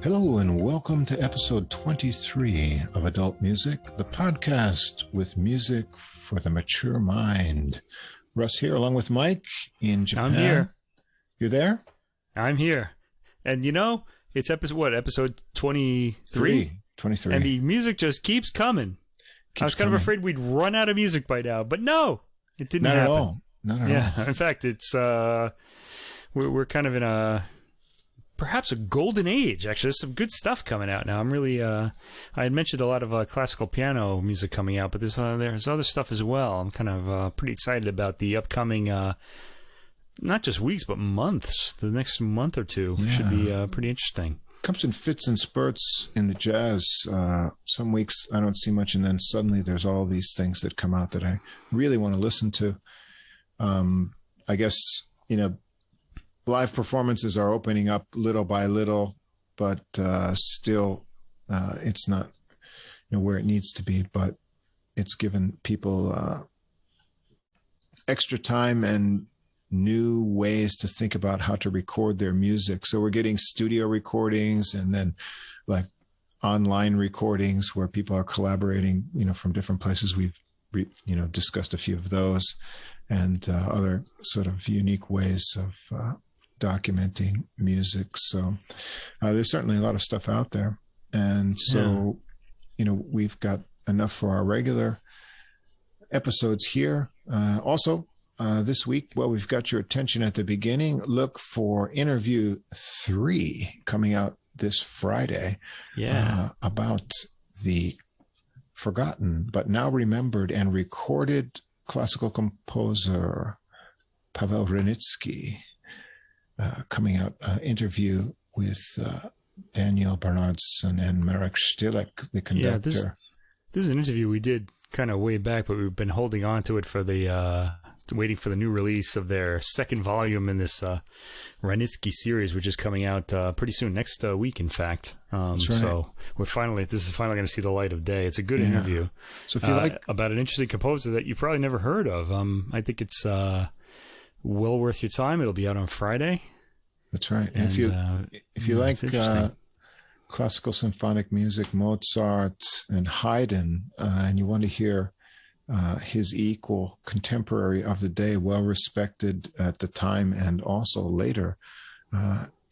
Hello and welcome to episode 23 of Adult Music, the podcast with music for the mature mind. Russ here along with Mike in Japan. I'm here. You're there? I'm here. And you know, it's episode 23? 23. And the music just keeps coming. I was kind of afraid we'd run out of music by now, but no, it didn't happen. Not at all. Not at all. Yeah, in fact, it's we're kind of in perhaps a golden age. Actually, there's some good stuff coming out now. I'm really I had mentioned a lot of classical piano music coming out, but there's other stuff as well. I'm kind of pretty excited about the upcoming not just weeks but months. The next month or two should be pretty interesting. Comes in fits and spurts in the jazz. Some weeks I don't see much, and then suddenly there's all these things that come out that I really want to listen to. I guess, live performances are opening up little by little, but still it's not where it needs to be, but it's given people extra time and new ways to think about how to record their music. So we're getting studio recordings and then like online recordings where people are collaborating, from different places. We've discussed a few of those and other sort of unique ways of documenting music. So there's certainly a lot of stuff out there. And so, we've got enough for our regular episodes here. Also, this week, we've got your attention at the beginning. Look for interview 3 coming out this Friday about the forgotten but now remembered and recorded classical composer Pavel Ranitsky. Coming out interview with Daniel Bernardson and Marek Stilek, the conductor. Yeah, this is an interview we did kind of way back, but we've been holding on to it for waiting for the new release of their second volume in this Ranitsky series, which is coming out pretty soon, next week, in fact. That's right. So this is finally going to see the light of day. It's a good interview. So if you like about an interesting composer that you probably never heard of, I think it's well worth your time. It'll be out on Friday. That's right. And if you like classical symphonic music, Mozart and Haydn, and you want to hear his equal contemporary of the day, well respected at the time and also later,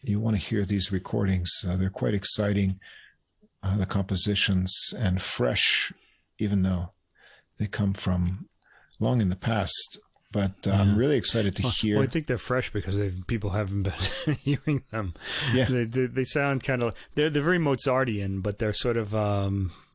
you want to hear these recordings. They're quite exciting, the compositions, and fresh, even though they come from long in the past. But I'm really excited to hear. Well, I think they're fresh because people haven't been hearing them. Yeah, they sound kind of they're very Mozartian, but they're sort of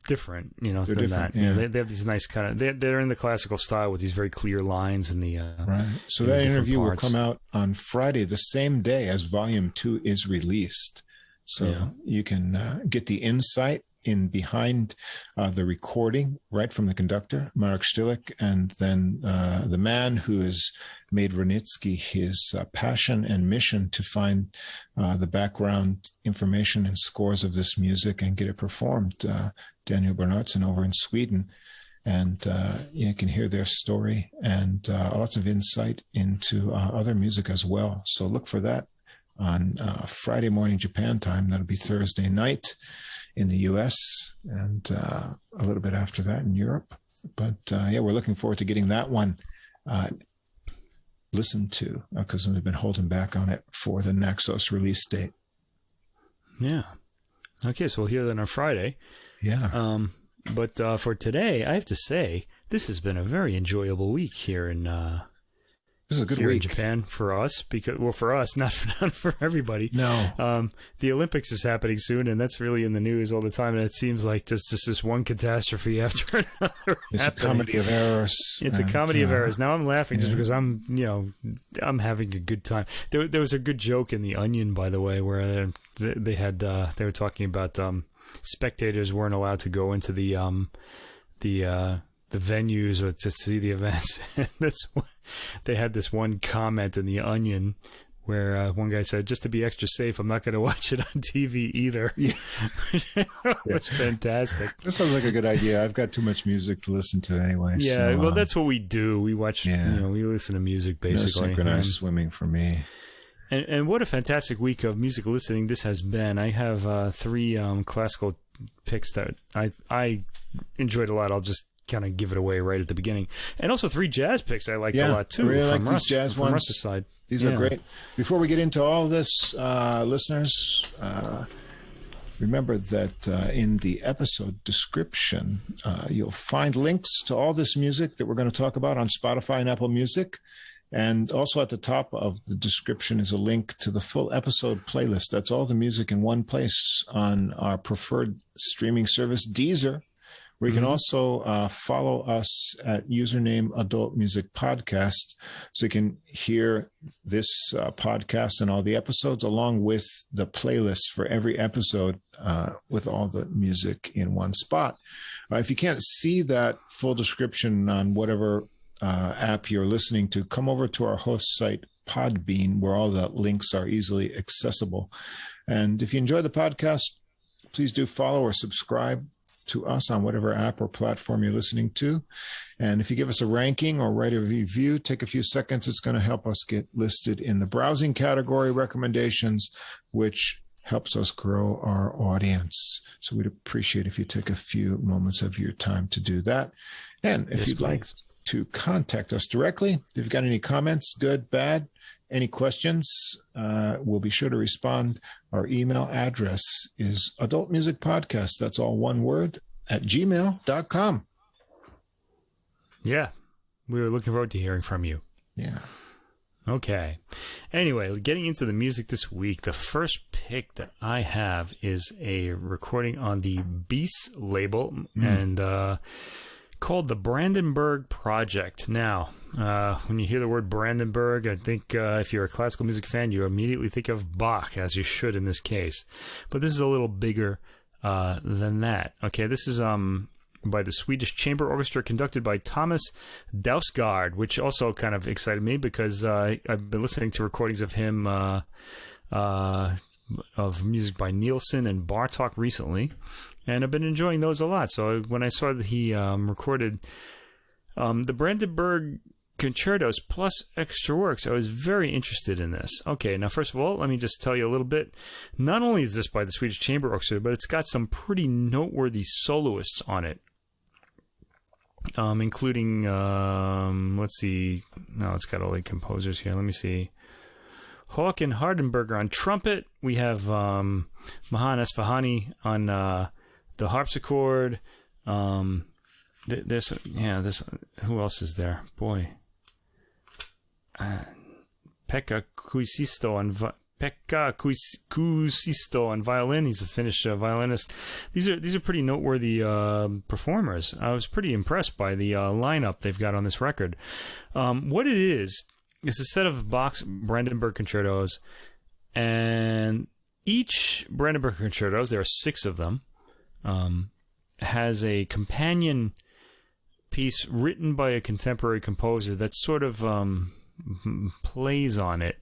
different, they're than different, that. Yeah. They have these nice kind of they're in the classical style with these very clear lines and the right. So that interview will come out on Friday, the same day as Volume 2 is released. So you can get the insight in behind the recording right from the conductor, Marek Stilek, and then the man who has made Ranitsky his passion and mission to find the background information and scores of this music and get it performed, Daniel Bernardson over in Sweden. And you can hear their story and lots of insight into other music as well. So look for that on Friday morning Japan time. That'll be Thursday night in the U.S. and a little bit after that in Europe. But we're looking forward to getting that one listened to because we've been holding back on it for the Naxos release date. Yeah. Okay, so we'll hear that on Friday. Yeah. But for today, I have to say, this has been a very enjoyable week here in This is a good here week in Japan for us, for us, not for everybody. No. The Olympics is happening soon, and that's really in the news all the time. And it seems like just this one catastrophe after another. It's happening. A comedy of errors. It's a comedy of errors. Now I'm laughing just because I'm having a good time. There was a good joke in The Onion, by the way, where they were talking about spectators weren't allowed to go into the the venues or to see the events. They had this one comment in the Onion where one guy said, "Just to be extra safe, I'm not going to watch it on TV either." Yeah. It was fantastic. That sounds like a good idea. I've got too much music to listen to anyway. Yeah, so, well, that's what we do. We watch, we listen to music basically. No synchronized swimming for me. And what a fantastic week of music listening this has been. I have 3 classical picks that I enjoyed a lot. I'll just kind of give it away right at the beginning. And also 3 jazz picks I liked a lot too. I really like these jazz ones. Russ's side. These are great. Before we get into all this, listeners, remember that in the episode description, you'll find links to all this music that we're going to talk about on Spotify and Apple Music. And also at the top of the description is a link to the full episode playlist. That's all the music in one place on our preferred streaming service, Deezer, where you can also follow us at username Adult Music Podcast, so you can hear this podcast and all the episodes along with the playlist for every episode with all the music in one spot. If you can't see that full description on whatever app you're listening to, come over to our host site, Podbean, where all the links are easily accessible. And if you enjoy the podcast, please do follow or subscribe to us on whatever app or platform you're listening to. And if you give us a ranking or write a review, take a few seconds. It's going to help us get listed in the browsing category recommendations, which helps us grow our audience. So we'd appreciate if you take a few moments of your time to do that. And if you'd like to contact us directly, if you've got any comments, good, bad, any questions, we'll be sure to respond. Our email address is adultmusicpodcast, that's all one word, @gmail.com. Yeah, we were looking forward to hearing from you. Yeah. Okay. Anyway, getting into the music this week, the first pick that I have is a recording on the Beast label and called the Brandenburg Project. Now, when you hear the word Brandenburg, I think if you're a classical music fan, you immediately think of Bach, as you should in this case. But this is a little bigger than that. Okay, this is by the Swedish Chamber Orchestra, conducted by Thomas Dausgaard, which also kind of excited me because I've been listening to recordings of him of music by Nielsen and Bartok recently, and I've been enjoying those a lot. So when I saw that he recorded the Brandenburg Concertos plus extra works, I was very interested in this. Okay, now first of all, let me just tell you a little bit. Not only is this by the Swedish Chamber Orchestra, but it's got some pretty noteworthy soloists on it. Including, let's see, no, it's got all the composers here. Let me see. Håkan Hardenberger on trumpet. We have Mahan Esfahani on the harpsichord. There's who else is there? Boy, Pekka Kuusisto on violin. He's a Finnish violinist. These are pretty noteworthy performers. I was pretty impressed by the lineup they've got on this record. What it is a set of Bach's Brandenburg Concertos, and each Brandenburg Concertos, there are 6 of them, has a companion piece written by a contemporary composer that sort of plays on it.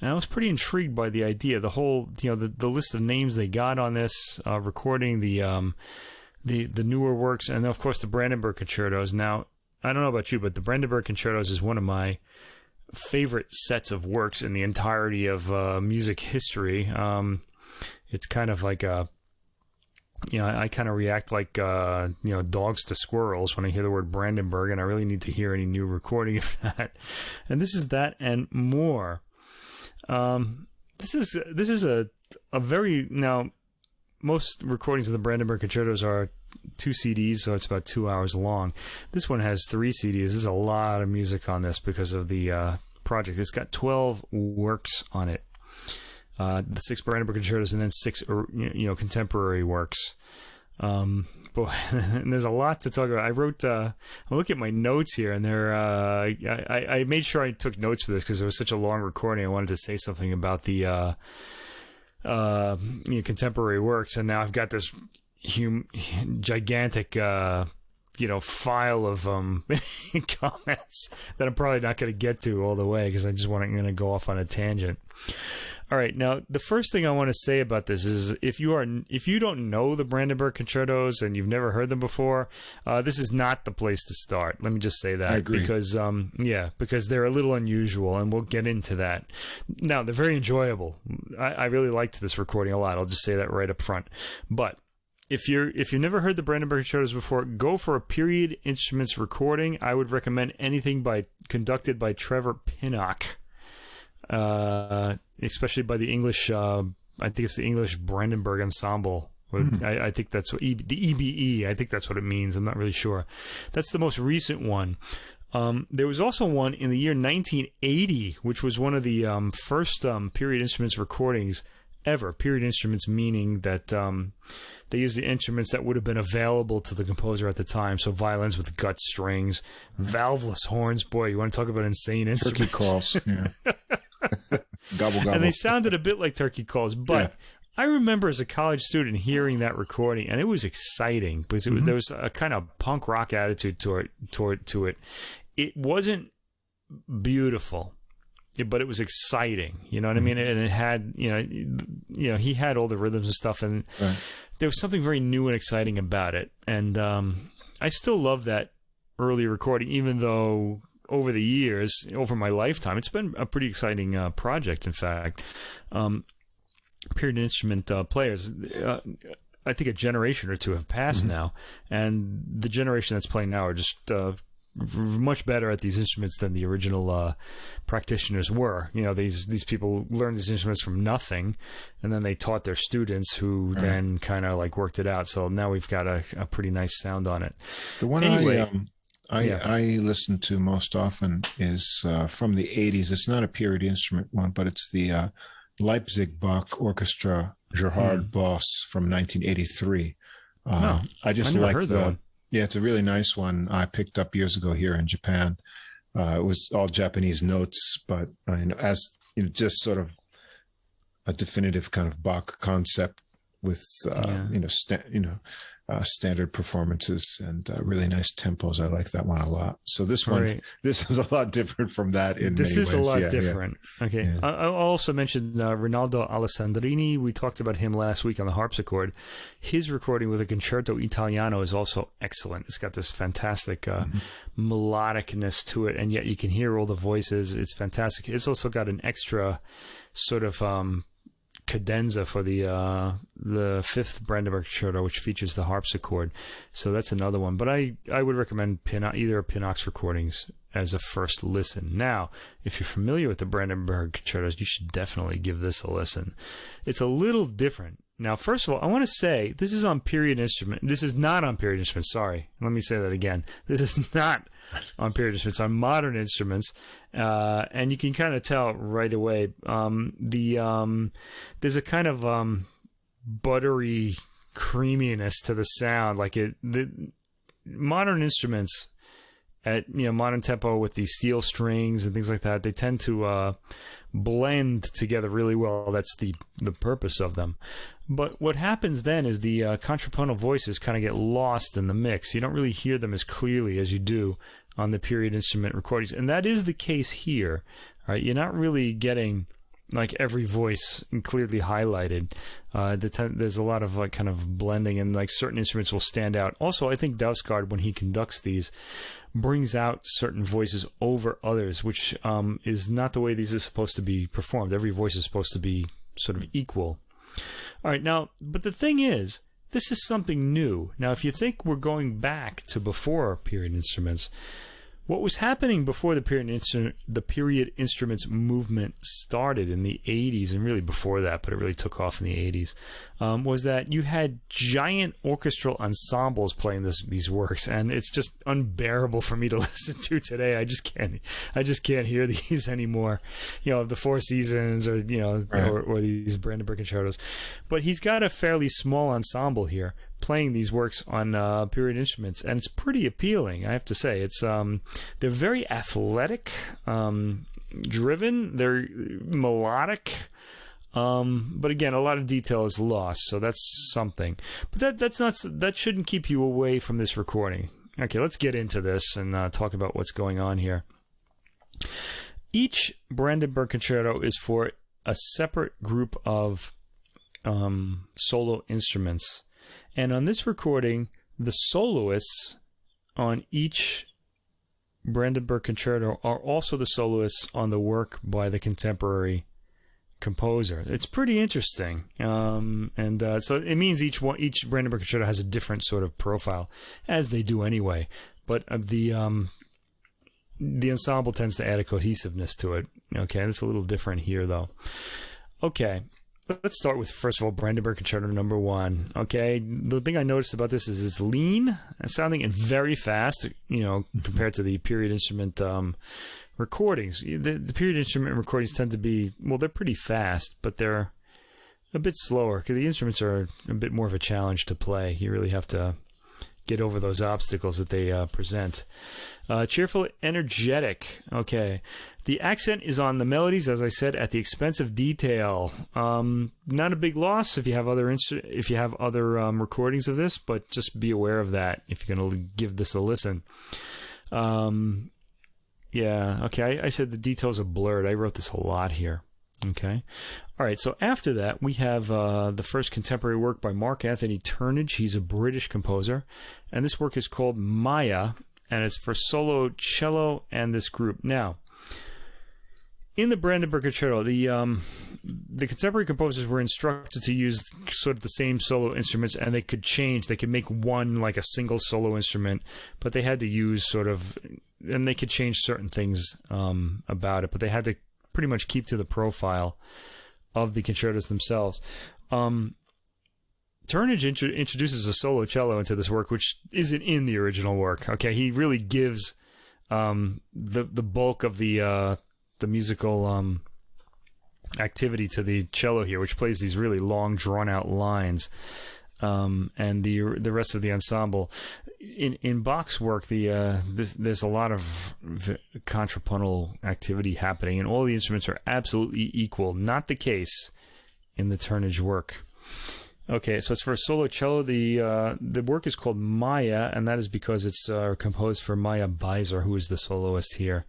And I was pretty intrigued by the idea, the whole, the list of names they got on this recording, the newer works, and of course the Brandenburg Concertos. Now, I don't know about you, but the Brandenburg Concertos is one of my favorite sets of works in the entirety of music history. It's kind of like a, I kind of react like, dogs to squirrels when I hear the word Brandenburg, and I really need to hear any new recording of that. And this is that and more. This is a very, now, most recordings of the Brandenburg Concertos are 2 CDs, so it's about 2 hours long. This one has 3 CDs. There's a lot of music on this because of the project. It's got 12 works on it. The 6 Brandenburg Concertos and then 6 contemporary works. Boy, and there's a lot to talk about. I wrote, I'm looking at my notes here, and I made sure I took notes for this because it was such a long recording. I wanted to say something about the contemporary works, and now I've got this gigantic file of comments that I'm probably not going to get to all the way because I just want to go off on a tangent. All right, now the first thing I want to say about this is if you don't know the Brandenburg Concertos and you've never heard them before, this is not the place to start. Let me just say that. I agree. Because they're a little unusual, and we'll get into that. Now they're very enjoyable. I really liked this recording a lot. I'll just say that right up front. But if you've never heard the Brandenburg Concertos before, go for a period instruments recording. I would recommend anything conducted by Trevor Pinnock. Especially by the English, I think it's the English Brandenburg Ensemble. I think that's what the EBE. I think that's what it means. I'm not really sure. That's the most recent one. There was also one in the year 1980, which was one of the first period instruments recordings ever. Period instruments meaning that they used the instruments that would have been available to the composer at the time. So violins with gut strings, valveless horns. Boy, you want to talk about insane instruments. Turkey calls. Yeah. Gobble, gobble. And they sounded a bit like turkey calls, but I remember as a college student hearing that recording, and it was exciting because there was a kind of punk rock attitude to it. It wasn't beautiful, but it was exciting. You know what I mean? And it had, he had all the rhythms and stuff, and there was something very new and exciting about it. And I still love that early recording, even though over the years, over my lifetime, it's been a pretty exciting project, in fact. Period instrument players, I think a generation or two have passed now, and the generation that's playing now are just much better at these instruments than the original practitioners were. These people learned these instruments from nothing, and then they taught their students who then kind of like worked it out. So now we've got a pretty nice sound on it. The one I listen to most often is from the 80s. It's not a period instrument one, but it's the Leipzig Bach Orchestra Gerhard Voss from 1983. I just like the one. Yeah, it's a really nice one I picked up years ago here in Japan. It was all Japanese notes, but just sort of a definitive kind of Bach concept with standard performances and really nice tempos. I like that one a lot. So this is a lot different from that in many ways. This is a lot different. Yeah. Okay. Yeah. I'll also mention Ronaldo Alessandrini. We talked about him last week on the harpsichord. His recording with a Concerto Italiano is also excellent. It's got this fantastic melodicness to it, and yet you can hear all the voices. It's fantastic. It's also got an extra sort of cadenza for the fifth Brandenburg Concerto, which features the harpsichord. So that's another one. But I would recommend either of Pinnock's recordings as a first listen. Now, if you're familiar with the Brandenburg Concertos, you should definitely give this a listen. It's a little different. Now, first of all, I want to say this is on period instrument. This is not on period instruments. Sorry. Let me say that again. This is not on period instruments, on modern instruments. And you can kind of tell right away. There's a kind of buttery creaminess to the sound. Like the modern instruments at modern tempo with these steel strings and things like that, they tend to blend together really well. That's the purpose of them. But what happens then is the contrapuntal voices kind of get lost in the mix. You don't really hear them as clearly as you do on the period instrument recordings. And that is the case here. Right? You're not really getting like every voice clearly highlighted. There's a lot of like kind of blending, and like certain instruments will stand out. Also, I think Dausgaard, when he conducts these, brings out certain voices over others, which is not the way these are supposed to be performed. Every voice is supposed to be sort of equal. All right, now, but the thing is, this is something new. Now, if you think we're going back to before period instruments, what was happening before the period instruments movement started in the 80s, and really before that, but it really took off in the 80s, was that you had giant orchestral ensembles playing these works, and it's just unbearable for me to listen to today. I just can't hear these anymore. The Four Seasons or or these Brandenburg Concertos. But he's got a fairly small ensemble here playing these works on period instruments, and it's pretty appealing, I have to say. It's they're very athletic, driven, they're melodic, but again, a lot of detail is lost, so that's something. But that shouldn't keep you away from this recording. Okay, let's get into this and talk about what's going on here. Each Brandenburg Concerto is for a separate group of solo instruments. And on this recording, the soloists on each Brandenburg Concerto are also the soloists on the work by the contemporary composer. It's pretty interesting. So it means each Brandenburg Concerto has a different sort of profile, as they do anyway. But the ensemble tends to add a cohesiveness to it. Okay, that's a little different here, though. Okay, let's start with, first of all, Brandenburg Concerto number 1. Okay, the thing I noticed about this is it's lean sounding and very fast, compared to the period instrument recordings. The period instrument recordings tend to be, well, they're pretty fast, but they're a bit slower because the instruments are a bit more of a challenge to play. You really have to get over those obstacles that they present. Cheerful, energetic. Okay. The accent is on the melodies, as I said, at the expense of detail. Not a big loss if you have other recordings of this, but just be aware of that if you're going to give this a listen. Yeah, okay. I said the details are blurred. I wrote this a lot here. Okay. All right. So after that, we have the first contemporary work by Mark Anthony Turnage. He's a British composer, and this work is called Maya, and it's for solo cello and this group. Now, in the Brandenburg Concerto, the contemporary composers were instructed to use sort of the same solo instruments, and they could change. They could make one like a single solo instrument, but they had to use and they could change certain things about it, but they had to pretty much keep to the profile of the concertos themselves. Turnage introduces a solo cello into this work, which isn't in the original work. Okay, he really gives the bulk of the musical activity to the cello here, which plays these really long, drawn-out lines, and the rest of the ensemble. In Bach's work, there's a lot of contrapuntal activity happening, and all the instruments are absolutely equal. Not the case in the Turnage work. Okay, so it's for solo cello. The work is called Maya, and that is because it's composed for Maya Beiser, who is the soloist here.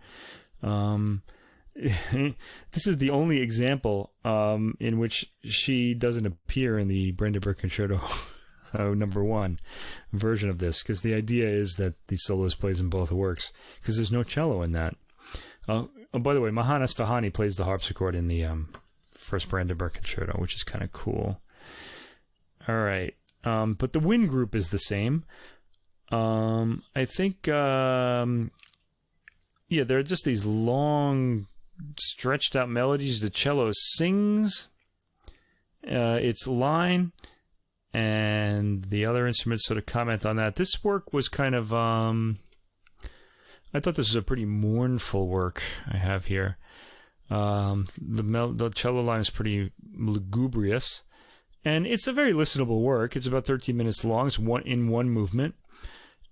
This is the only example in which she doesn't appear in the Brandenburg Concerto number 1 version of this, because the idea is that the soloist plays in both works, because there's no cello in that. By the way, Johannes Fahani plays the harpsichord in the first Brandenburg Concerto, which is kind of cool. All right, but the wind group is the same. I think, there are just these long, stretched out melodies. The cello sings its line, and the other instruments sort of comment on that. This work was kind of, I thought this was a pretty mournful work I have here. The cello line is pretty lugubrious, and it's a very listenable work. It's about 13 minutes long. It's in one movement.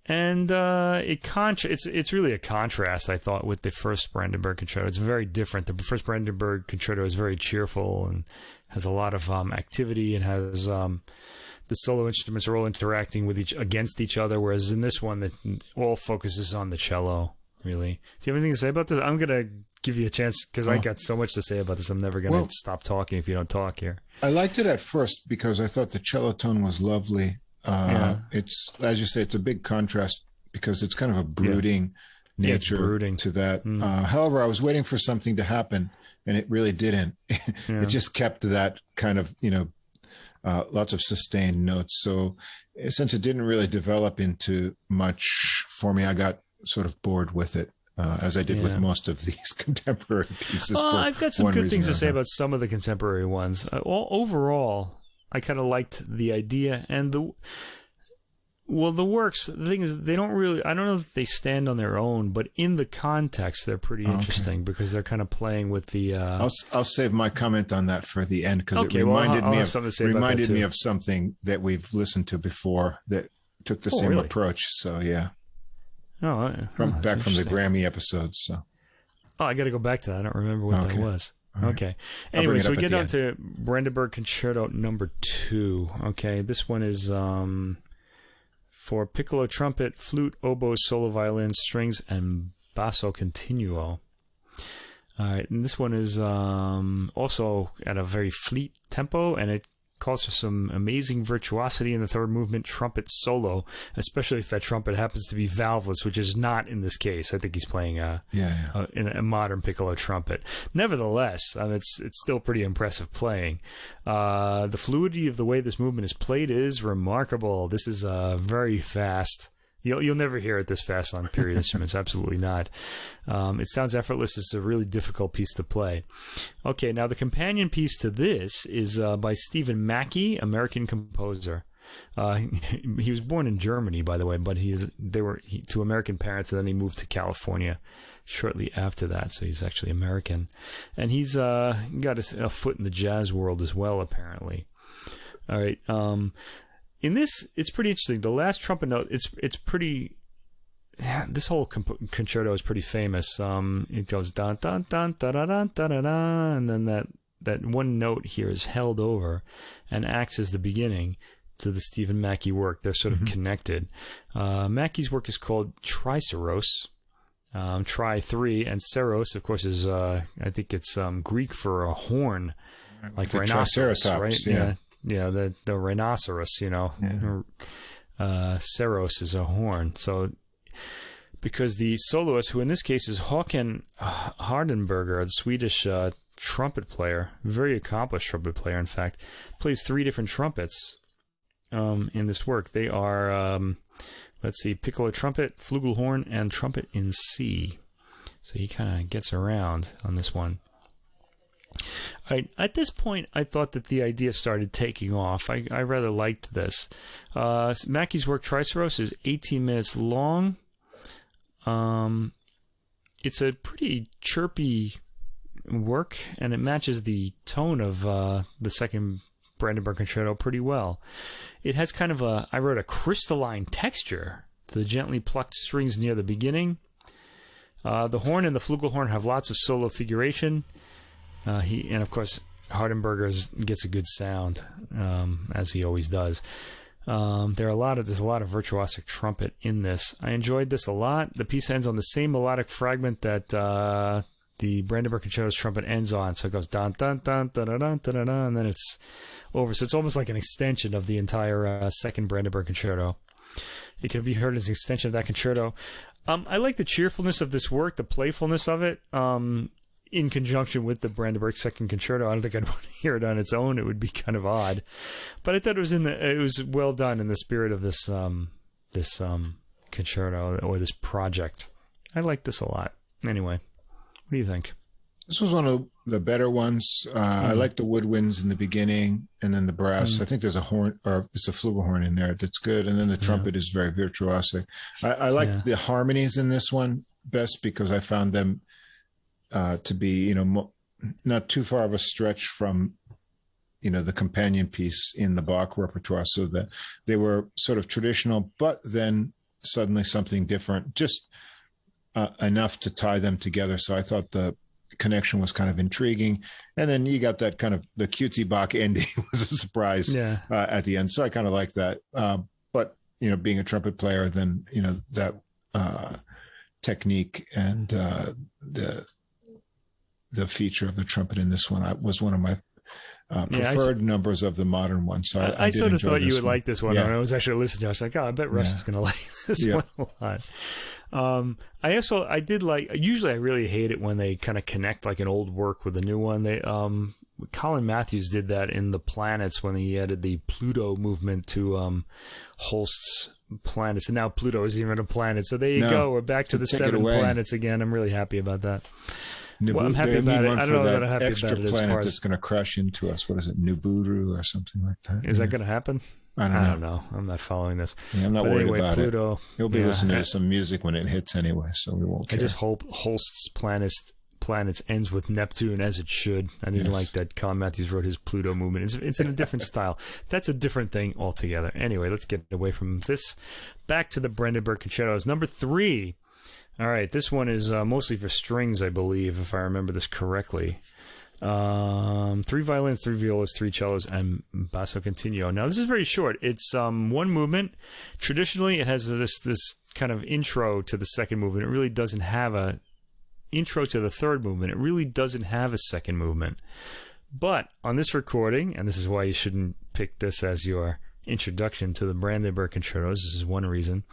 And it's really a contrast, I thought, with the first Brandenburg Concerto. It's very different. The first Brandenburg Concerto is very cheerful and has a lot of activity, and has the solo instruments are all interacting against each other, whereas in this one, it all focuses on the cello, really. Do you have anything to say about this? I'm going to give you a chance, because I got so much to say about this. I'm never going to stop talking if you don't talk here. I liked it at first because I thought the cello tone was lovely. It's, as you say, it's a big contrast because it's kind of a brooding nature to that. However, I was waiting for something to happen, and it really didn't. It just kept that kind of, lots of sustained notes. So since it didn't really develop into much for me, I got sort of bored with it, as I did with most of these contemporary pieces. I've got some good things to say about some of the contemporary ones. Overall, I kind of liked the idea and the works. The thing is, they don't really, I don't know if they stand on their own, but in the context, they're pretty interesting because they're kind of playing with the... I'll save my comment on that for the end, because it reminded me of something that we've listened to before that took the same approach. So, yeah. From the Grammy episodes. So. I got to go back to that. I don't remember what that was. Okay. Anyway, so we get down to Brandenburg Concerto number 2. Okay, this one is for piccolo, trumpet, flute, oboe, solo violin, strings, and basso continuo. All right, and this one is also at a very fleet tempo, and it calls for some amazing virtuosity in the third movement trumpet solo, especially if that trumpet happens to be valveless, which is not in this case. I think he's playing a modern piccolo trumpet. Nevertheless, it's still pretty impressive playing. The fluidity of the way this movement is played is remarkable. This is very fast. You'll never hear it this fast on period instruments. Absolutely not. It sounds effortless. It's a really difficult piece to play. Okay, now the companion piece to this is by Stephen Mackey, American composer. He was born in Germany, by the way, but they were to American parents, and then he moved to California shortly after that. So he's actually American, and he's got a foot in the jazz world as well, apparently. All right. In this, it's pretty interesting. The last trumpet note, it's pretty. This whole concerto is pretty famous. It goes dun dun dun da da da da da da, and then that one note here is held over, and acts as the beginning to the Stephen Mackey work. They're sort of connected. Mackey's work is called Triceros, Tri 3, and Seros, of course, is I think it's Greek for a horn, like the rhinoceros, right? Yeah. Yeah, the rhinoceros, Seros is a horn. So, because the soloist, who in this case is Håkan Hardenberger, the Swedish trumpet player, very accomplished trumpet player, in fact, plays 3 different trumpets in this work. They are, let's see, piccolo trumpet, flugelhorn, and trumpet in C. So he kind of gets around on this one. All right, at this point, I thought that the idea started taking off. I rather liked this. Mackey's work, Triceros, is 18 minutes long. It's a pretty chirpy work, and it matches the tone of the second Brandenburg Concerto pretty well. It has kind of I wrote a crystalline texture to the gently plucked strings near the beginning. The horn and the flugelhorn have lots of solo figuration. And of course, Hardenberger gets a good sound, as he always does. There's a lot of virtuosic trumpet in this. I enjoyed this a lot. The piece ends on the same melodic fragment that the Brandenburg Concerto's trumpet ends on. So it goes dun dun dun dun dun dun dun, and then it's over. So it's almost like an extension of the entire second Brandenburg Concerto. It can be heard as an extension of that concerto. I like the cheerfulness of this work, the playfulness of it. In conjunction with the Brandenburg Second Concerto, I don't think I'd want to hear it on its own. It would be kind of odd, but I thought it was well done in the spirit of this concerto or this project. I like this a lot. Anyway, what do you think? This was one of the better ones. I like the woodwinds in the beginning, and then the brass. I think there's a horn, or it's a flugelhorn in there that's good, and then the trumpet is very virtuosic. I like the harmonies in this one best because I found them to be, not too far of a stretch from, the companion piece in the Bach repertoire, so that they were sort of traditional, but then suddenly something different, just enough to tie them together. So I thought the connection was kind of intriguing. And then you got that kind of the cutesy Bach ending was a surprise at the end. So I kind of like that. But, being a trumpet player, then, that technique and the feature of the trumpet in this one was one of my preferred numbers of the modern one. So I sort of thought you would like this one. Yeah. When I was actually listening to it, I was like, I bet Russ is going to like this one a lot. I did like, usually I really hate it when they kind of connect like an old work with a new one. Colin Matthews did that in The Planets when he added the Pluto movement to Holst's Planets, and now Pluto isn't even a planet. So there you go. We're back to the 7 planets again. I'm really happy about that. Well, I'm happy about it. I don't know that I'm happy extra about it as planet far as that's going to crash into us. What is it, Nibiru or something like that? Is that going to happen? I don't know. I'm not following this. Yeah, I'm not worried about Pluto, it. You'll be listening to some music when it hits anyway, so we won't care. I just hope Holst's Planets ends with Neptune, as it should. I didn't like that Colin Matthews wrote his Pluto movement. It's in a different style. That's a different thing altogether. Anyway, let's get away from this. Back to the Brandenburg Concertos. Number 3. All right, this one is mostly for strings, I believe, if I remember this correctly. 3 violins, 3 violas, 3 cellos, and basso continuo. Now, this is very short. It's one movement. Traditionally, it has this kind of intro to the second movement. It really doesn't have a intro to the third movement. It really doesn't have a second movement. But on this recording, and this is why you shouldn't pick this as your introduction to the Brandenburg Concertos, this is one reason.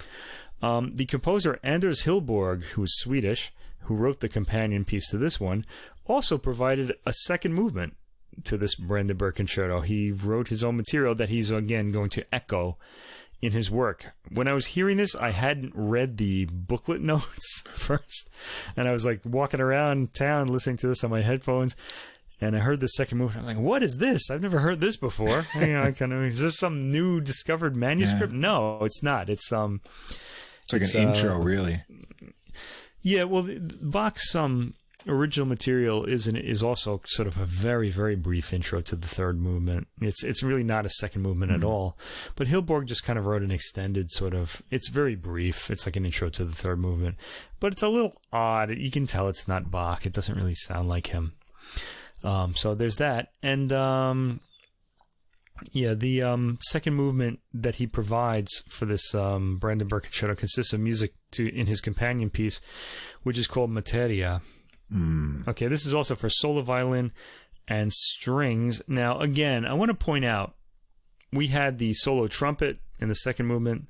The composer Anders Hillborg, who is Swedish, who wrote the companion piece to this one, also provided a second movement to this Brandenburg Concerto. He wrote his own material that he's again going to echo in his work. When I was hearing this, I hadn't read the booklet notes first, and I was like walking around town listening to this on my headphones, and I heard the second movement. I was like, "What is this? I've never heard this before." Is this some new discovered manuscript? Yeah. No, it's not. It's like an intro, really. Yeah, well, Bach's original material is also sort of a very, very brief intro to the third movement. It's really not a second movement at all. But Hillborg just kind of wrote an extended sort of. It's very brief. It's like an intro to the third movement, but it's a little odd. You can tell it's not Bach. It doesn't really sound like him. So there's that, and the second movement that he provides for this Brandenburg Concerto consists of music in his companion piece, which is called Materia. Okay, this is also for solo violin and strings. Now, again, I want to point out, we had the solo trumpet in the second movement,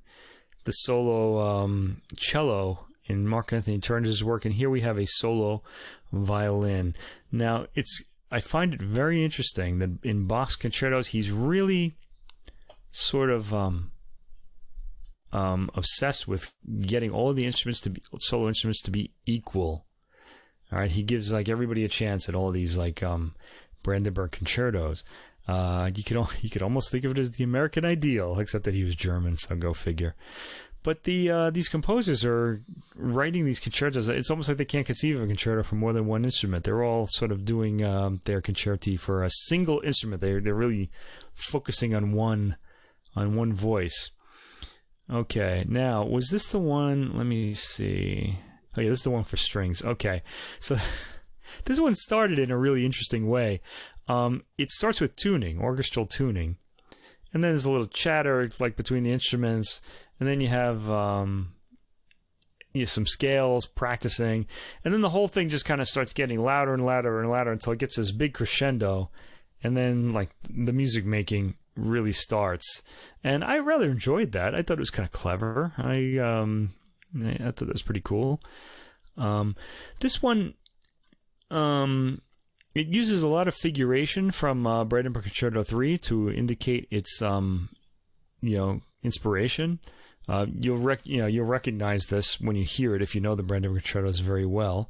the solo cello in Mark Anthony Turnage's work, and here we have a solo violin. Now, I find it very interesting that in Bach's concertos, he's really sort of obsessed with getting all of the solo instruments to be equal. All right, he gives like everybody a chance at all of these like Brandenburg concertos. You could almost think of it as the American ideal, except that he was German, so go figure. But these composers are writing these concertos. It's almost like they can't conceive of a concerto for more than one instrument. They're all sort of doing their concerti for a single instrument. They're really focusing on one voice. Okay, now was this the one? Let me see. Oh yeah, this is the one for strings. Okay, so this one started in a really interesting way. It starts with tuning, orchestral tuning, and then there's a little chatter like between the instruments. And then you have some scales, practicing, and then the whole thing just kind of starts getting louder and louder and louder until it gets this big crescendo, and then like the music making really starts. And I rather enjoyed that. I thought it was kind of clever. I thought that was pretty cool. This one, it uses a lot of figuration from Brandenburg Concerto 3 to indicate its inspiration. You'll recognize this when you hear it if you know the Brandenburg Concertos very well.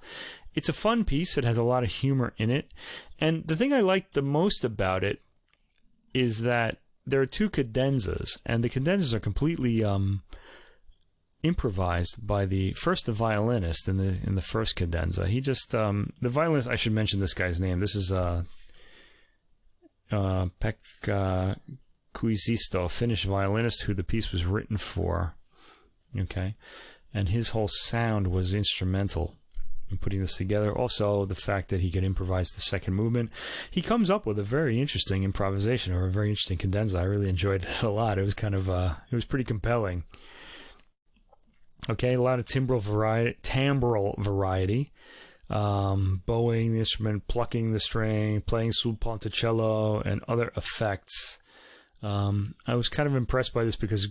It's a fun piece. It has a lot of humor in it. And the thing I like the most about it is that there are 2 cadenzas, and the cadenzas are completely improvised by the violinist in the first cadenza. He just the violinist. I should mention this guy's name. This is Pekka Kuisisto, Finnish violinist who the piece was written for. Okay, and his whole sound was instrumental in putting this together. Also, the fact that he could improvise the second movement. He comes up with a very interesting improvisation, or a very interesting cadenza. I really enjoyed it a lot. It was kind of it was pretty compelling. Okay, a lot of timbral variety. Bowing the instrument, plucking the string, playing sul ponticello, and other effects. I was kind of impressed by this because,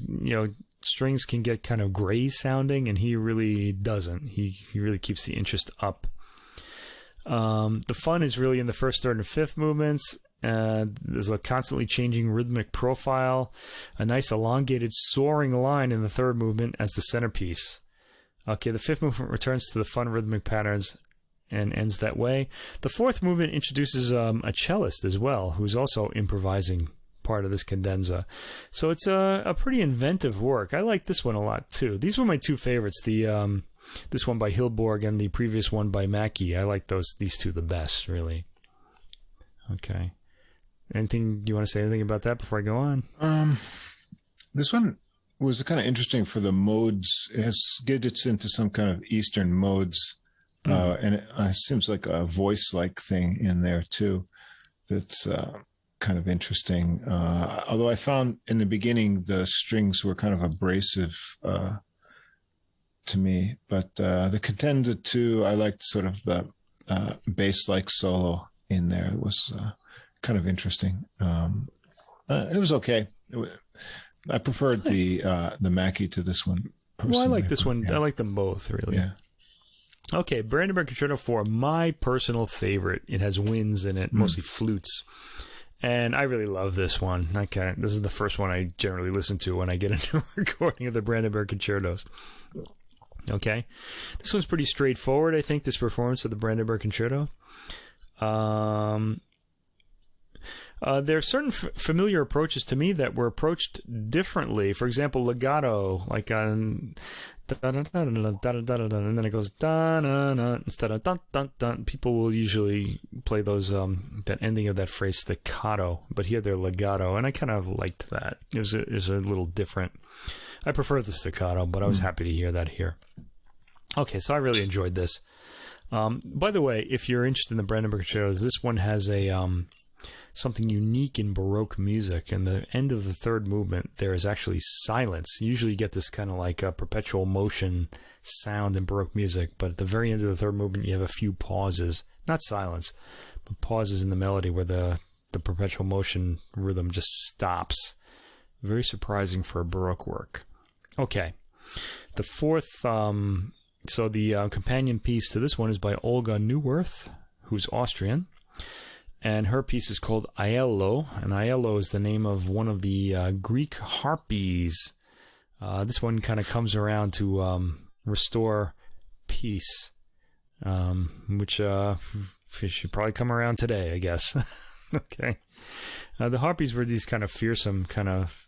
strings can get kind of gray sounding, and he really doesn't. He really keeps the interest up. The fun is really in the first, third, and fifth movements. There's a constantly changing rhythmic profile, a nice elongated soaring line in the third movement as the centerpiece. Okay, the fifth movement returns to the fun rhythmic patterns and ends that way. The fourth movement introduces a cellist as well, who's also improvising part of this cadenza. So it's a pretty inventive work. I like this one a lot too. These were my 2 favorites. This one by Hillborg and the previous one by Mackey. I like these 2 the best, really. Okay. Do you want to say anything about that before I go on? This one was kind of interesting for the modes. It gets into some kind of Eastern modes. And it seems like a voice-like thing in there too. That's kind of interesting. Although I found in the beginning the strings were kind of abrasive to me, but the Contender 2, I liked sort of the bass-like solo in there. It was kind of interesting. It was okay. I preferred the Mackie to this one. Well, I like this one. Yeah. I like them both, really. Yeah. Okay, Brandenburg Concerto 4, my personal favorite. It has winds in it, mostly flutes. And I really love this one. This is the first one I generally listen to when I get into a recording of the Brandenburg Concertos. Okay. This one's pretty straightforward, I think, this performance of the Brandenburg Concerto. There are certain familiar approaches to me that were approached differently. For example, legato, like on and then it goes instead of dun dun dun. People will usually play those that ending of that phrase staccato, but here they're legato, and I kind of liked that. It was a little different. I prefer the staccato, but I was happy to hear that here. Okay, so I really enjoyed this. By the way, if you're interested in the Brandenburg Concertos, this one has a something unique in Baroque music. In the end of the third movement, there is actually silence. Usually you get this kind of like a perpetual motion sound in Baroque music, but at the very end of the third movement, you have a few pauses. Not silence, but pauses in the melody where the perpetual motion rhythm just stops. Very surprising for a Baroque work. Okay. The fourth, so the companion piece to this one is by Olga Neuwirth, who's Austrian. And her piece is called Aiello, and Aiello is the name of one of the Greek harpies. This one kind of comes around to restore peace, which should probably come around today, I guess. Okay. The harpies were these kind of fearsome kind of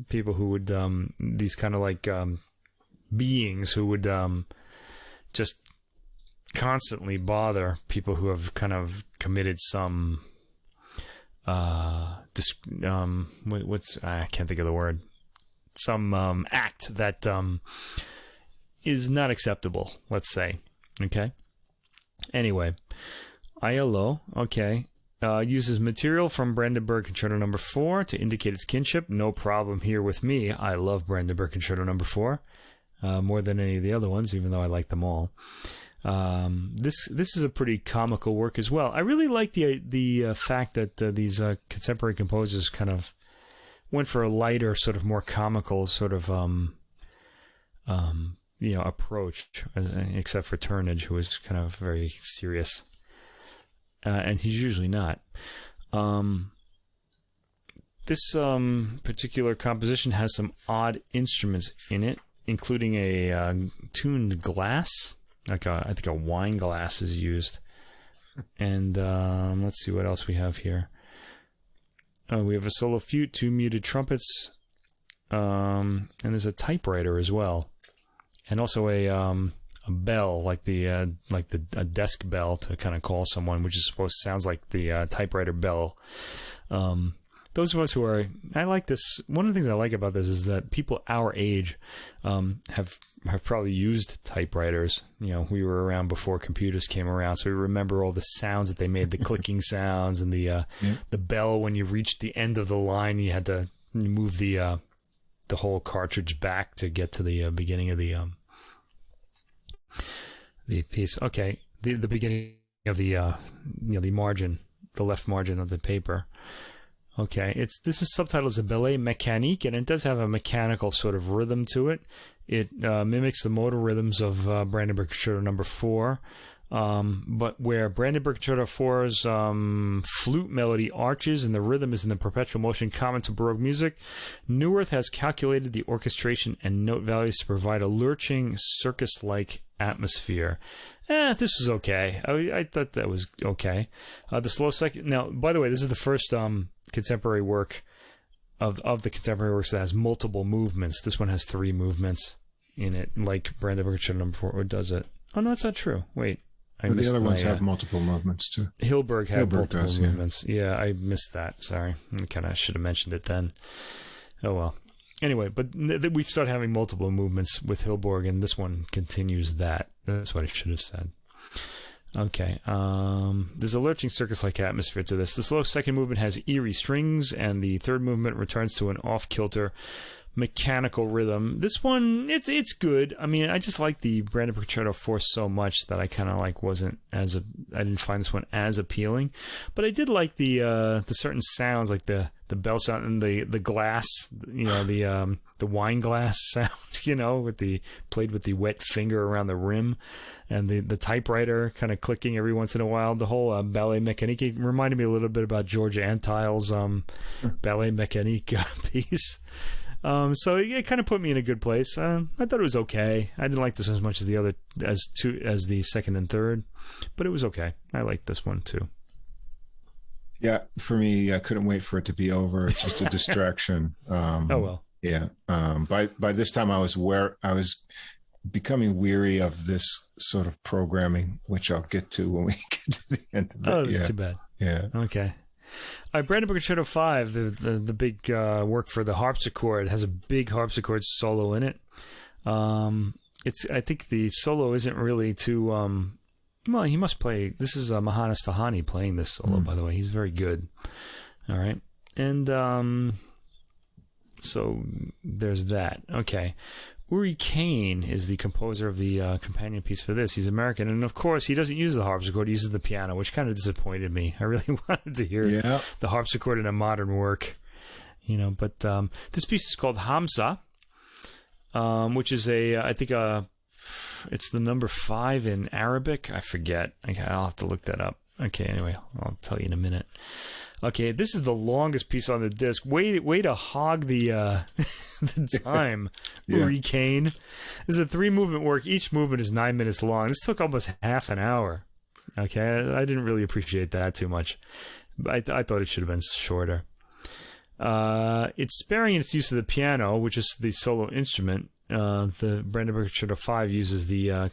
people who would, these kind of like beings who would just constantly bother people who have kind of committed some I can't think of the word, some act that is not acceptable, let's say. Okay, anyway, Aiello, okay, uses material from Brandenburg Concerto No. 4 to indicate its kinship. No problem here with me. I love Brandenburg Concerto No. 4 more than any of the other ones, even though I like them all. This is a pretty comical work as well. I really like the fact that these contemporary composers kind of went for a lighter, sort of more comical sort of approach, except for Turnage, who is kind of very serious, and he's usually not. This particular composition has some odd instruments in it, including a tuned glass. I think a wine glass is used. And let's see what else we have here. We have a solo flute, 2 muted trumpets, and there's a typewriter as well, and also a bell, like a desk bell to kind of call someone, which is sounds like the typewriter bell. Those of us who are, I like this. One of the things I like about this is that people our age have probably used typewriters. You know, we were around before computers came around, so we remember all the sounds that they made, the clicking sounds, and the bell when you reached the end of the line. You had to move the whole cartridge back to get to the beginning of the piece. Okay, the beginning of the the margin, the left margin of the paper. Okay, this is subtitled as a ballet mécanique, and it does have a mechanical sort of rhythm to it. It mimics the modal rhythms of Brandenburg Concerto No. 4, but where Brandenburg Concerto 4's flute melody arches and the rhythm is in the perpetual motion common to Baroque music, Neuwirth has calculated the orchestration and note values to provide a lurching, circus-like atmosphere. This was okay. I thought that was okay. The slow second. Now, by the way, this is the first contemporary work of the contemporary works that has multiple movements. This one has 3 movements in it, like Brandenburg Concerto No. 4, or does it? Oh, no, that's not true. Wait. The other ones have multiple movements, too. Hilberg had multiple movements. Yeah, I missed that. Sorry. I kind of should have mentioned it then. Oh, well. Anyway, but we start having multiple movements with Hilberg, and this one continues that. That's what I should have said. Okay. There's a lurching circus-like atmosphere to this. The slow second movement has eerie strings, and the third movement returns to an off-kilter mechanical rhythm. This one, it's good. I mean, I just like the Brandenburg Concerto 4 so much that I kind of like I didn't find this one as appealing, but I did like the certain sounds, like the bell sound and the glass, the wine glass sound, played with the wet finger around the rim, and the typewriter kind of clicking every once in a while. The whole Ballet Mécanique reminded me a little bit about George Antheil's Ballet Mécanique piece. So it kind of put me in a good place. I thought it was okay. I didn't like this as much as as the second and third, but it was okay. I liked this one too. Yeah, for me, I couldn't wait for it to be over. It's just a distraction. Oh well. Yeah. By this time, I was becoming weary of this sort of programming, which I'll get to when we get to the end of it. Oh, that's too bad. Yeah. Okay. Brandenburg Concerto 5, the big work for the harpsichord, has a big harpsichord solo in it. I think the solo isn't really too. Well, he must play. This is Johannes Fahani playing this solo, by the way. He's very good. All right, and so there's that. Okay. Uri Kane is the composer of the companion piece for this. He's American, and of course, he doesn't use the harpsichord. He uses the piano, which kind of disappointed me. I really wanted to hear the harpsichord in a modern work, But this piece is called Hamza, which is it's the number 5 in Arabic. I forget. Okay, I'll have to look that up. Okay, anyway, I'll tell you in a minute. Okay, this is the longest piece on the disc. Way to hog the the time, Uri Kane. This is a 3-movement work. Each movement is 9 minutes long. This took almost half an hour. Okay, I didn't really appreciate that too much. I thought it should have been shorter. It's sparing in its use of the piano, which is the solo instrument. The Brandenburg Concerto 5 uses the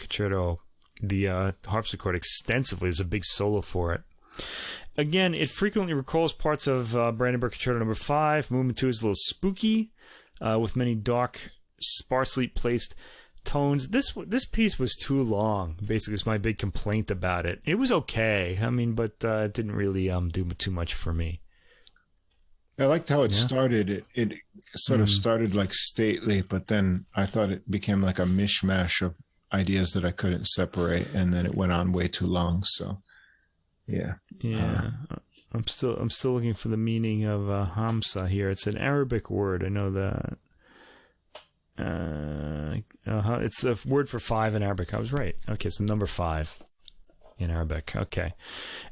harpsichord extensively. There's a big solo for it. Again, it frequently recalls parts of Brandenburg Concerto number 5. Movement 2 is a little spooky, with many dark, sparsely placed tones. This piece was too long. Basically, is my big complaint about it. It was okay. I mean, but it didn't really do too much for me. I liked how it started. It sort of started like stately, but then I thought it became like a mishmash of ideas that I couldn't separate, and then it went on way too long. So. Yeah. I'm still looking for the meaning of Hamza here. It's an Arabic word. I know that. It's the word for 5 in Arabic. I was right. Okay, it's the number 5 in Arabic. Okay,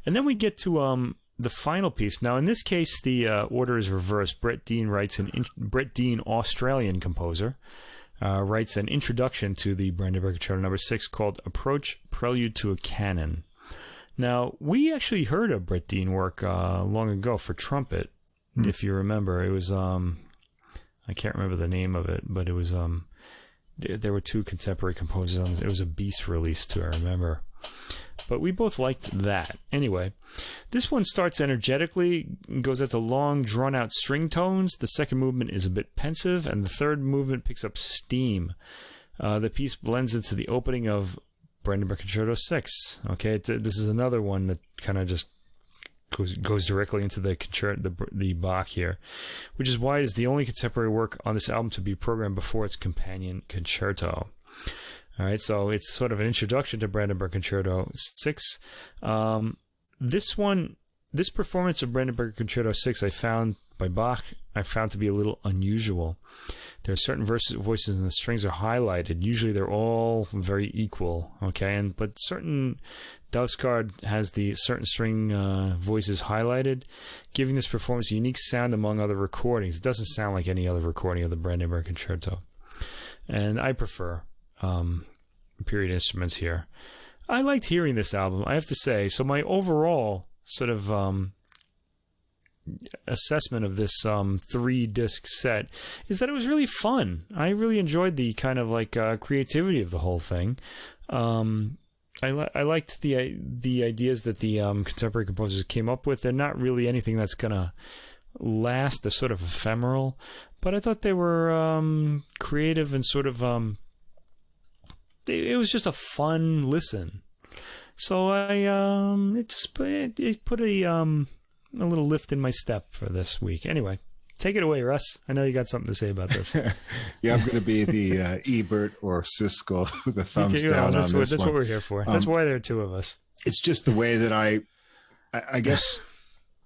and then we get to the final piece. Now, in this case, the order is reversed. Brett Dean, Australian composer, writes an introduction to the Brandenburg Concerto number 6 called "Approach Prelude to a Canon." Now, we actually heard a Brett Dean work long ago for trumpet, if you remember. It was, I can't remember the name of it, but it was, there were 2 contemporary composers on this. It was a Beast release, too, I remember. But we both liked that. Anyway, this one starts energetically, goes out to long, drawn-out string tones. The second movement is a bit pensive, and the third movement picks up steam. The piece blends into the opening of Brandenburg Concerto 6. Okay, this is another one that kind of just goes directly into the concerto, the Bach here, which is why it is the only contemporary work on this album to be programmed before its companion concerto. All right, so it's sort of an introduction to Brandenburg Concerto 6. This performance of Brandenburg Concerto 6 by Bach I found to be a little unusual. There are certain voices and the strings are highlighted. Usually they're all very equal, okay? But certain Dausgaard has the certain string voices highlighted, giving this performance a unique sound among other recordings. It doesn't sound like any other recording of the Brandenburg Concerto. And I prefer period instruments here. I liked hearing this album, I have to say. So my overall sort of assessment of this 3-disc set is that it was really fun. I really enjoyed the kind of like creativity of the whole thing. I liked the ideas that the contemporary composers came up with. They're not really anything that's gonna last. They're sort of ephemeral, but I thought they were creative and sort of it was just a fun listen. So it put a little lift in my step for this week. Anyway, take it away, Russ. I know you got something to say about this. Yeah, I'm going to be the Ebert or Siskel, the thumbs down on this one. That's what we're here for. That's why there are two of us. It's just the way that I guess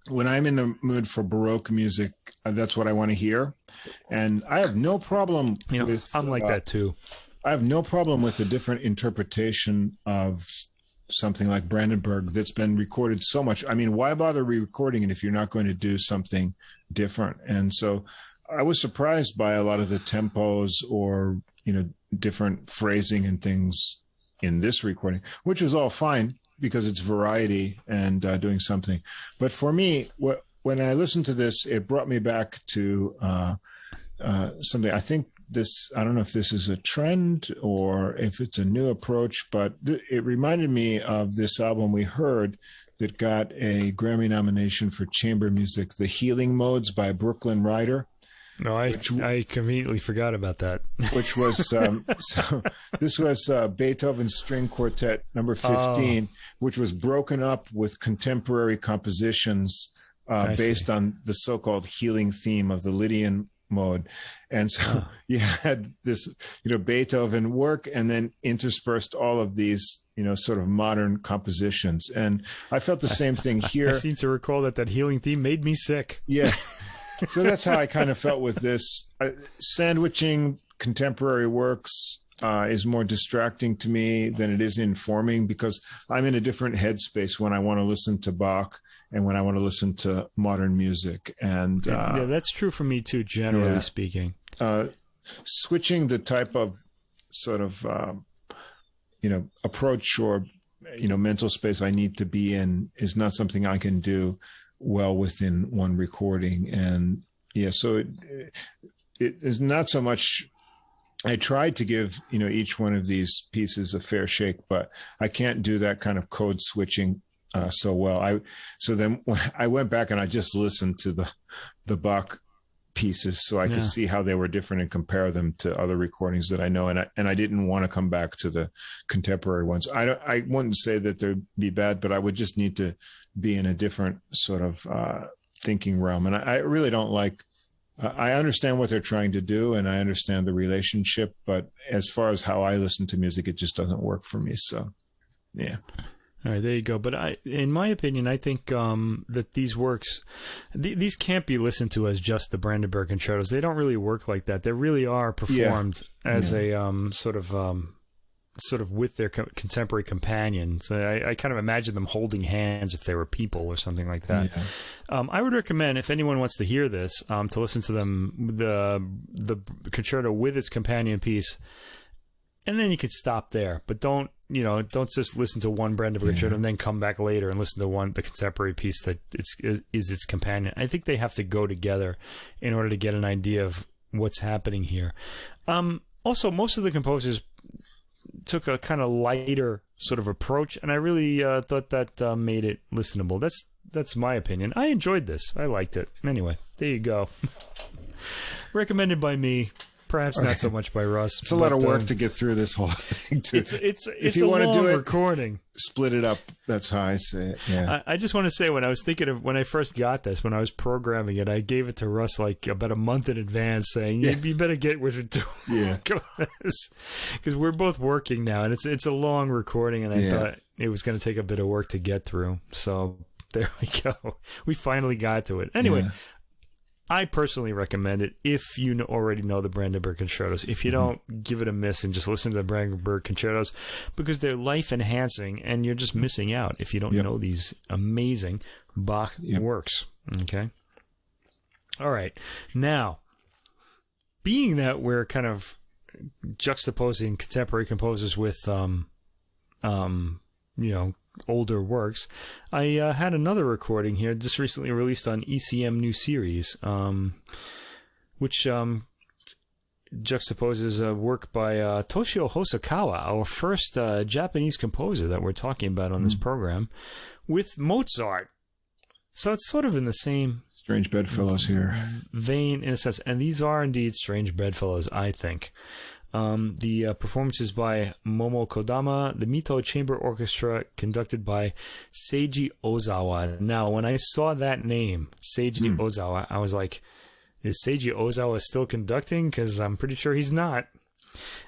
when I'm in the mood for Baroque music, that's what I want to hear. And I have no problem with... I'm like that too. I have no problem with a different interpretation of something like Brandenburg that's been recorded so much. I mean, why bother re-recording it if you're not going to do something different? And so I was surprised by a lot of the tempos or, different phrasing and things in this recording, which was all fine because it's variety and doing something. But for me, when I listened to this, it brought me back to something. I think I don't know if this is a trend or if it's a new approach, but it reminded me of this album we heard that got a Grammy nomination for chamber music, The Healing Modes by Brooklyn Ryder. No, I conveniently forgot about that. Which was, this was Beethoven's String Quartet number 15, which was broken up with contemporary compositions based on the so-called healing theme of the Lydian mode. And so you had this, Beethoven work and then interspersed all of these, sort of modern compositions. And I felt the same thing here. I seem to recall that healing theme made me sick. Yeah. So that's how I kind of felt with this. Sandwiching contemporary works is more distracting to me than it is informing because I'm in a different headspace when I want to listen to Bach and when I want to listen to modern music. And yeah, that's true for me too, generally speaking. Switching the type of sort of, approach or, mental space I need to be in is not something I can do well within one recording. And so it is not so much. I tried to give, each one of these pieces a fair shake, but I can't do that kind of code switching so well. So then when I went back and I just listened to the Bach pieces so I could see how they were different and compare them to other recordings that I know. And I didn't want to come back to the contemporary ones. I wouldn't say that they'd be bad, but I would just need to be in a different sort of thinking realm. And I really don't like, I understand what they're trying to do and I understand the relationship, but as far as how I listen to music, it just doesn't work for me. So, yeah. All right, there you go. But in my opinion, I think that these works, these can't be listened to as just the Brandenburg Concertos. They don't really work like that. They really are performed as a sort of with their contemporary companions. I kind of imagine them holding hands if they were people or something like that. Yeah. I would recommend, if anyone wants to hear this, to listen to them, the concerto with its companion piece, and then you could stop there. But don't just listen to one Brandenburg Concerto and then come back later and listen to the contemporary piece that is its companion. I think they have to go together in order to get an idea of what's happening here. Also, most of the composers took a kind of lighter sort of approach, and I really thought that made it listenable. That's my opinion. I enjoyed this. I liked it. Anyway, there you go. Recommended by me. Perhaps not so much by Russ. It's a lot of work to get through this whole thing. It's a long recording. Split it up. That's how I say it. Yeah. I just want to say, when I was thinking of when I first got this, when I was programming it, I gave it to Russ like about a month in advance, saying you better get with it too. Yeah. Because we're both working now, and it's a long recording, and I thought it was going to take a bit of work to get through. So there we go. We finally got to it. Anyway. Yeah. I personally recommend it if you already know the Brandenburg Concertos. If you don't, give it a miss and just listen to the Brandenburg Concertos, because they're life-enhancing, and you're just missing out if you don't know these amazing Bach works. Okay? All right. Now, being that we're kind of juxtaposing contemporary composers with, older works, I had another recording here just recently released on ECM New Series, which juxtaposes a work by Toshio Hosokawa, our first Japanese composer that we're talking about on this program, with Mozart. So it's sort of in the same strange bedfellows here vein in a sense, and these are indeed strange bedfellows, I think. The performances by Momo Kodama, the Mito Chamber Orchestra, conducted by Seiji Ozawa. Now, when I saw that name, Seiji Ozawa, I was like, is Seiji Ozawa still conducting? Because I'm pretty sure he's not.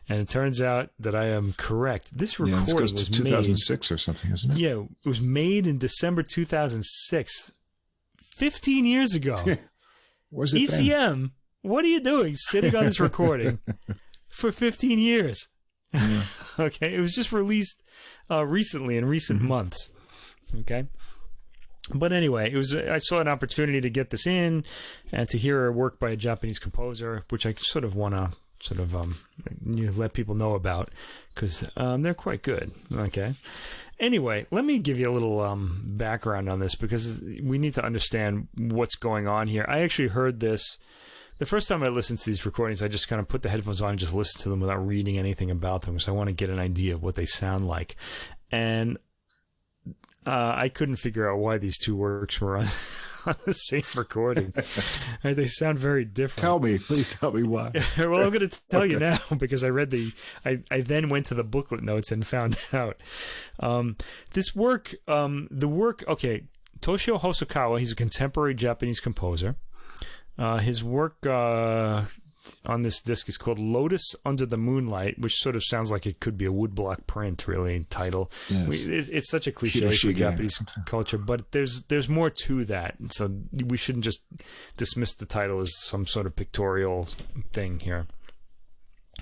And it turns out that I am correct. This recording this goes to was 2006 or something, isn't it? Yeah, it was made in December 2006, 15 years ago. Was it ECM, then? what are you doing sitting on this recording for 15 years? Yeah. Okay, it was just released recently, in recent months. Okay. But anyway, I saw an opportunity to get this in and to hear a work by a Japanese composer, which I sort of want to let people know about, because they're quite good. Okay. Anyway, let me give you a little background on this, because we need to understand what's going on here. I actually heard this the first time I listened to these recordings. I just kind of put the headphones on and just listened to them without reading anything about them, because I want to get an idea of what they sound like. And I couldn't figure out why these two works were on the same recording. They sound very different. Please tell me why. Well, I'm going to tell you now, because I read I then went to the booklet notes and found out. This work, okay, Toshio Hosokawa, he's a contemporary Japanese composer. His work on this disc is called Lotus Under the Moonlight, which sort of sounds like it could be a woodblock print, really, title. Yes. It's such a cliche for Japanese culture, but there's more to that. So we shouldn't just dismiss the title as some sort of pictorial thing here.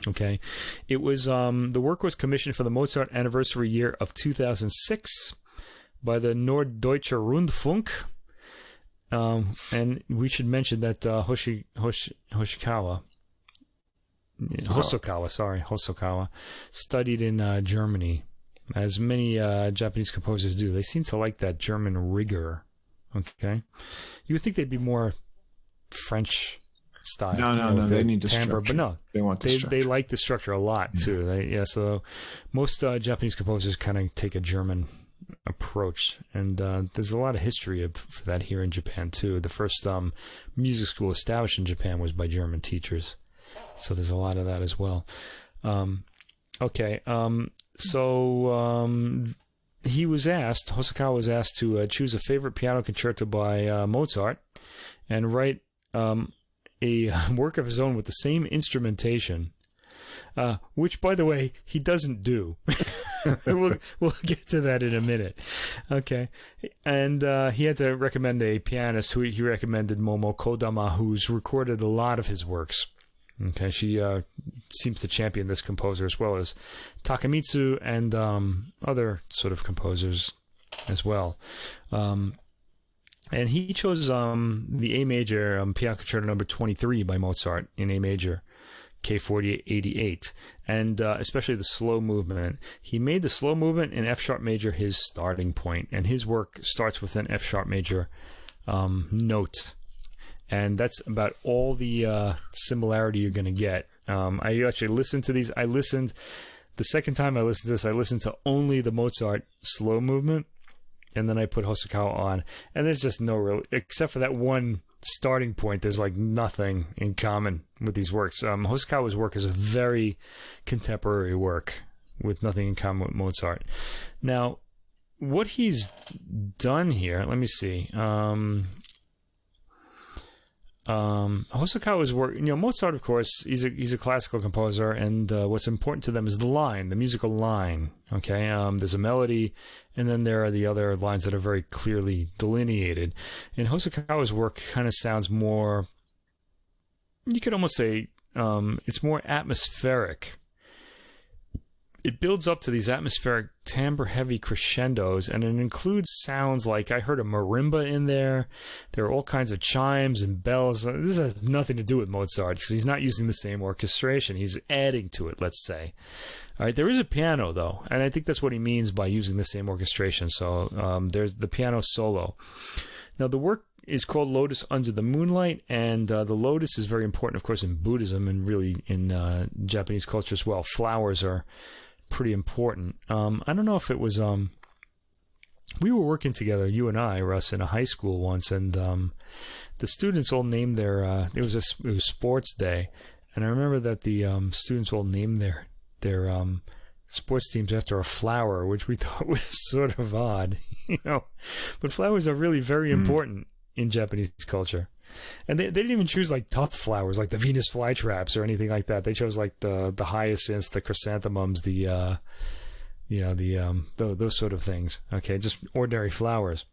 Okay. It was the work was commissioned for the Mozart anniversary year of 2006 by the Norddeutscher Rundfunk. And we should mention that Hosokawa studied in Germany, as many Japanese composers do. They seem to like that German rigor. Okay, you would think they'd be more French style. No. They need the timbre, structure. but no, they want the structure. They like the structure a lot too. So most Japanese composers kind of take a German approach, and there's a lot of history for that here in Japan too. The first music school established in Japan was by German teachers, so there's a lot of that as well. Hosokawa was asked to choose a favorite piano concerto by Mozart and write a work of his own with the same instrumentation, which, by the way, he doesn't do. We'll get to that in a minute. Okay. And he had to recommend a pianist who he recommended Momo Kodama, who's recorded a lot of his works. Okay. She seems to champion this composer, as well as Takemitsu and other sort of composers as well. And he chose the A major piano concerto number 23 by Mozart in A major, K4088, and especially the slow movement. He made the slow movement in F sharp major his starting point, and his work starts with an F sharp major note, and that's about all the similarity you're going to get. I actually listened to these. The second time I listened to this, I listened to only the Mozart slow movement, and then I put Hosokawa on, and there's just no real, except for that one starting point, there's like nothing in common with these works. Hosokawa's work is a very contemporary work with nothing in common with Mozart. Now, what he's done here, let me see. Hosokawa's work, Mozart, of course, he's a classical composer, and what's important to them is the line, the musical line. Okay, there's a melody, and then there are the other lines that are very clearly delineated. And Hosokawa's work kind of sounds more, you could almost say, it's more atmospheric. It builds up to these atmospheric timbre-heavy crescendos, and it includes sounds like, I heard a marimba in there. There are all kinds of chimes and bells. This has nothing to do with Mozart, because he's not using the same orchestration. He's adding to it, let's say. All right, there is a piano, though, and I think that's what he means by using the same orchestration. So there's the piano solo. Now, the work is called Lotus Under the Moonlight, and the lotus is very important, of course, in Buddhism and really in Japanese culture as well. Flowers are pretty important. I don't know if it was we were working together, you and I, Russ, in a high school once, and the students all named their it was sports day, And I remember that the students all named their sports teams after a flower, which we thought was sort of odd, But flowers are really very important in Japanese culture. And they didn't even choose like tough flowers like the Venus flytraps or anything like that. They chose like the hyacinths, the chrysanthemums, those sort of things. Okay, just ordinary flowers.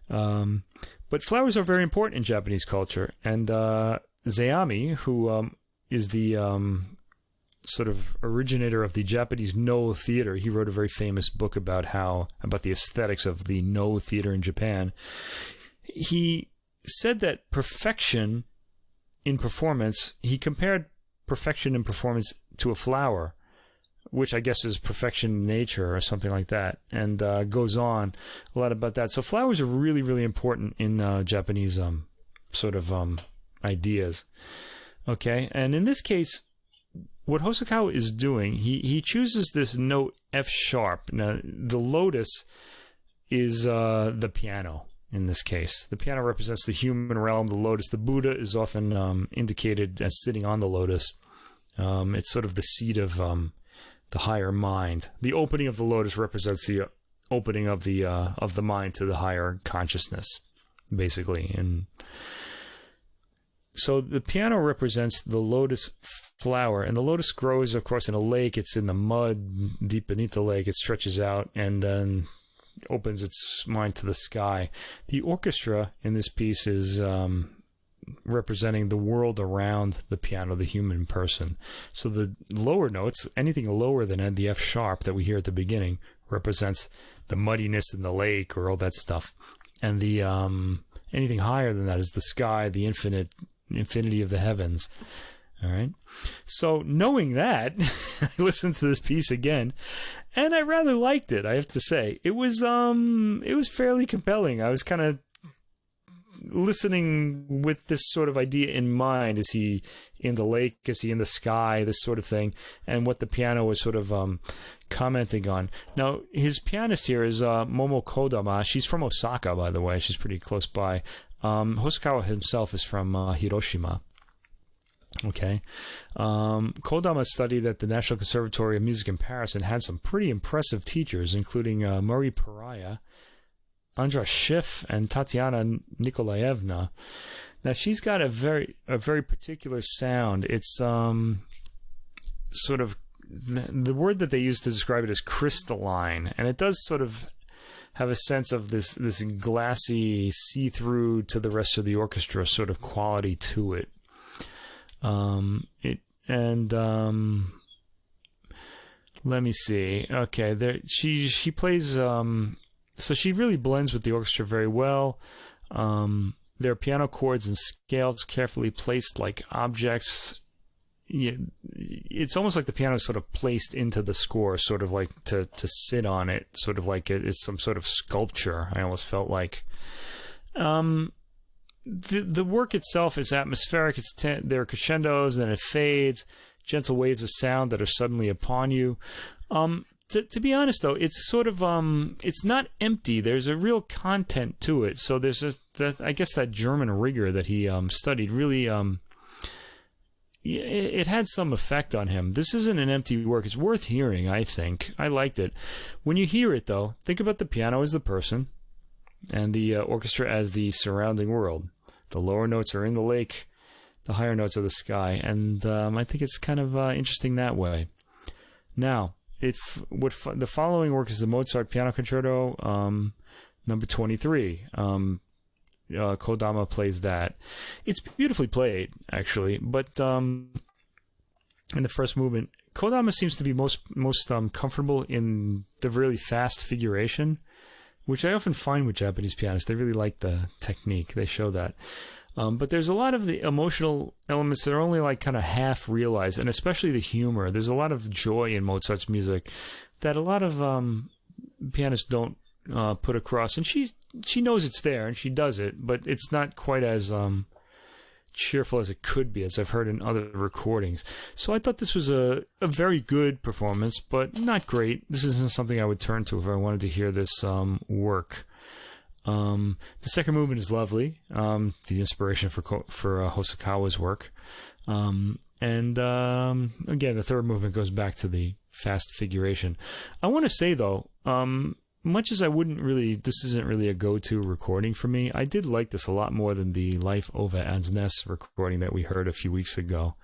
But flowers are very important in Japanese culture. And Zeami, who is the sort of originator of the Japanese No theater, he wrote a very famous book about the aesthetics of the No theater in Japan. He said that perfection in performance, he compared perfection in performance to a flower, which I guess is perfection in nature or something like that, and goes on a lot about that. So flowers are really, really important in Japanese ideas. Okay, and in this case, what Hosokawa is doing, he chooses this note F sharp. Now, the lotus is the piano. In this case, the piano represents the human realm. The lotus, the Buddha, is often indicated as sitting on the lotus. It's sort of the seat of the higher mind. The opening of the lotus represents the opening of the mind to the higher consciousness, basically. And so the piano represents the lotus flower, and the lotus grows, of course, in a lake. It's in the mud deep beneath the lake. It stretches out and then opens its mind to the sky. The orchestra in this piece is representing the world around the piano, the human person. So the lower notes, anything lower than the F sharp that we hear at the beginning, represents the muddiness in the lake or all that stuff. And the anything higher than that is the sky, the infinity of the heavens. All right. So knowing that, I listened to this piece again, and I rather liked it, I have to say. It was fairly compelling. I was kind of listening with this sort of idea in mind. Is he in the lake? Is he in the sky? This sort of thing. And what the piano was sort of commenting on. Now, his pianist here is Momo Kodama. She's from Osaka, by the way. She's pretty close by. Hosokawa himself is from Hiroshima. Okay. Kodama studied at the National Conservatory of Music in Paris and had some pretty impressive teachers, including Marie Peraya, Andras Schiff, and Tatiana Nikolaevna. Now, she's got a very particular sound. It's sort of the word that they use to describe it is crystalline, and it does sort of have a sense of this glassy, see-through to the rest of the orchestra sort of quality to it. Let me see. Okay, there she plays. So she really blends with the orchestra very well. There are piano chords and scales carefully placed like objects. Yeah, it's almost like the piano is sort of placed into the score, sort of like to sit on it, sort of like it's some sort of sculpture. I almost felt like. The work itself is atmospheric. There are crescendos, then it fades, gentle waves of sound that are suddenly upon you. To be honest, though, it's sort of it's not empty. There's a real content to it. So there's I guess that German rigor that he studied really it had some effect on him. This isn't an empty work. It's worth hearing, I think. I liked it. When you hear it, though, think about the piano as the person and the orchestra as the surrounding world. The lower notes are in the lake, the higher notes are the sky, and I think it's kind of interesting that way. Now, the following work is the Mozart Piano Concerto, number 23. Kodama plays that. It's beautifully played, actually, but in the first movement, Kodama seems to be most comfortable in the really fast figuration, which I often find with Japanese pianists. They really like the technique. They show that. But there's a lot of the emotional elements that are only like kind of half realized, and especially the humor. There's a lot of joy in Mozart's music that a lot of pianists don't put across. And she knows it's there, and she does it, but it's not quite as cheerful as it could be, as I've heard in other recordings. So I thought this was a very good performance, but not great. This isn't something I would turn to if I wanted to hear this work. The second movement is lovely, the inspiration for Hosokawa's work. And And again, the third movement goes back to the fast figuration. I want to say, though, much as I wouldn't really, this isn't really a go-to recording for me, I did like this a lot more than the Life over Ansnes recording that we heard a few weeks ago.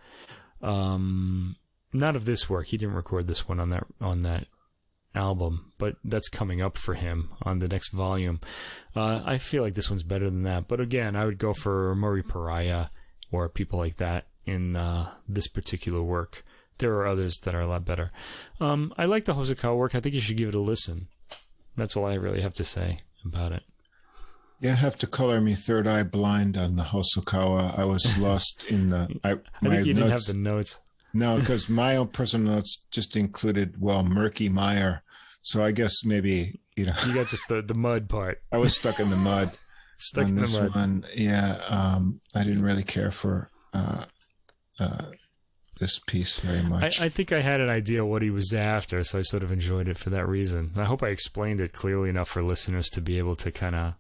Not of this work. He didn't record this one on that album, but that's coming up for him on the next volume. I feel like this one's better than that. But again, I would go for Murray Pariah or people like that in this particular work. There are others that are a lot better. I like the Hosokawa work. I think you should give it a listen. That's all I really have to say about it. Yeah, have to color me third eye blind on the Hosokawa. I was lost in the... I think you didn't have the notes. No, because my own personal notes just included, murky mire. So I guess maybe, You got just the mud part. I was stuck in the mud. Stuck on in this the mud. one. Yeah, I didn't really care for this piece very much. I think I had an idea what he was after, so I sort of enjoyed it for that reason. I hope I explained it clearly enough for listeners to be able to kind of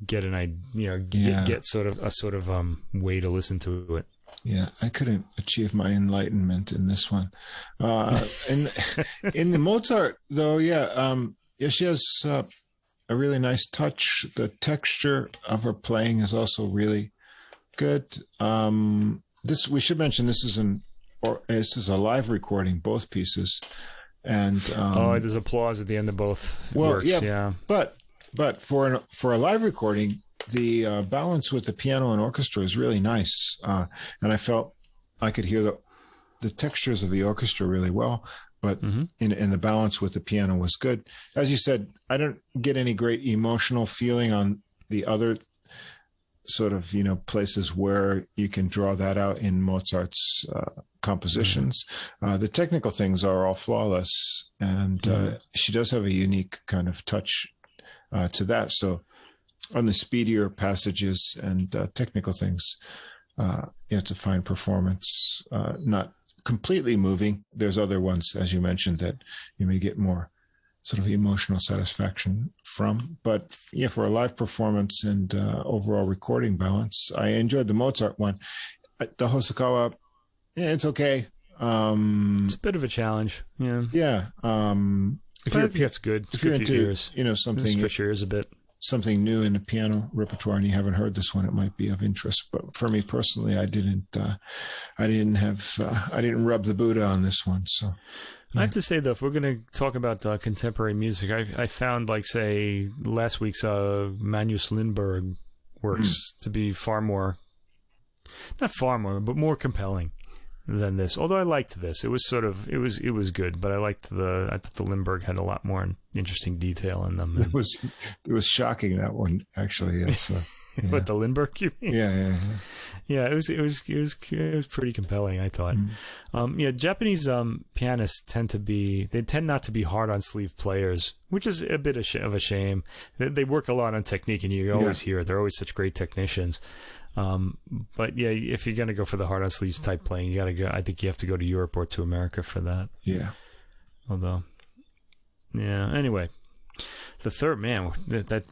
get an idea, get sort of way to listen to it. Yeah, I couldn't achieve my enlightenment in this one. In the Mozart, though, she has a really nice touch. The texture of her playing is also really good. We should mention this is a live recording, both pieces, and there's applause at the end of both works. Yeah, but for a live recording, the balance with the piano and orchestra is really nice, and I felt I could hear the textures of the orchestra really well, but in the balance with the piano was good. As you said, I don't get any great emotional feeling on the other sort of places where you can draw that out in Mozart's compositions. The technical things are all flawless, and she does have a unique kind of touch to that. So on the speedier passages and technical things, it's a fine performance. Not completely moving. There's other ones, as you mentioned, that you may get more sort of emotional satisfaction from. But for a live performance and overall recording balance, I enjoyed the Mozart one. The Hosokawa, it's okay. It's a bit of a challenge. Yeah. Yeah. It's good. It's if you're into, ears. something, stretch your ears a bit. Something new in the piano repertoire, and you haven't heard this one, it might be of interest. But for me personally, I didn't rub the Buddha on this one. So I have to say, though, if we're going to talk about contemporary music, I found, like, say, last week's Magnus Lindberg works to be more compelling than this. Although I liked this, it was good, but I thought the Lindberg had a lot more interesting detail in them. It was shocking, that one, actually. Yes. What, the Lindberg, you mean? Yeah. It was pretty compelling, I thought. Japanese pianists tend not to be hard on sleeve players, which is a bit of a shame. They work a lot on technique, and you always hear it. They're always such great technicians. But if you're gonna go for the hard on sleeves type playing, you gotta go. I think you have to go to Europe or to America for that. Yeah. Although, anyway, the third that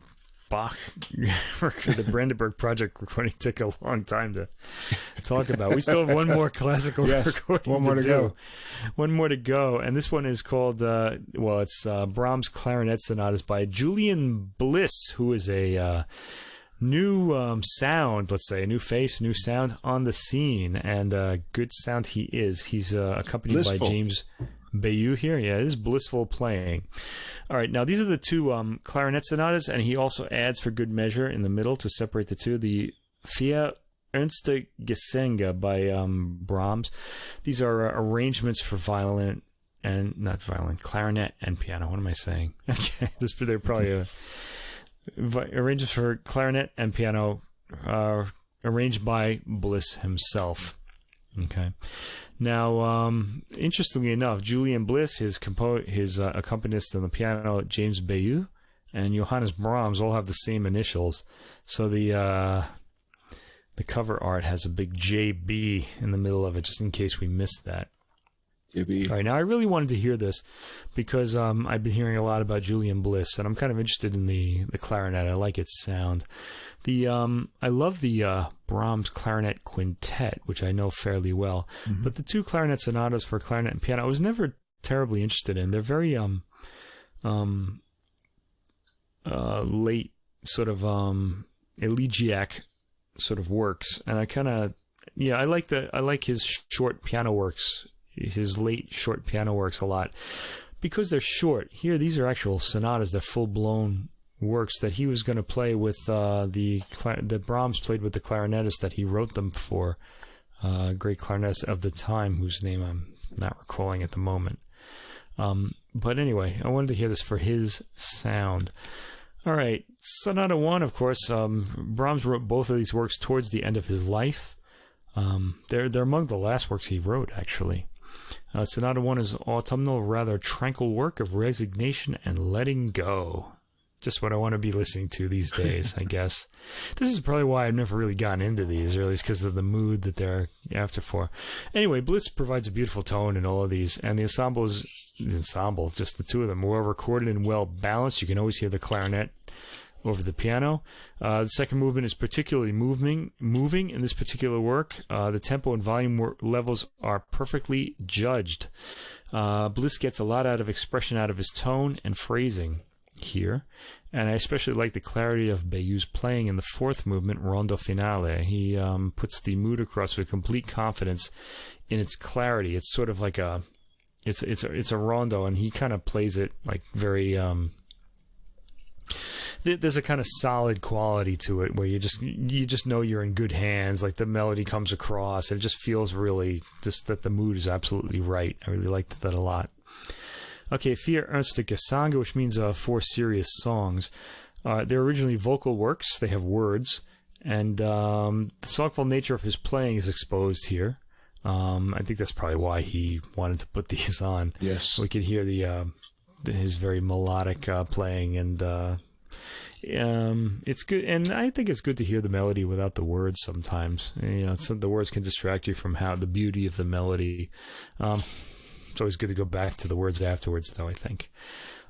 Bach, the Brandenburg project recording took a long time to talk about. We still have one more classical recording. One more to go. One more to go, and this one is called it's Brahms Clarinet Sonatas by Julian Bliss, who is a new sound, let's say, a new face, new sound on the scene, and good sound he is. He's accompanied by James Baillieu here. Yeah, this is blissful playing. All right, now these are the two clarinet sonatas, and he also adds for good measure in the middle to separate the two, the Vier Ernste Gesänge by Brahms. These are arrangements for clarinet and piano. What am I saying? Okay, they're probably arrangements for clarinet and piano, arranged by Bliss himself. Okay. Now, interestingly enough, Julian Bliss, his accompanist on the piano, James Baillieu, and Johannes Brahms all have the same initials. So the cover art has a big JB in the middle of it, just in case we missed that. Maybe. All right, now I really wanted to hear this because I've been hearing a lot about Julian Bliss, and I'm kind of interested in the clarinet. I like its sound. I love the Brahms Clarinet Quintet, which I know fairly well, but the two Clarinet Sonatas for clarinet and piano I was never terribly interested in. They're very late sort of elegiac sort of works, and I like his short piano works. His late short piano works a lot because they're short. Here, these are actual sonatas. They're full-blown works that he was going to play with that Brahms played with the clarinetist that he wrote them for, great clarinetist of the time, whose name I'm not recalling at the moment. But anyway, I wanted to hear this for his sound. All right, Sonata 1, of course, Brahms wrote both of these works towards the end of his life. They're among the last works he wrote, actually. Sonata 1 is autumnal, rather tranquil work of resignation and letting go. Just what I want to be listening to these days, I guess. This is probably why I've never really gotten into these, really, is because of the mood that they're after for. Anyway, Bliss provides a beautiful tone in all of these, and the ensemble, just the two of them, well recorded and well balanced. You can always hear the clarinet over the piano. The second movement is particularly moving in this particular work. The tempo and volume levels are perfectly judged. Bliss gets a lot out of expression out of his tone and phrasing here, and I especially like the clarity of Baillieu's playing in the fourth movement, Rondo Finale. He puts the mood across with complete confidence in its clarity. It's sort of like it's a rondo, and he kind of plays it like very there's a kind of solid quality to it where you just know you're in good hands. Like the melody comes across, and it just feels really just that the mood is absolutely right. I really liked that a lot. Okay, Vier Ernste Gesänge, which means 4 serious songs. They're originally vocal works. They have words, and the songful nature of his playing is exposed here. I think that's probably why he wanted to put these on. Yes, we could hear his very melodic playing, and it's good. And I think it's good to hear the melody without the words sometimes. The words can distract you from the beauty of the melody. It's always good to go back to the words afterwards, though, I think.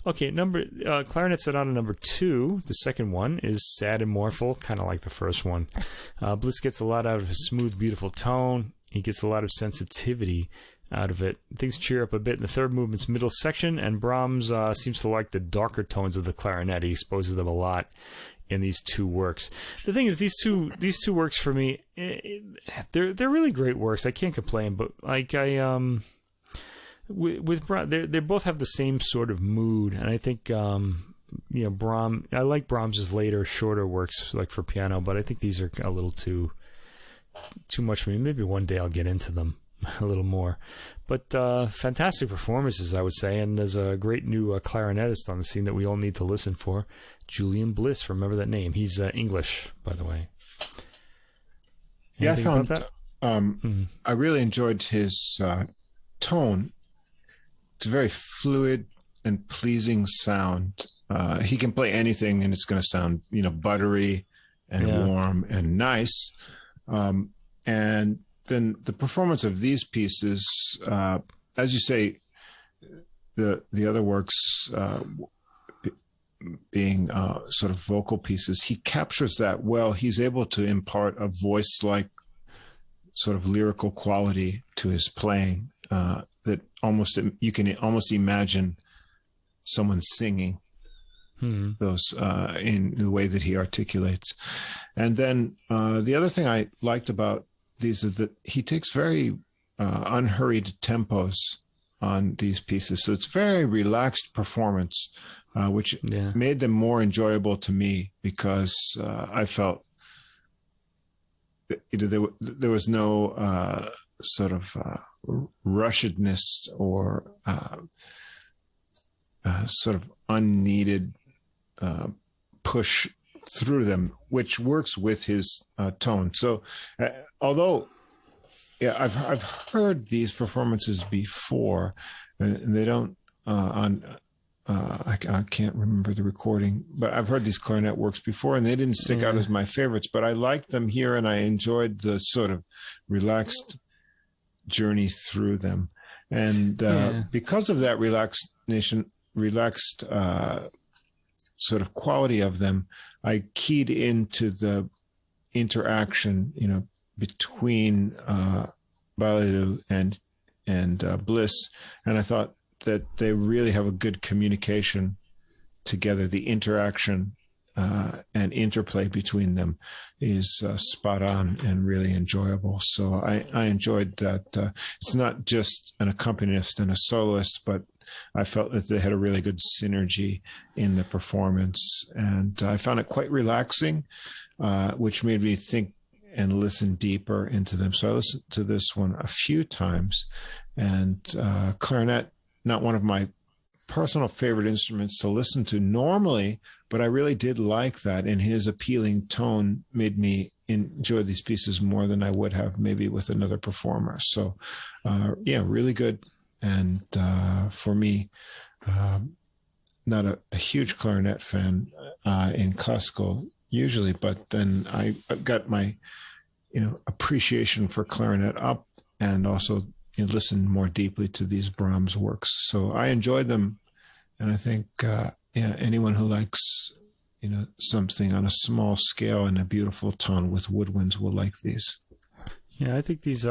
Okay, Clarinet Sonata number 2, the second one, is sad and mournful, kind of like the first one. Bliss gets a lot out of his smooth, beautiful tone. He gets a lot of sensitivity out of it. Things cheer up a bit in the third movement's middle section, and Brahms seems to like the darker tones of the clarinet. He exposes them a lot in these two works. The thing is, these two works for me, they're really great works. I can't complain, but like with Brahms, they both have the same sort of mood, and I think Brahms. I like Brahms's later, shorter works, like for piano, but I think these are a little too much for me. Maybe one day I'll get into them a little more. But fantastic performances, I would say, and there's a great new clarinetist on the scene that we all need to listen for, Julian Bliss. Remember that name? He's English, by the way. Yeah, I found that. I really enjoyed his tone. It's a very fluid and pleasing sound. He can play anything, and it's going to sound, buttery and warm and nice. And then the performance of these pieces, as you say, the other works being sort of vocal pieces, he captures that well. He's able to impart a voice-like sort of lyrical quality to his playing that you can almost imagine someone singing those in the way that he articulates. And then the other thing I liked about these is that he takes very unhurried tempos on these pieces. So it's very relaxed performance, which made them more enjoyable to me, because I felt there was no sort of rushedness or sort of unneeded push through them, which works with his tone. So although I've heard these performances before, and they don't I can't remember the recording, but I've heard these clarinet works before, and they didn't stick out as my favorites, but I liked them here, and I enjoyed the sort of relaxed journey through them. And because of that relaxed sort of quality of them, I keyed into the interaction, between Baillieu and Bliss, and I thought that they really have a good communication together. The interaction and interplay between them is spot on and really enjoyable. So I enjoyed that. It's not just an accompanist and a soloist, but I felt that they had a really good synergy in the performance, and I found it quite relaxing, which made me think and listen deeper into them. So I listened to this one a few times, and clarinet, not one of my personal favorite instruments to listen to normally, but I really did like that, and his appealing tone made me enjoy these pieces more than I would have maybe with another performer. So really good. And for me, not a huge clarinet fan in classical usually, but then I got my appreciation for clarinet up, and also listened more deeply to these Brahms works. So I enjoyed them, and I think anyone who likes something on a small scale and a beautiful tone with woodwinds will like these. Yeah, I think these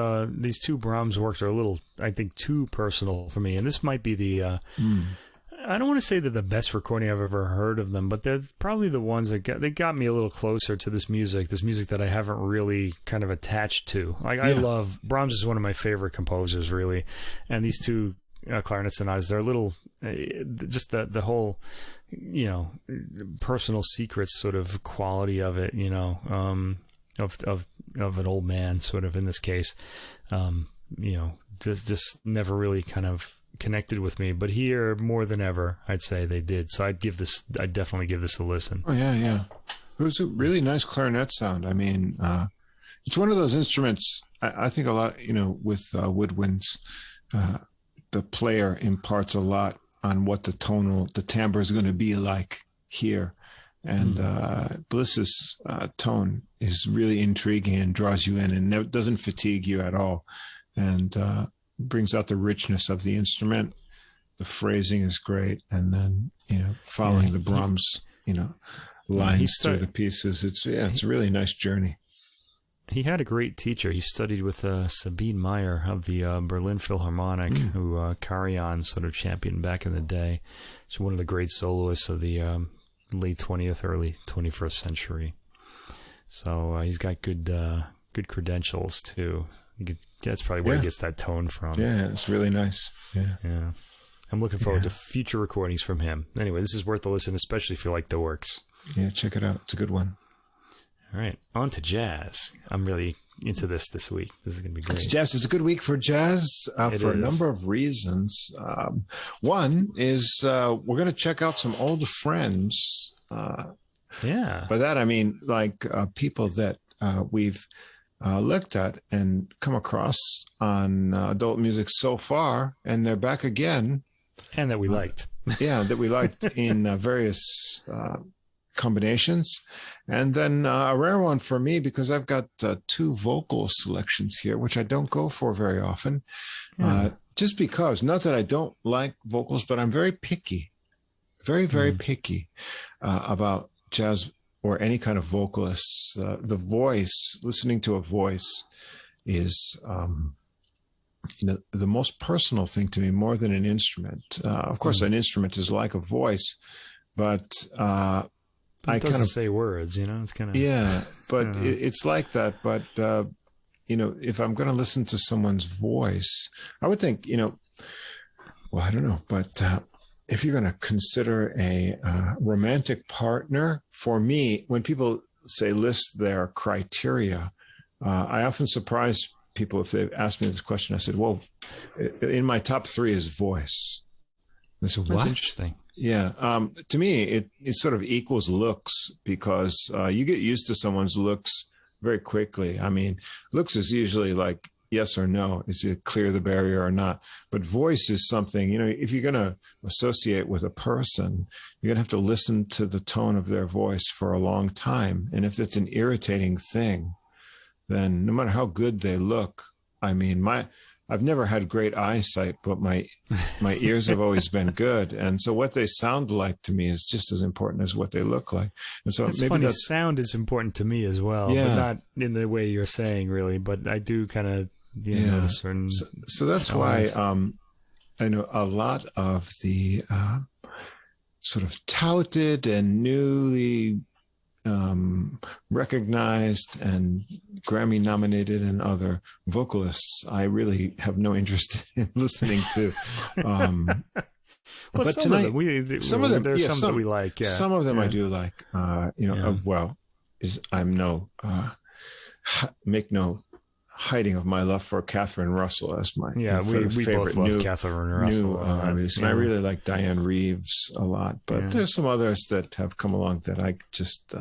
two Brahms works are a little, I think, too personal for me. And this might be the, I don't want to say they're the best recording I've ever heard of them, but they're probably the ones that got me a little closer to this music that I haven't really kind of attached to. I love, Brahms is one of my favorite composers, really. And these two Clarinet Sonatas, they're a little, just the whole, personal secrets sort of quality of it, of an old man, sort of, in this case, just never really kind of connected with me. But here, more than ever, I'd say they did. So I'd definitely give this a listen. Oh yeah. It was a really nice clarinet sound. I mean, it's one of those instruments, I think a lot, with woodwinds, the player imparts a lot on what the timbre is going to be like here. And Bliss's tone is really intriguing and draws you in, and doesn't fatigue you at all, and brings out the richness of the instrument. The phrasing is great, and then following the Brahms lines through the pieces. It's a really nice journey. He had a great teacher. He studied with Sabine Meyer of the Berlin Philharmonic, who Karajan sort of championed back in the day. She's one of the great soloists of the late 20th, early 21st century. So he's got good credentials too. That's probably where he gets that tone from. Yeah, it's really nice. Yeah. I'm looking forward to future recordings from him. Anyway, this is worth a listen, especially if you like the works. Yeah, check it out. It's a good one. All right, on to jazz. I'm really into this week. This is going to be great. It's a good week for jazz for a number of reasons. One is we're going to check out some old friends. By that I mean like people that we've looked at and come across on adult music so far, and they're back again. And that we liked. That we liked in various combinations. And then a rare one for me, because I've got two vocal selections here, which I don't go for very often. Just because, not that I don't like vocals, but I'm very picky, very, very picky about jazz or any kind of vocalists. The voice, listening to a voice is the most personal thing to me, more than an instrument. Of course, an instrument is like a voice, but it doesn't say words, it's kind of... but it's like that. But, if I'm going to listen to someone's voice, I would think, I don't know, but if you're going to consider a romantic partner, for me, when people say list their criteria, I often surprise people if they ask me this question. I said, well, in my top 3 is voice. They said, what? That's interesting. Yeah. To me, it sort of equals looks, because you get used to someone's looks very quickly. I mean, looks is usually like yes or no. Is it clear the barrier or not? But voice is something, if you're going to associate with a person, you're going to have to listen to the tone of their voice for a long time. And if it's an irritating thing, then no matter how good they look, I mean, I've never had great eyesight, but my ears have always been good. And so what they sound like to me is just as important as what they look like. And so it's maybe funny, sound is important to me as well, but not in the way you're saying, really. But I do kind of notice certain. So that's why I know a lot of the sort of touted and newly recognized and Grammy nominated and other vocalists I really have no interest in listening to. But some of them, some of them that we like. Yeah. Some of them I do like. Make no hiding of my love for Catherine Russell as my we favorite both love Catherine Russell. And I really like Diane Reeves a lot, but there's some others that have come along that I just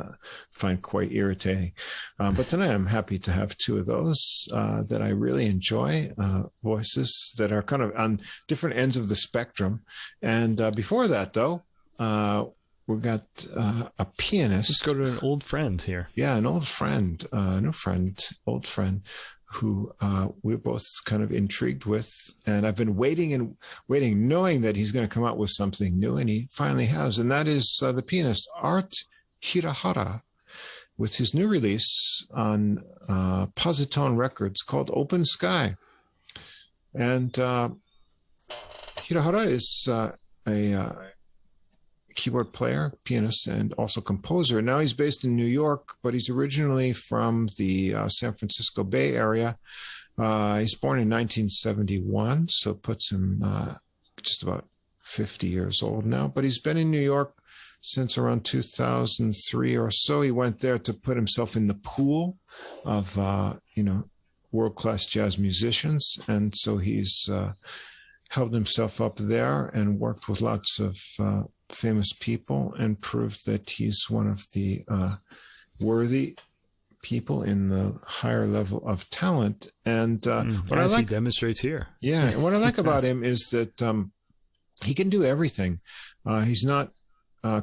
find quite irritating. But tonight I'm happy to have two of those that I really enjoy, voices that are kind of on different ends of the spectrum. And before that, though, we've got a pianist. Let's go to an old friend here. Yeah, an old friend, old friend, who we're both kind of intrigued with. And I've been waiting, knowing that he's going to come out with something new, and he finally has. And that is the pianist Art Hirahara, with his new release on Positone Records called Open Sky. And Hirahara is a keyboard player, pianist, and also composer. Now he's based in New York, but he's originally from the San Francisco Bay Area. He's born in 1971, so it puts him just about 50 years old now. But he's been in New York since around 2003 or so. He went there to put himself in the pool of, world-class jazz musicians. And so he's held himself up there and worked with lots of famous people and proved that he's one of the worthy people in the higher level of talent. And what he demonstrates here. Yeah. And what I like about him is that he can do everything. He's not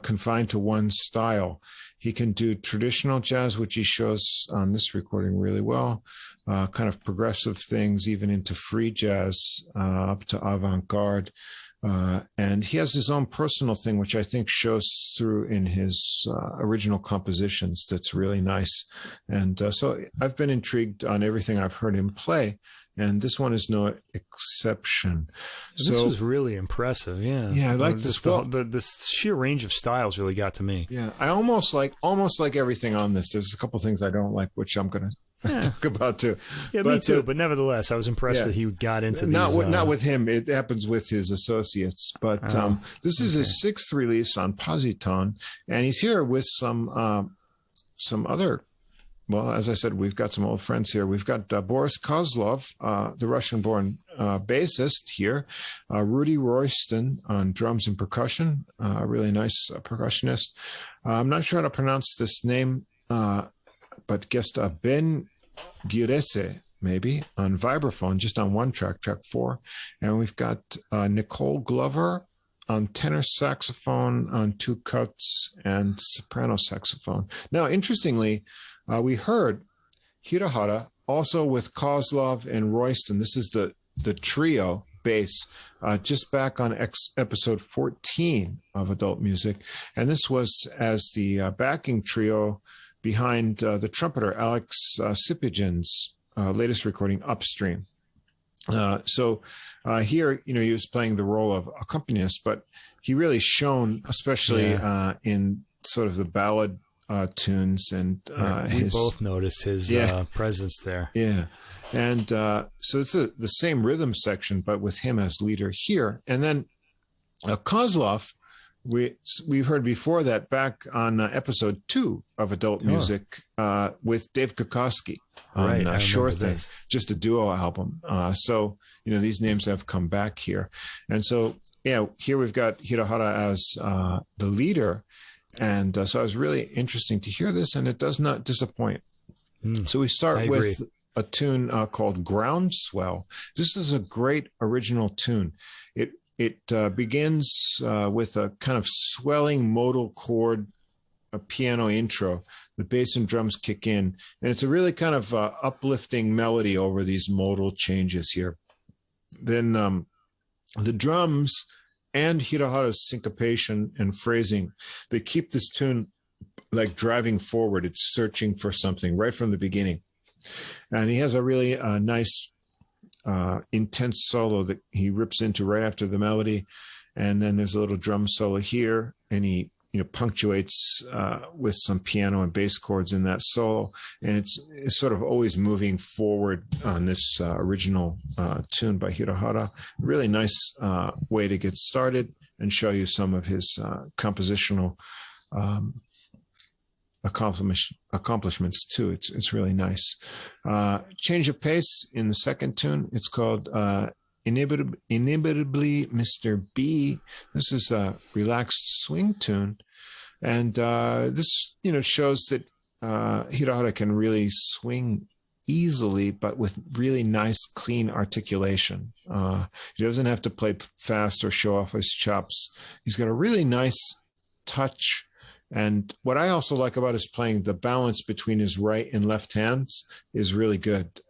confined to one style. He can do traditional jazz, which he shows on this recording really well, kind of progressive things, even into free jazz, up to avant-garde. And he has his own personal thing, which I think shows through in his original compositions. That's really nice. And so I've been intrigued on everything I've heard him play, and this one is no exception. This was really impressive. Yeah. Yeah, I like this. The sheer range of styles really got to me. Yeah, I almost like everything on this. There's a couple things I don't like, which I'm going to talk about too. Yeah, me too. But nevertheless, I was impressed that he got into these. Not with him. It happens with his associates. But this is his sixth release on Positone, and he's here with some other. Well, as I said, we've got some old friends here. We've got Boris Kozlov, the Russian-born bassist here, Rudy Royston on drums and percussion, a really nice percussionist. I'm not sure how to pronounce this name, but guessed Ben Girese, maybe, on vibraphone, just on one track 4. And we've got Nicole Glover on tenor saxophone on 2 cuts and soprano saxophone. Now, interestingly, we heard Hirahara also with Kozlov and Royston. This is the trio bass, just back on episode 14 of Adult Music. And this was as the backing trio behind the trumpeter Alex Sipigin's latest recording, Upstream. So here, he was playing the role of accompanist, but he really shone, especially in sort of the ballad tunes. And we both noticed his presence there. Yeah. And so it's the same rhythm section, but with him as leader here. And then Kozlov, we've heard before that back on episode 2 of Adult Music with Dave Kokoski on Sure Thing, just a duo album. So, these names have come back here. And so, here we've got Hirahara as the leader. And so it was really interesting to hear this, and it does not disappoint. So we start with a tune called Groundswell. This is a great original tune. It begins with a kind of swelling modal chord, a piano intro. The bass and drums kick in, and it's a really kind of uplifting melody over these modal changes here. Then the drums and Hirahara's syncopation and phrasing, they keep this tune like driving forward. It's searching for something right from the beginning. And he has a really nice, intense solo that he rips into right after the melody. And then there's a little drum solo here, and he punctuates with some piano and bass chords in that solo. And it's sort of always moving forward on this original tune by Hirahara. Really nice way to get started and show you some of his compositional accomplishments too. It's really nice. Change of pace in the second tune. It's called Inimitably Mr. B. This is a relaxed swing tune, and this shows that Hirahara can really swing easily, but with really nice, clean articulation. He doesn't have to play fast or show off his chops. He's got a really nice touch. And what I also like about his playing, the balance between his right and left hands is really good.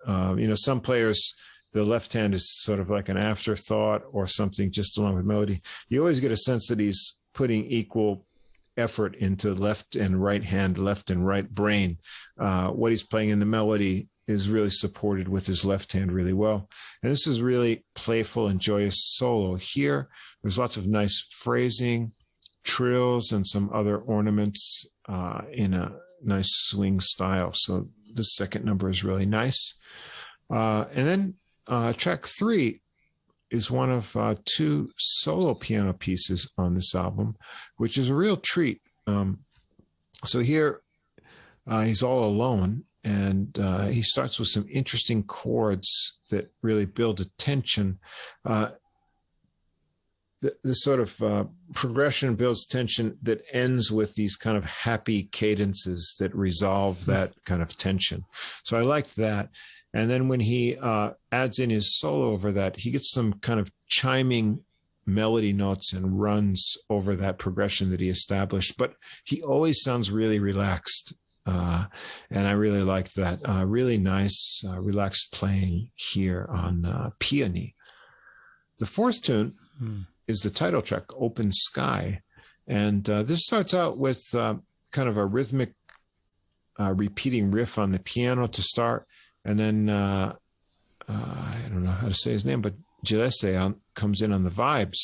Some players, the left hand is sort of like an afterthought or something just along with melody. You always get a sense that he's putting equal effort into left and right hand, left and right brain. What he's playing in the melody is really supported with his left hand really well. And this is really playful and joyous solo here. There's lots of nice phrasing, trills, and some other ornaments in a nice swing style. So this second number is really nice. And then track 3 is one of 2 solo piano pieces on this album, which is a real treat. So here he's all alone, and he starts with some interesting chords that really build a tension. The sort of progression builds tension that ends with these kind of happy cadences that resolve that kind of tension. So I liked that. And then when he adds in his solo over that, he gets some kind of chiming melody notes and runs over that progression that he established. But he always sounds really relaxed. And I really liked that. Really nice, relaxed playing here on Peony. The fourth tune is the title track, Open Sky. And this starts out with kind of a rhythmic repeating riff on the piano to start. And then, I don't know how to say his name, but Gillespie comes in on the vibes.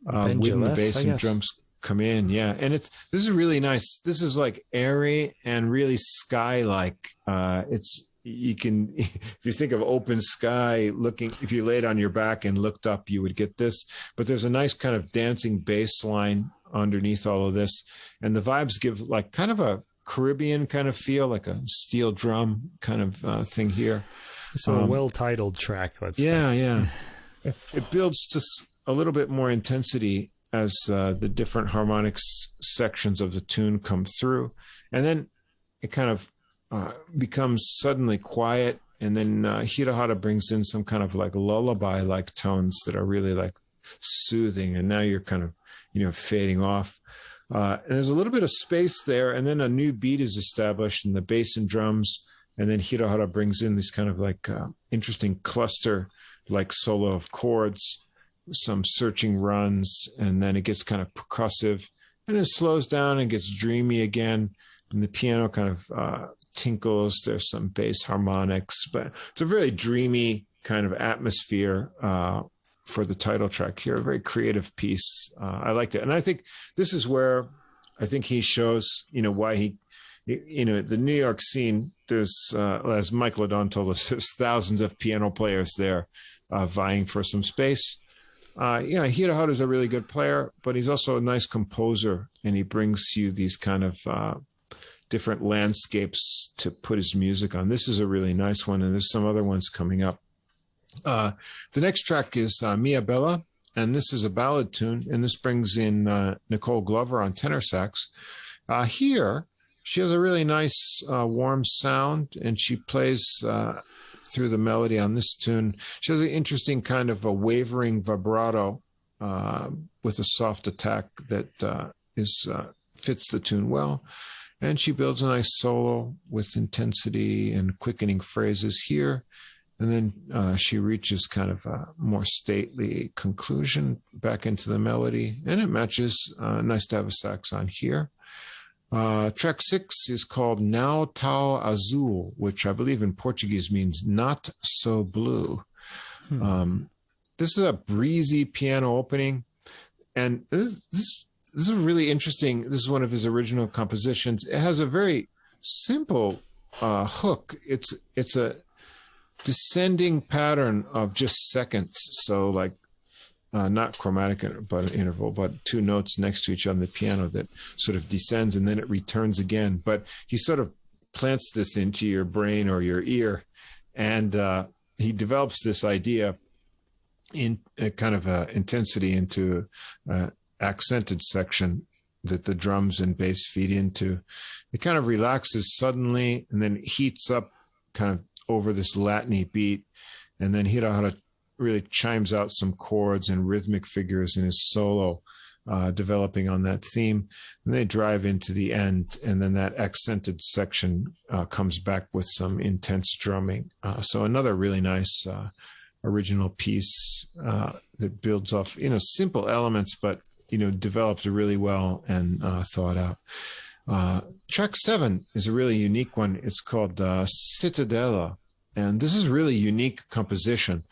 When the bass and drums come in. Yeah. And this is really nice. This is like airy and really sky-like. If you think of open sky if you laid on your back and looked up, you would get this. But there's a nice kind of dancing bass line underneath all of this. And the vibes give like kind of a Caribbean kind of feel, like a steel drum kind of thing here. So a well-titled track, let's say. Yeah. It builds just a little bit more intensity as the different harmonics sections of the tune come through. And then it kind of becomes suddenly quiet. And then Hirahara brings in some kind of like lullaby-like tones that are really like soothing. And now you're kind of, fading off. And there's a little bit of space there, and then a new beat is established in the bass and drums, and then Hirahara brings in this kind of like interesting cluster like solo of chords, some searching runs, and then it gets kind of percussive, and it slows down and gets dreamy again, and the piano kind of tinkles. There's some bass harmonics, but it's a very dreamy kind of atmosphere for the title track here. A very creative piece. I liked it. And I think this is where I think he shows, why the New York scene, there's, as Michael Ledon told us, there's thousands of piano players there vying for some space. Hirahara is a really good player, but he's also a nice composer, and he brings you these kind of different landscapes to put his music on. This is a really nice one, and there's some other ones coming up. The next track is Mia Bella, and this is a ballad tune, and this brings in Nicole Glover on tenor sax. Here, she has a really nice warm sound, and she plays through the melody on this tune. She has an interesting kind of a wavering vibrato with a soft attack that fits the tune well. And she builds a nice solo with intensity and quickening phrases here. And then she reaches kind of a more stately conclusion back into the melody, and it matches. Nice to have a sax on here. Track 6 is called Não Tão Azul, which I believe in Portuguese means not so blue. This is a breezy piano opening, and this is a really interesting. This is one of his original compositions. It has a very simple hook. It's a descending pattern of just seconds. So like not chromatic but an interval, but two notes next to each other on the piano that sort of descends and then it returns again. But he sort of plants this into your brain or your ear, and he develops this idea in a kind of intensity into accented section that the drums and bass feed into. It kind of relaxes suddenly and then heats up kind of over this Latin-y beat. And then Hirahara really chimes out some chords and rhythmic figures in his solo, developing on that theme. And they drive into the end, and then that accented section comes back with some intense drumming. So another really nice original piece that builds off, simple elements, but, developed really well and thought out. Track 7 is a really unique one. It's called Cittadella. And this is a really unique composition.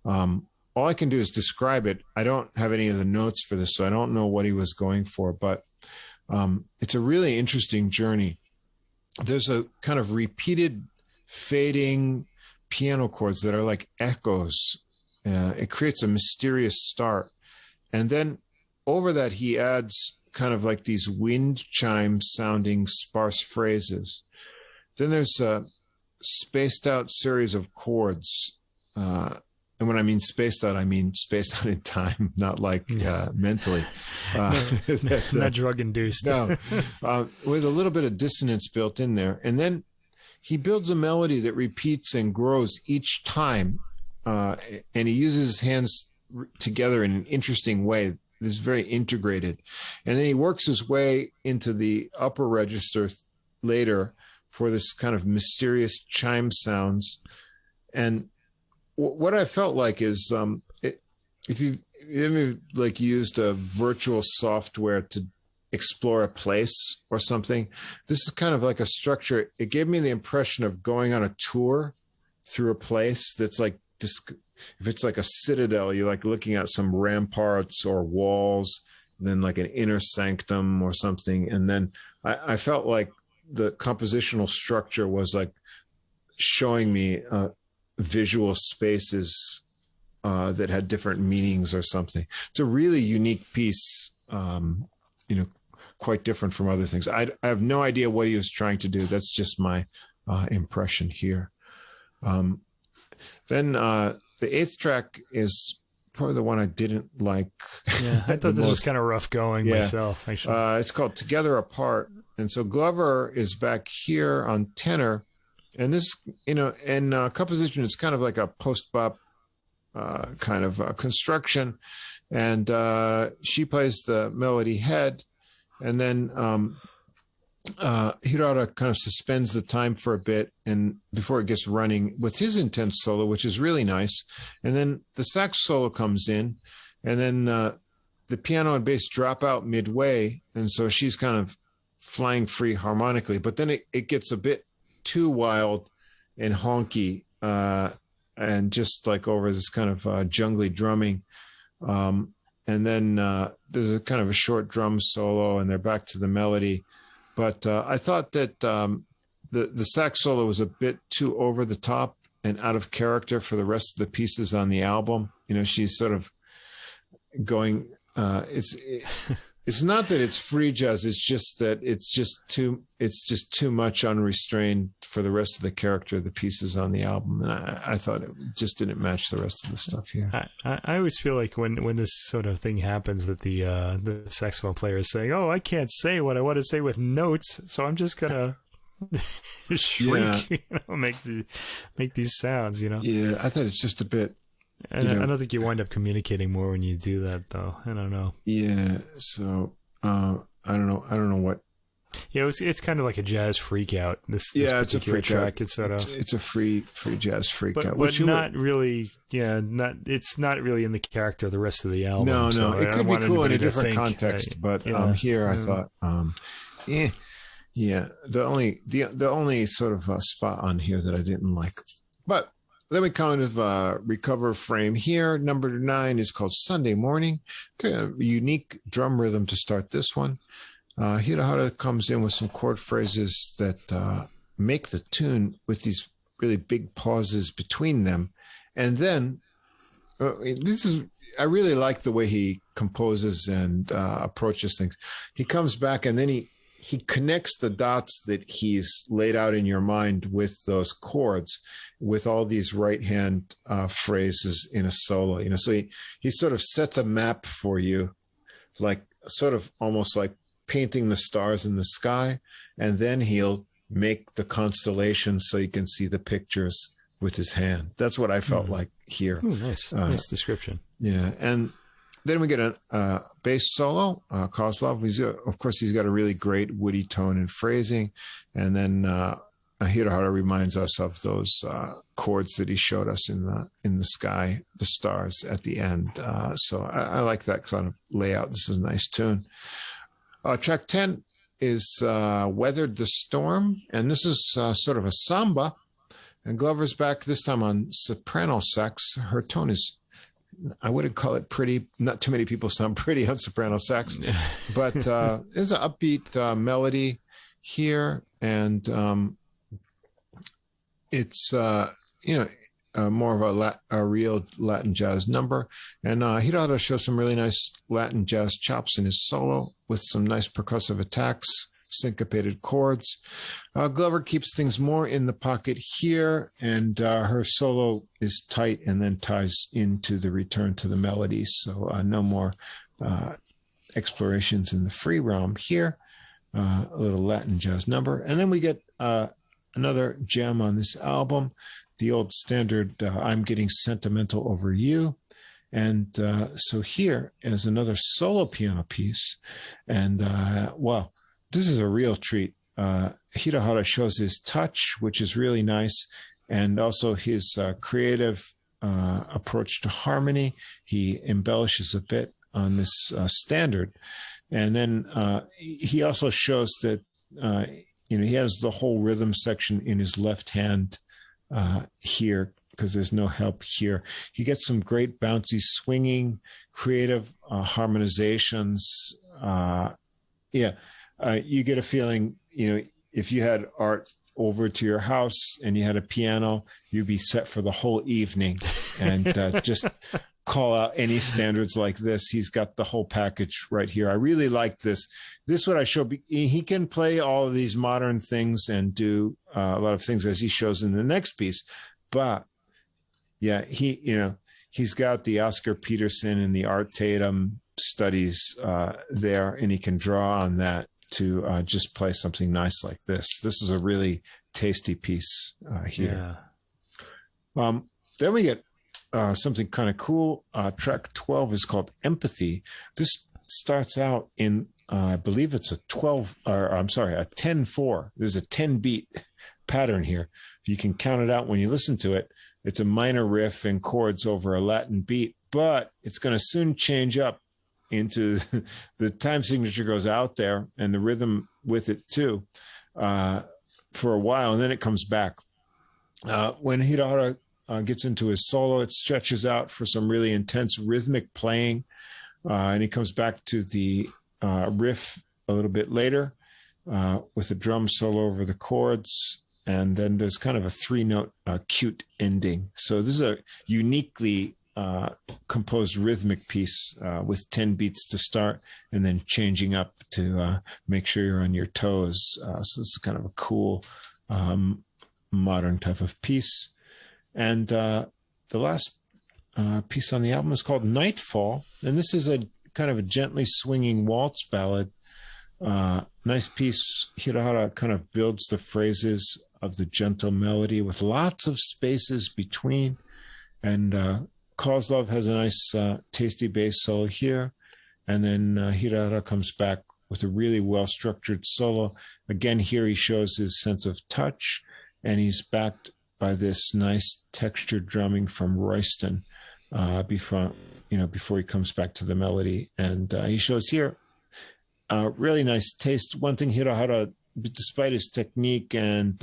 All I can do is describe it. I don't have any of the notes for this, so I don't know what he was going for, but it's a really interesting journey. There's a kind of repeated fading piano chords that are like echoes. It creates a mysterious start. And then over that, he adds kind of like these wind chime sounding sparse phrases. Then there's a spaced out series of chords. And when I mean spaced out in time, not like mentally. Not drug induced. No, with a little bit of dissonance built in there. And then he builds a melody that repeats and grows each time. And he uses his hands together in an interesting way. This is very integrated. And then he works his way into the upper register later for this kind of mysterious chime sounds. And what I felt like is if you like used a virtual software to explore a place or something, this is kind of like a structure. It gave me the impression of going on a tour through a place that's like this. If it's like a citadel, you're like looking at some ramparts or walls, and then like an inner sanctum or something. And then I felt like the compositional structure was like showing me visual spaces that had different meanings or something. It's a really unique piece, quite different from other things. I have no idea what he was trying to do. That's just my impression here. Then the 8th track is probably the one I didn't like. Yeah, I thought this was kind of rough going myself, actually. It's called Together Apart. And so Glover is back here on tenor. And this, in composition, it's kind of like a post-bop kind of construction. And she plays the melody head. And then Hirahara kind of suspends the time for a bit and before it gets running with his intense solo, which is really nice. And then the sax solo comes in, and then the piano and bass drop out midway. And so she's kind of flying free harmonically, but then it gets a bit too wild and honky and just like over this kind of jungly drumming. And then there's a kind of a short drum solo, and they're back to the melody. But I thought that the sax solo was a bit too over the top and out of character for the rest of the pieces on the album. She's sort of going. It's not that it's free jazz. It's just that it's just too much unrestrained for the rest of the character of the pieces on the album. And I thought it just didn't match the rest of the stuff here. I always feel like when this sort of thing happens that the saxophone player is saying, "Oh, I can't say what I want to say with notes, so I'm just gonna shriek, make these sounds." Yeah, I thought it's just a bit. And I don't think you wind up communicating more when you do that, though. I don't know. Yeah, so I don't know what Yeah, it's kind of like a jazz freak out. This it's a particular freak track. out. It's sort of it's a free jazz freak out, but not really. Yeah, it's not really in the character of the rest of the album. No, so it could be cool in a different context, but here I thought, the only sort of spot on here that I didn't like, but then we kind of recover frame here. Number 9 is called Sunday Morning. Kind of unique drum rhythm to start this one. Hirahara comes in with some chord phrases that make the tune with these really big pauses between them. And then I really like the way he composes and approaches things. He comes back and then he connects the dots that he's laid out in your mind with those chords, with all these right hand phrases in a solo. So he sort of sets a map for you, like sort of almost like painting the stars in the sky, and then he'll make the constellations so you can see the pictures with his hand. That's what I felt like here. Ooh, nice description. Yeah, and then we get a bass solo, Kozlov. He's got a really great woody tone and phrasing, and then Hirahara reminds us of those chords that he showed us in the sky, the stars at the end. So I like that kind of layout. This is a nice tune. Track 10 is Weathered the Storm, and this is sort of a samba. And Glover's back this time on soprano sax. Her tone is, I wouldn't call it pretty. Not too many people sound pretty on soprano sax, but there's an upbeat melody here, and it's more of a real Latin jazz number. And Hirahara shows some really nice Latin jazz chops in his solo with some nice percussive attacks, syncopated chords. Glover keeps things more in the pocket here, and her solo is tight and then ties into the return to the melodies. So no more explorations in the free realm here. A little Latin jazz number. And then we get another gem on this album, the old standard, I'm Getting Sentimental Over You. And so here is another solo piano piece. And wow, this is a real treat. Hirahara shows his touch, which is really nice, and also his creative approach to harmony. He embellishes a bit on this standard. And then he also shows that, he has the whole rhythm section in his left hand here, because there's no help here. He gets some great bouncy swinging, creative harmonizations. You get a feeling, if you had art over to your house and you had a piano, you'd be set for the whole evening. And just call out any standards like this. He's got the whole package right here. I really like this. This is what I show. He can play all of these modern things and do a lot of things as he shows in the next piece. But yeah, he's got the Oscar Peterson and the Art Tatum studies there, and he can draw on that to just play something nice like this. This is a really tasty piece here. Yeah. Then we get something kind of cool. Track 12 is called Empathy. This starts out in, I believe it's a 10-4. There's a 10-beat pattern here. You can count it out when you listen to it. It's a minor riff and chords over a Latin beat, but it's going to soon change up into the time signature goes out there and the rhythm with it too for a while, and then it comes back. When Hirahara gets into his solo, it stretches out for some really intense rhythmic playing, and he comes back to the riff a little bit later with a drum solo over the chords, and then there's kind of a 3-note cute ending. So this is a uniquely composed rhythmic piece with 10 beats to start and then changing up to make sure you're on your toes. So this is kind of a cool modern type of piece. And the last piece on the album is called Nightfall. And this is a kind of a gently swinging waltz ballad. Nice piece. Hirahara kind of builds the phrases of the gentle melody with lots of spaces between. And Kozlov has a nice tasty bass solo here. And then Hirahara comes back with a really well-structured solo. Again, here he shows his sense of touch, and he's backed by this nice textured drumming from Royston before he comes back to the melody. And he shows here really nice taste. One thing Hirahara, despite his technique and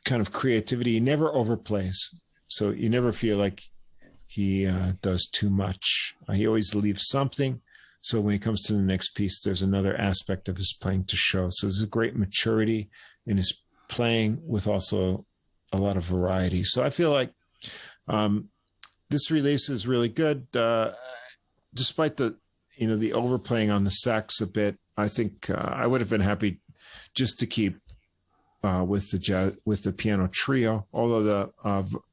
kind of creativity, he never overplays. So you never feel like he does too much. He always leaves something. So when he comes to the next piece, there's another aspect of his playing to show. So there's a great maturity in his playing with also a lot of variety. So I feel like this release is really good. Despite the overplaying on the sax a bit, I think I would have been happy just to keep with the piano trio, although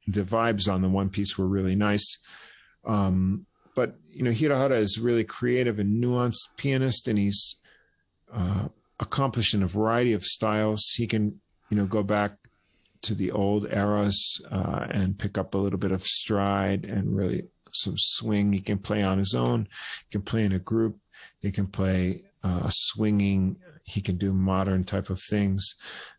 the vibes on the one piece were really nice. But Hirahara is really creative and nuanced pianist, and he's accomplished in a variety of styles. He can go back to the old eras and pick up a little bit of stride and really some swing. He can play on his own. He can play in a group. He can play swinging. He can do modern type of things.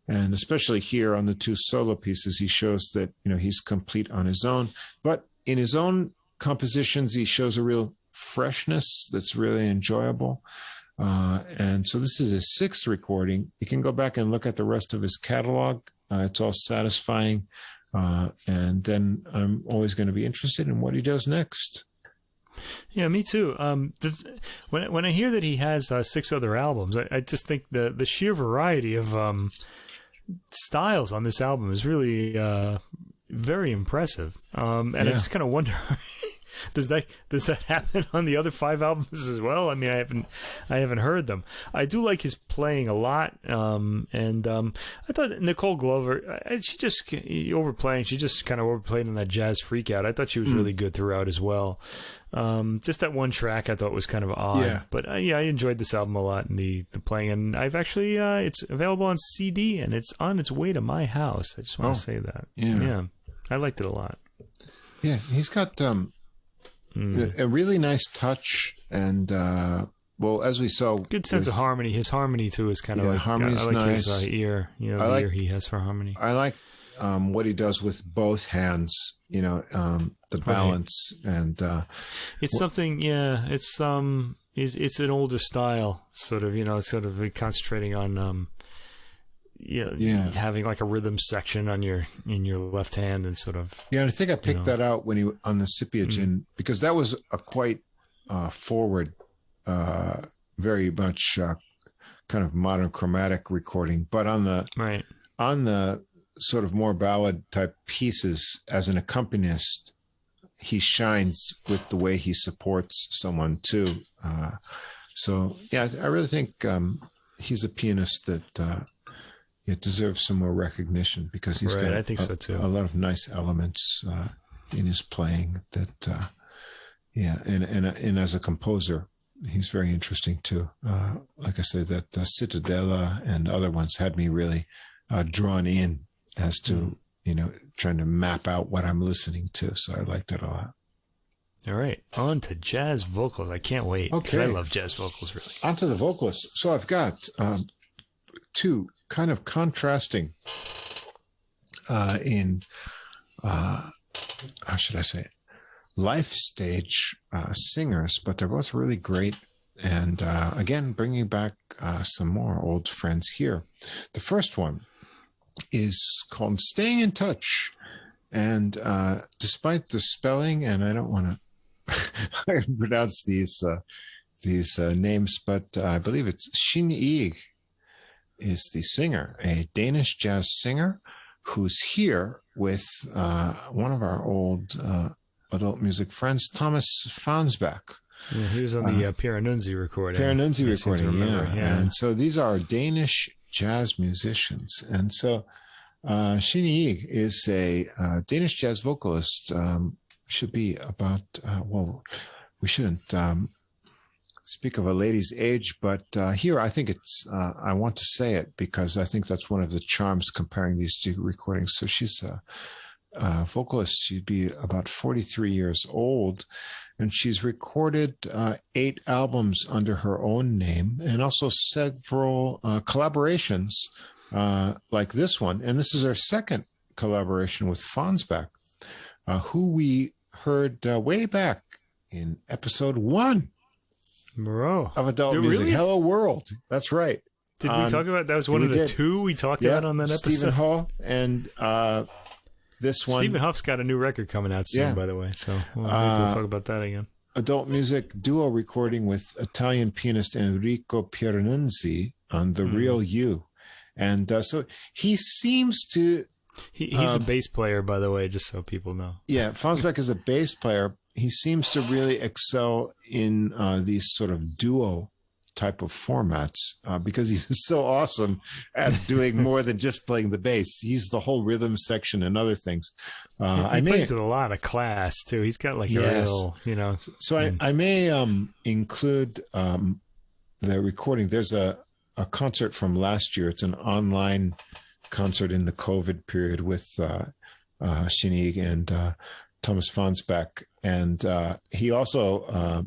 And especially here on the two solo pieces, he shows that, he's complete on his own. But in his own compositions, he shows a real freshness that's really enjoyable. And so this is his sixth recording. You can go back and look at the rest of his catalog. It's all satisfying. And then I'm always going to be interested in what he does next. Yeah, me too. When I hear that he has 6 other albums, I just think the sheer variety of styles on this album is really very impressive. And I just kind of wonder, does that happen on the other 5 albums as well? I mean, I haven't heard them. I do like his playing a lot. And I thought Nicole Glover, she just overplaying. She just kind of overplayed in that jazz freak out. I thought she was really good throughout as well. Just that one track I thought was kind of odd, but I enjoyed this album a lot, and the playing, and I've actually it's available on CD and it's on its way to my house. I just want to say that. Yeah, I liked it a lot. Yeah, he's got a really nice touch, and well, as we saw, good sense of harmony. His harmony too is kind of like harmony's I like nice. His ear, the ear he has for harmony. I like what he does with both hands, the balance, and it's something. Yeah, it's an older style, sort of concentrating on having like a rhythm section in your left hand, and sort of. Yeah, and I think I picked that out when he on the Scipiagin, because that was a quite forward, very much kind of modern chromatic recording, but on the sort of more ballad type pieces as an accompanist, he shines with the way he supports someone too. So yeah, I really think he's a pianist that deserves some more recognition, because he's got I think so too. A lot of nice elements in his playing that and as a composer, he's very interesting too. Like I said, that Cittadella and other ones had me really drawn in as to trying to map out what I'm listening to. So I liked it a lot. All right, on to jazz vocals. I can't wait. Okay, I love jazz vocals, really. On to the vocalists. So I've got 2 kind of contrasting in how should I say it? Life stage singers, but they're both really great. And again, bringing back some more old friends here. The first one is called Staying in Touch. And despite the spelling, and I don't want to pronounce these names, but I believe it's Shin Ig is the singer, a Danish jazz singer who's here with one of our old adult music friends, Thomas Fonnesbaek. Yeah, he was on the Pieranunzi recording. Yeah. And so these are Danish jazz musicians. And so Shin Ig is a Danish jazz vocalist. Should be about, we shouldn't speak of a lady's age, but here I think it's, I want to say it because I think that's one of the charms comparing these 2 recordings. So she's vocalist. She'd be about 43 years old, and she's recorded 8 albums under her own name, and also several collaborations like this one. And this is her second collaboration with Fonnesbaek, who we heard way back in episode 1 of Adult Music. Really? Hello World. That's right. Did we talk about that? Was one of the 2 we talked about on that episode? Stephen Hull and this one. Stephen Huff's got a new record coming out soon, by the way. So maybe we'll talk about that again. Adult Music duo recording with Italian pianist Enrico Pieranunzi on The Real You. And so he seems to... He's a bass player, by the way, just so people know. Yeah, Fonnesbaek is a bass player. He seems to really excel in these sort of duo type of formats because he's so awesome at doing more than just playing the bass. He's the whole rhythm section and other things. He plays with a lot of class too. He's got like a real, So I may include the recording. There's a concert from last year. It's an online concert in the COVID period with Shinig and Thomas Fonnesbaek, and he also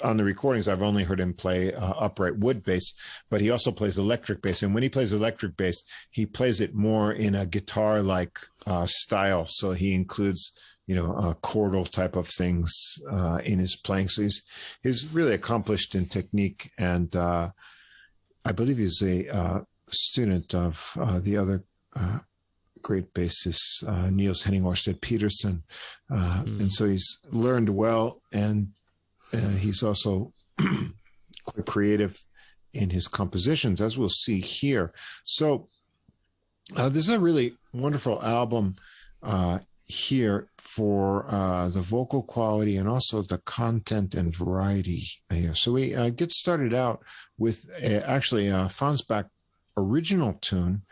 on the recordings, I've only heard him play upright wood bass, but he also plays electric bass. And when he plays electric bass, he plays it more in a guitar-like style. So he includes, chordal type of things in his playing. So he's really accomplished in technique. And I believe he's a student of the other great bassist, Niels Henning Orsted Peterson. And so he's learned well, and he's also quite creative in his compositions, as we'll see here. So this is a really wonderful album here for the vocal quality and also the content and variety here. So we get started out with actually a Fonnesbaek original tune.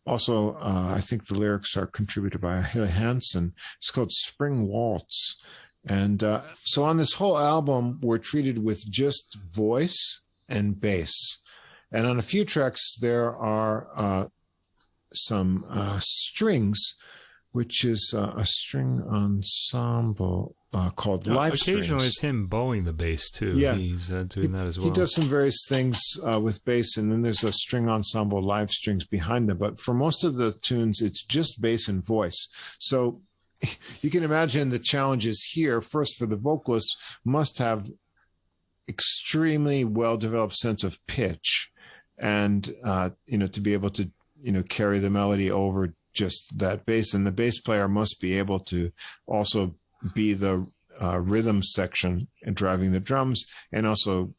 Also, I think the lyrics are contributed by Hille Hansen. It's called Spring Waltz. And so on this whole album, we're treated with just voice and bass. And on a few tracks, there are some strings, which is a string ensemble called Live Strings. Occasionally, it's him bowing the bass, too. Yeah. He's doing that as well. He does some various things with bass, and then there's a string ensemble, live strings behind them. But for most of the tunes, it's just bass and voice. So you can imagine the challenges here. First, for the vocalist, must have extremely well-developed sense of pitch, and to be able to carry the melody over just that bass. And the bass player must be able to also be the rhythm section and driving the drums, and also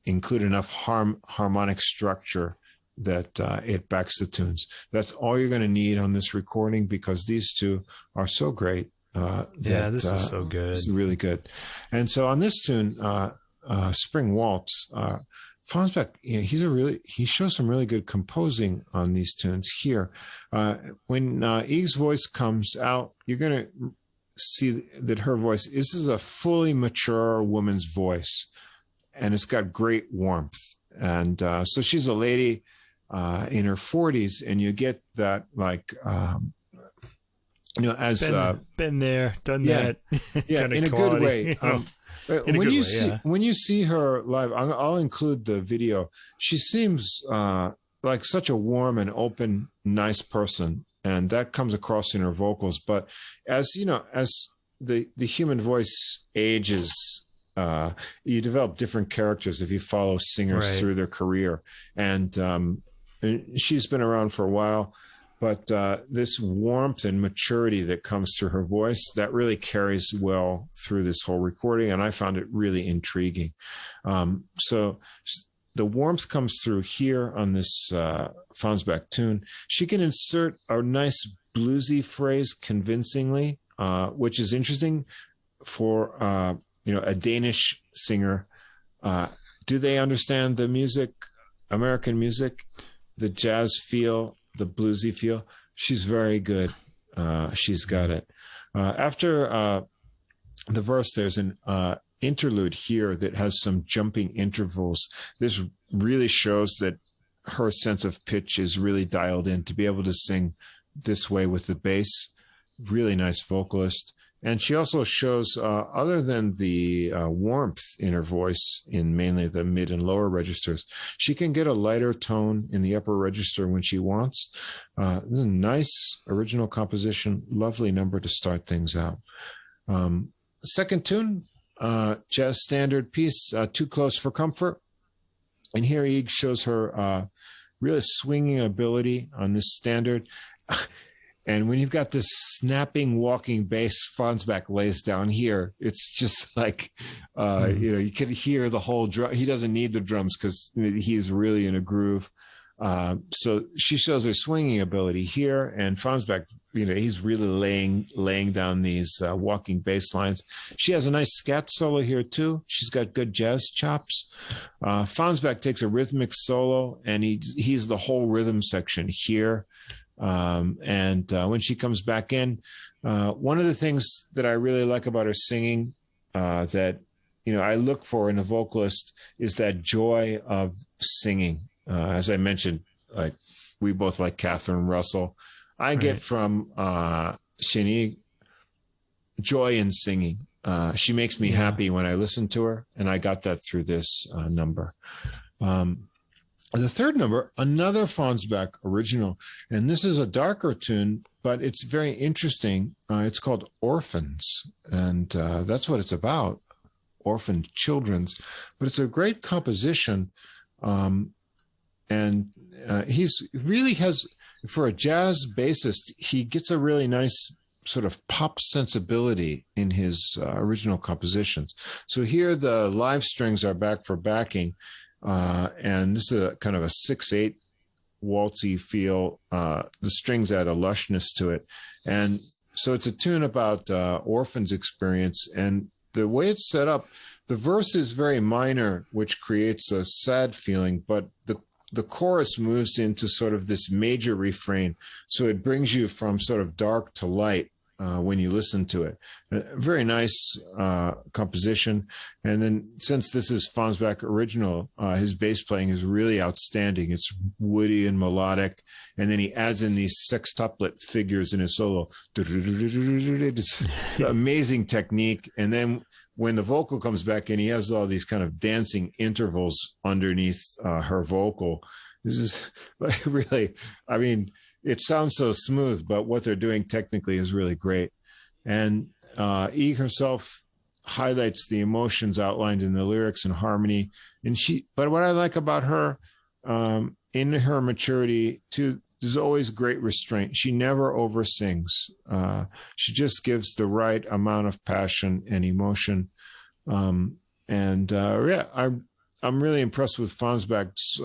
include enough harmonic structure that it backs the tunes. That's all you're going to need on this recording, because these two are so great. This is so good. It's really good. And so on this tune, Spring Waltz, Fonnesbaek, he shows some really good composing on these tunes here. When Eve's voice comes out, you're going to see that her voice, this is a fully mature woman's voice, and it's got great warmth. And so she's a lady in her 40s, and you get that, like, as been there, done that. Yeah, in a good way. When you see her live, I'll include the video. She seems like such a warm and open, nice person, and that comes across in her vocals. But as the human voice ages, you develop different characters if you follow singers through their career. And she's been around for a while, but this warmth and maturity that comes through her voice, that really carries well through this whole recording, and I found it really intriguing. So the warmth comes through here on this Fonnesbaek tune. She can insert a nice bluesy phrase convincingly, which is interesting for a Danish singer. Do they understand the music, American music, the jazz feel, the bluesy feel? She's very good. She's got it. After the verse, there's an interlude here that has some jumping intervals. This really shows that her sense of pitch is really dialed in to be able to sing this way with the bass. Really nice vocalist. And she also shows, other than the warmth in her voice in mainly the mid and lower registers, she can get a lighter tone in the upper register when she wants. This is a nice original composition, lovely number to start things out. Second tune, jazz standard piece, Too Close for Comfort. And here Ig shows her really swinging ability on this standard. And when you've got this snapping walking bass Fonnesbaek lays down here, it's just like, you can hear the whole drum. He doesn't need the drums because he's really in a groove. So she shows her swinging ability here, and Fonnesbaek, he's really laying down these walking bass lines. She has a nice scat solo here too. She's got good jazz chops. Fonnesbaek takes a rhythmic solo, and he's the whole rhythm section here. And when she comes back in, one of the things that I really like about her singing, that, I look for in a vocalist is that joy of singing. As I mentioned, like we both like Catherine Russell. I get from, Shini joy in singing. She makes me happy when I listen to her. And I got that through this, number. The third number, another Fonnesbaek original, and this is a darker tune, but it's very interesting. It's called Orphans, and that's what it's about, orphaned children's. But it's a great composition, and he's really has, for a jazz bassist, he gets a really nice sort of pop sensibility in his original compositions. So here the live strings are back for backing. And this is a kind of a 6/8 waltzy feel. The strings add a lushness to it. And so it's a tune about orphans' experience. And the way it's set up, the verse is very minor, which creates a sad feeling, but the chorus moves into sort of this major refrain. So it brings you from sort of dark to light when you listen to it. Very nice composition. And then since this is Fonnesbaek original, his bass playing is really outstanding. It's woody and melodic. And then he adds in these sextuplet figures in his solo. It's amazing technique. And then when the vocal comes back in, he has all these kind of dancing intervals underneath her vocal. This is like really, it sounds so smooth, but what they're doing technically is really great. And Ig herself highlights the emotions outlined in the lyrics and harmony. But what I like about her, in her maturity, too, there's always great restraint. She never oversins. She just gives the right amount of passion and emotion. I'm really impressed with Fonnesbaek's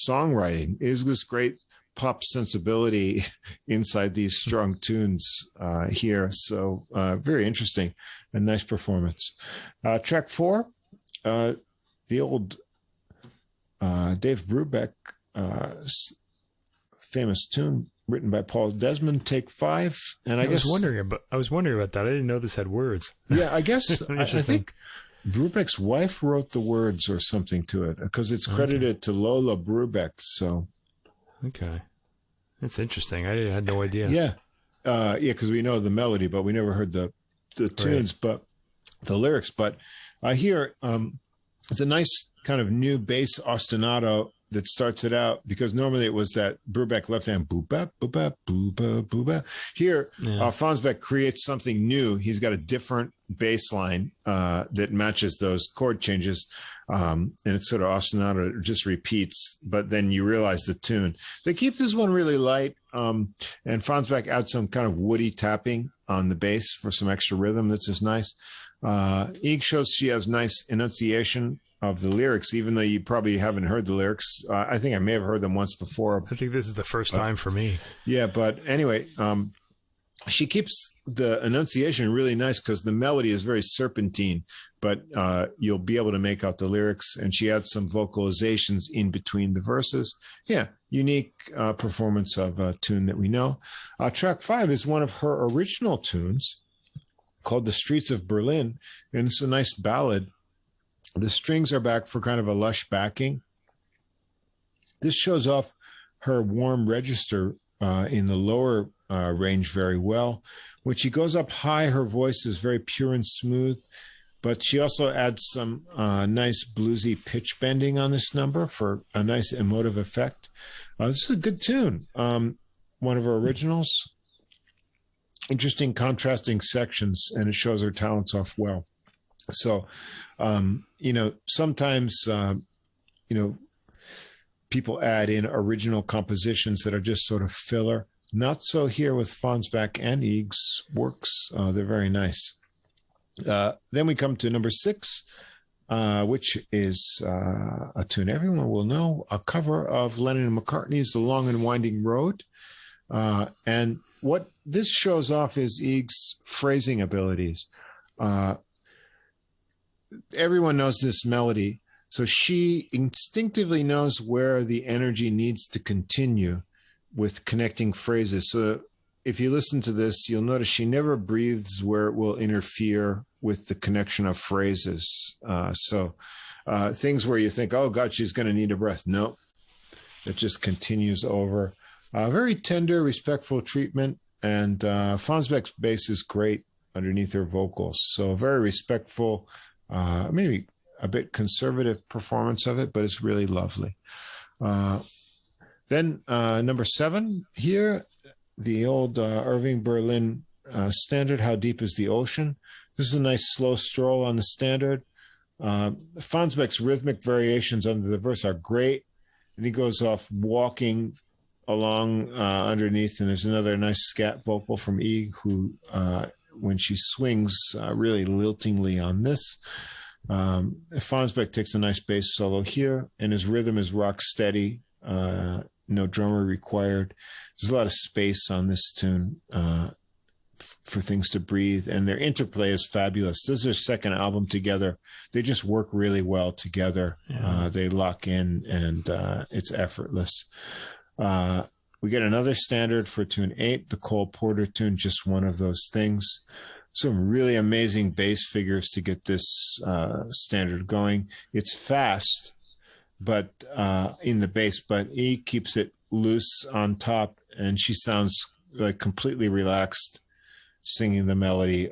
songwriting. It is this great pop sensibility inside these strong tunes here. So very interesting and nice performance. Track 4, the old Dave Brubeck famous tune written by Paul Desmond, Take 5. And I was wondering about that. I didn't know this had words. Yeah, I guess I think Brubeck's wife wrote the words or something to it, because it's credited to Lola Brubeck. So okay, that's interesting. I had no idea. Yeah, because we know the melody, but we never heard the tunes, but the lyrics. But here, it's a nice kind of new bass ostinato that starts it out, because normally it was that Brubeck left hand boop bap boop bap boop bap boop bap. Here, Fonnesbaek creates something new. He's got a different bass line that matches those chord changes, and it's sort of ostinato. It just repeats, but then you realize the tune. They keep this one really light, and Fonnesbaek adds some kind of woody tapping on the bass for some extra rhythm. That's just nice. Ig shows she has nice enunciation of the lyrics, even though you probably haven't heard the lyrics. I think I may have heard them once before. I think this is the first time for me. Yeah, but anyway, she keeps the enunciation really nice, because the melody is very serpentine, but you'll be able to make out the lyrics, and she adds some vocalizations in between the verses. Yeah, unique performance of a tune that we know. Track 5 is one of her original tunes called The Streets of Berlin, and it's a nice ballad. The strings are back for kind of a lush backing. This shows off her warm register in the lower range very well. When she goes up high, her voice is very pure and smooth, but she also adds some nice bluesy pitch bending on this number for a nice emotive effect. This is a good tune. One of her originals. Interesting contrasting sections, and it shows her talents off well. So, sometimes, people add in original compositions that are just sort of filler. Not so here with Fonnesbaek and Eeg's works. They're very nice. Then we come to number 6, which is a tune everyone will know, a cover of Lennon and McCartney's The Long and Winding Road. And what this shows off is Eeg's phrasing abilities. Everyone knows this melody, so she instinctively knows where the energy needs to continue with connecting phrases. So if you listen to this, you'll notice she never breathes where it will interfere with the connection of phrases. Things where you think, oh God, she's going to need a breath. Nope. It just continues over. Very tender, respectful treatment. And Fonnesbaek's bass is great underneath her vocals. So very respectful, maybe a bit conservative performance of it, but it's really lovely. Then number 7 here, the old Irving Berlin standard, How Deep is the Ocean? This is a nice slow stroll on the standard. Fonnesbaek's rhythmic variations under the verse are great. And he goes off walking along underneath, and there's another nice scat vocal from Eeg, who, when she swings really liltingly on this. Fonnesbaek takes a nice bass solo here, and his rhythm is rock steady. No drummer required. There's a lot of space on this tune for things to breathe, and their interplay is fabulous. This is their second album together. They just work really well together. Yeah. They lock in, and it's effortless. We get another standard for tune 8, the Cole Porter tune, just one of those things. Some really amazing bass figures to get this standard going. It's fast, but in the bass, but he keeps it loose on top, and she sounds like completely relaxed singing the melody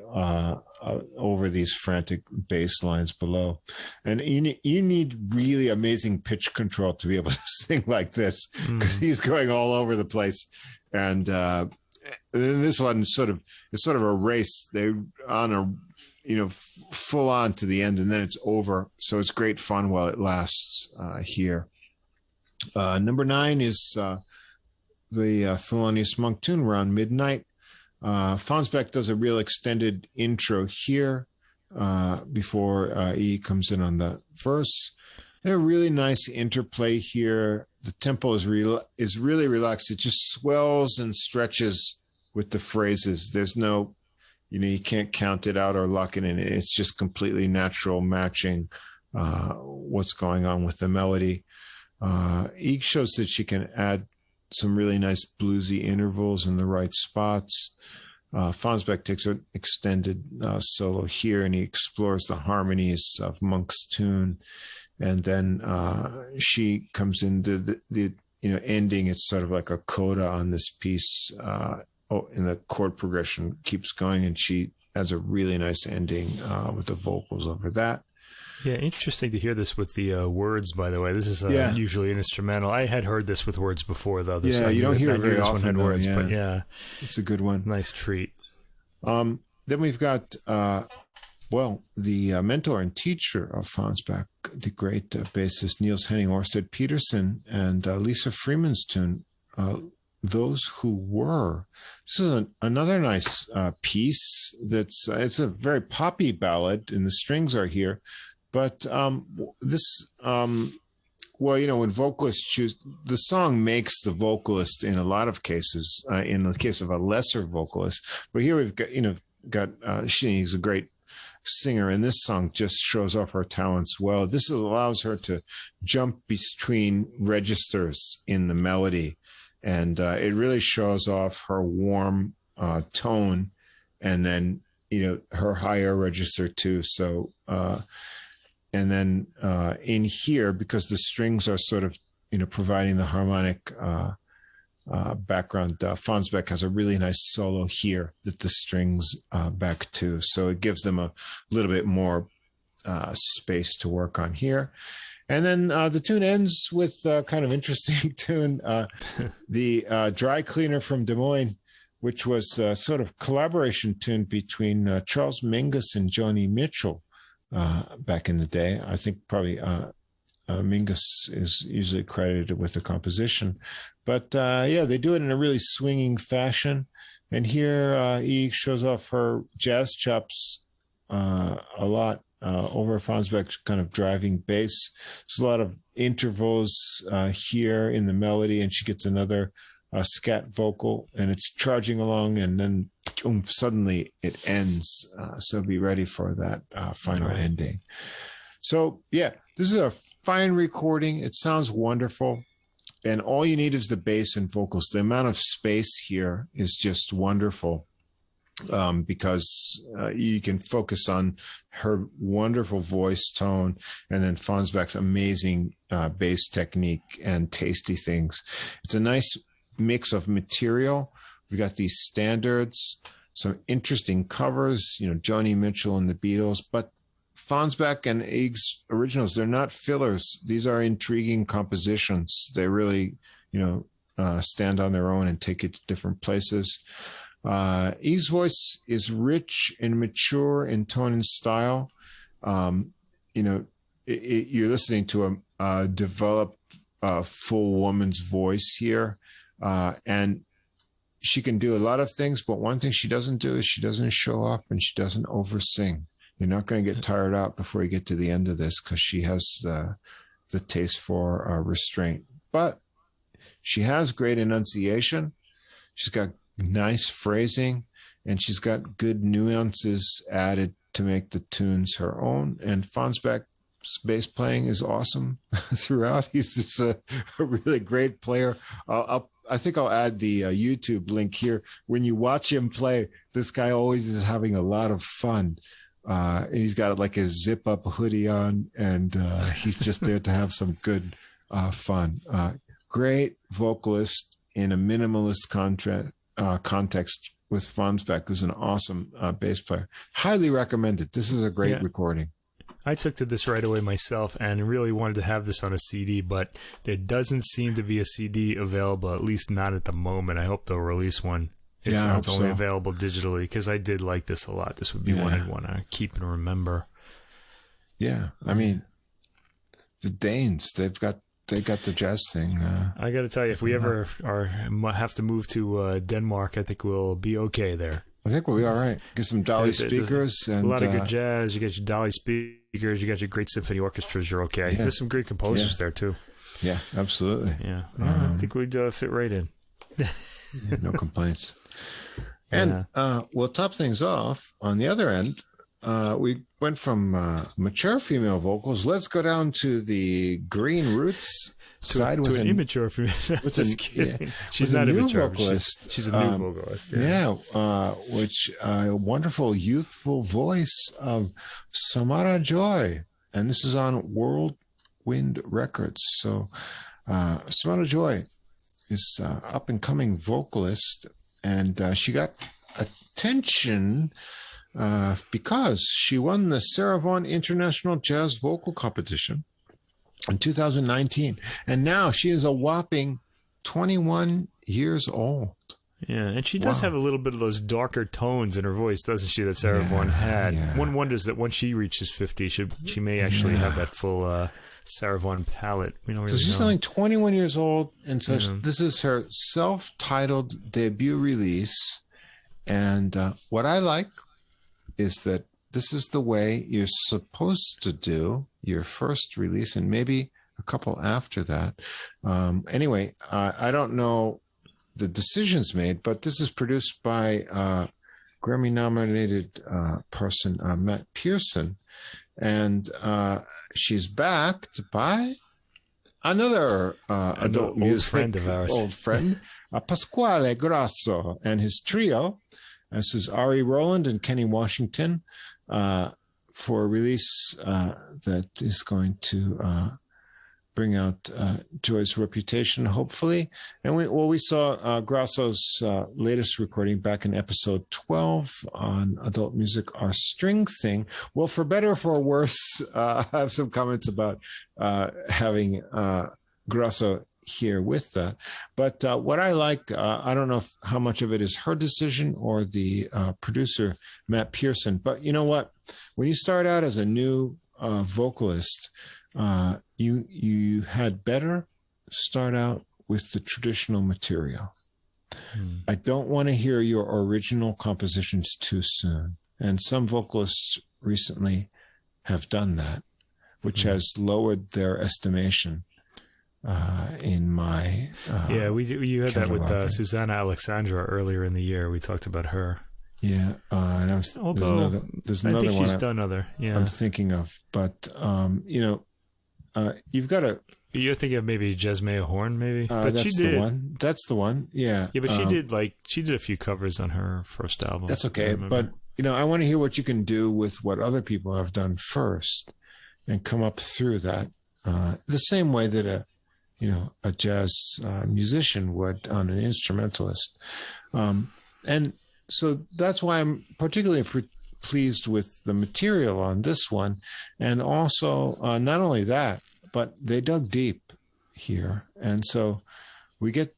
over these frantic bass lines below. And you need really amazing pitch control to be able to sing like this, because he's going all over the place. And then this one is sort of a race. They're on a full on to the end, and then it's over. So it's great fun while it lasts here. Number 9 is the Felonious Monk tune, Around Midnight. Fonnesbaek does a real extended intro here before E comes in on the verse. A really nice interplay here. The tempo is really relaxed. It just swells and stretches with the phrases. There's no, you can't count it out or lock it in. It's just completely natural, matching what's going on with the melody. E shows that she can add some really nice bluesy intervals in the right spots. Fonnesbaek takes an extended solo here, and he explores the harmonies of Monk's tune. And then she comes into the ending. It's sort of like a coda on this piece. And the chord progression keeps going, and she has a really nice ending with the vocals over that. Yeah, interesting to hear this with the words, by the way. This is usually an instrumental. I had heard this with words before, though. You don't hear it very often. This one had words, but it's a good one. Nice treat. Then we've got, the mentor and teacher of Fonnesbaek, the great bassist Niels Henning Orsted Peterson, and Lisa Freeman's tune, Those Who Were. This is another nice piece. It's a very poppy ballad, and the strings are here. But when vocalists choose, the song makes the vocalist in a lot of cases, in the case of a lesser vocalist. But here we've got, she's a great singer, and this song just shows off her talents well. This allows her to jump between registers in the melody, and it really shows off her warm tone, and then, her higher register too. So, and then in here, because the strings are sort of, providing the harmonic background. Fonnesbaek has a really nice solo here that the strings back to, so it gives them a little bit more space to work on here. And then the tune ends with a kind of interesting tune, the Dry Cleaner from Des Moines, which was a sort of collaboration tune between Charles Mingus and Joni Mitchell back in the day. I think probably Mingus is usually credited with the composition. But they do it in a really swinging fashion. And here E shows off her jazz chops a lot over Fonnesbaek's kind of driving bass. There's a lot of intervals here in the melody, and she gets another scat vocal, and it's charging along, and then suddenly it ends. So be ready for that final ending. So, yeah, this is a fine recording. It sounds wonderful. And all you need is the bass and vocals. The amount of space here is just wonderful because you can focus on her wonderful voice tone and then Fonnesbaek's amazing bass technique and tasty things. It's a nice mix of material. We got these standards, some interesting covers, Joni Mitchell and the Beatles, but Fonnesbaek and Egg's originals, they're not fillers. These are intriguing compositions. They really, stand on their own and take it to different places. Egg's voice is rich and mature in tone and style. You're listening to a developed, full woman's voice here. And she can do a lot of things, but one thing she doesn't do is she doesn't show off and she doesn't oversing. You're not going to get tired out before you get to the end of this because she has the taste for restraint. But she has great enunciation. She's got nice phrasing, and she's got good nuances added to make the tunes her own. And Fonnesbaek's bass playing is awesome throughout. He's just a really great player. I think I'll add the YouTube link here. When you watch him play, this guy always is having a lot of fun. And he's got like a zip up hoodie on, and he's just there to have some good fun. Great vocalist in a minimalist context with Fonnesbaek, who's an awesome bass player. Highly recommended. This is a great recording. I took to this right away myself and really wanted to have this on a CD, but there doesn't seem to be a CD available, at least not at the moment. I hope they'll release one. It sounds only available digitally, because I did like this a lot. This would be one I'd want to keep and remember. Yeah, I mean, the Danes, they got the jazz thing. I got to tell you, if we ever have to move to Denmark, I think we'll be okay there. I think we'll be all right. Get some Dolly speakers. And a lot of good jazz. You get your Dolly speakers. You got your great symphony orchestras. You're okay. Yeah. There's some great composers there, too. Yeah, absolutely. Yeah, I think we'd fit right in. No complaints. And we'll top things off on the other end. We went from mature female vocals. Let's go down to the Green Roots side with an immature female. Just kidding. She's not a immature vocalist. She's a new vocalist. Which a wonderful youthful voice of Samara Joy, and this is on Whirlwind Records. So Samara Joy is up and coming vocalist. And she got attention because she won the Sarah Vaughan International Jazz Vocal Competition in 2019. And now she is a whopping 21 years old. Yeah, and she does have a little bit of those darker tones in her voice, doesn't she, that Sarah Vaughan had? Yeah. One wonders that once she reaches 50, she may actually have that full Sarah Vaughan palette. We don't really know. She's only 21 years old, and so this is her self-titled debut release. And what I like is that this is the way you're supposed to do your first release, and maybe a couple after that. Anyway, I don't know the decisions made, but this is produced by Grammy-nominated person Matt Pearson. And she's backed by another adult music friend of ours, old friend, Pasquale Grasso, and his trio. This is Ari Rowland and Kenny Washington for a release that is going to bring out Joy's reputation, hopefully. And we saw Grasso's latest recording back in episode 12 on Adult Music, Our String Thing. Well, for better or for worse, I have some comments about having Grasso here with that. But what I like, I don't know how much of it is her decision or the producer, Matt Pearson. But you know what? When you start out as a new vocalist, you had better start out with the traditional material. I don't want to hear your original compositions too soon. And some vocalists recently have done that, which has lowered their estimation in my you had that with Susanna Alexandra earlier in the year. We talked about her. Yeah, and there's another I think one she's done other. Yeah, I'm thinking of, but you've got to. You're thinking of maybe Jasmine Horn, maybe. But that's she did. The one. That's the one. Yeah. Yeah, but she did a few covers on her first album. That's okay, but I want to hear what you can do with what other people have done first, and come up through that the same way that a jazz musician would on an instrumentalist. And so that's why I'm particularly pleased with the material on this one. And also, not only that, but they dug deep here. And so we get,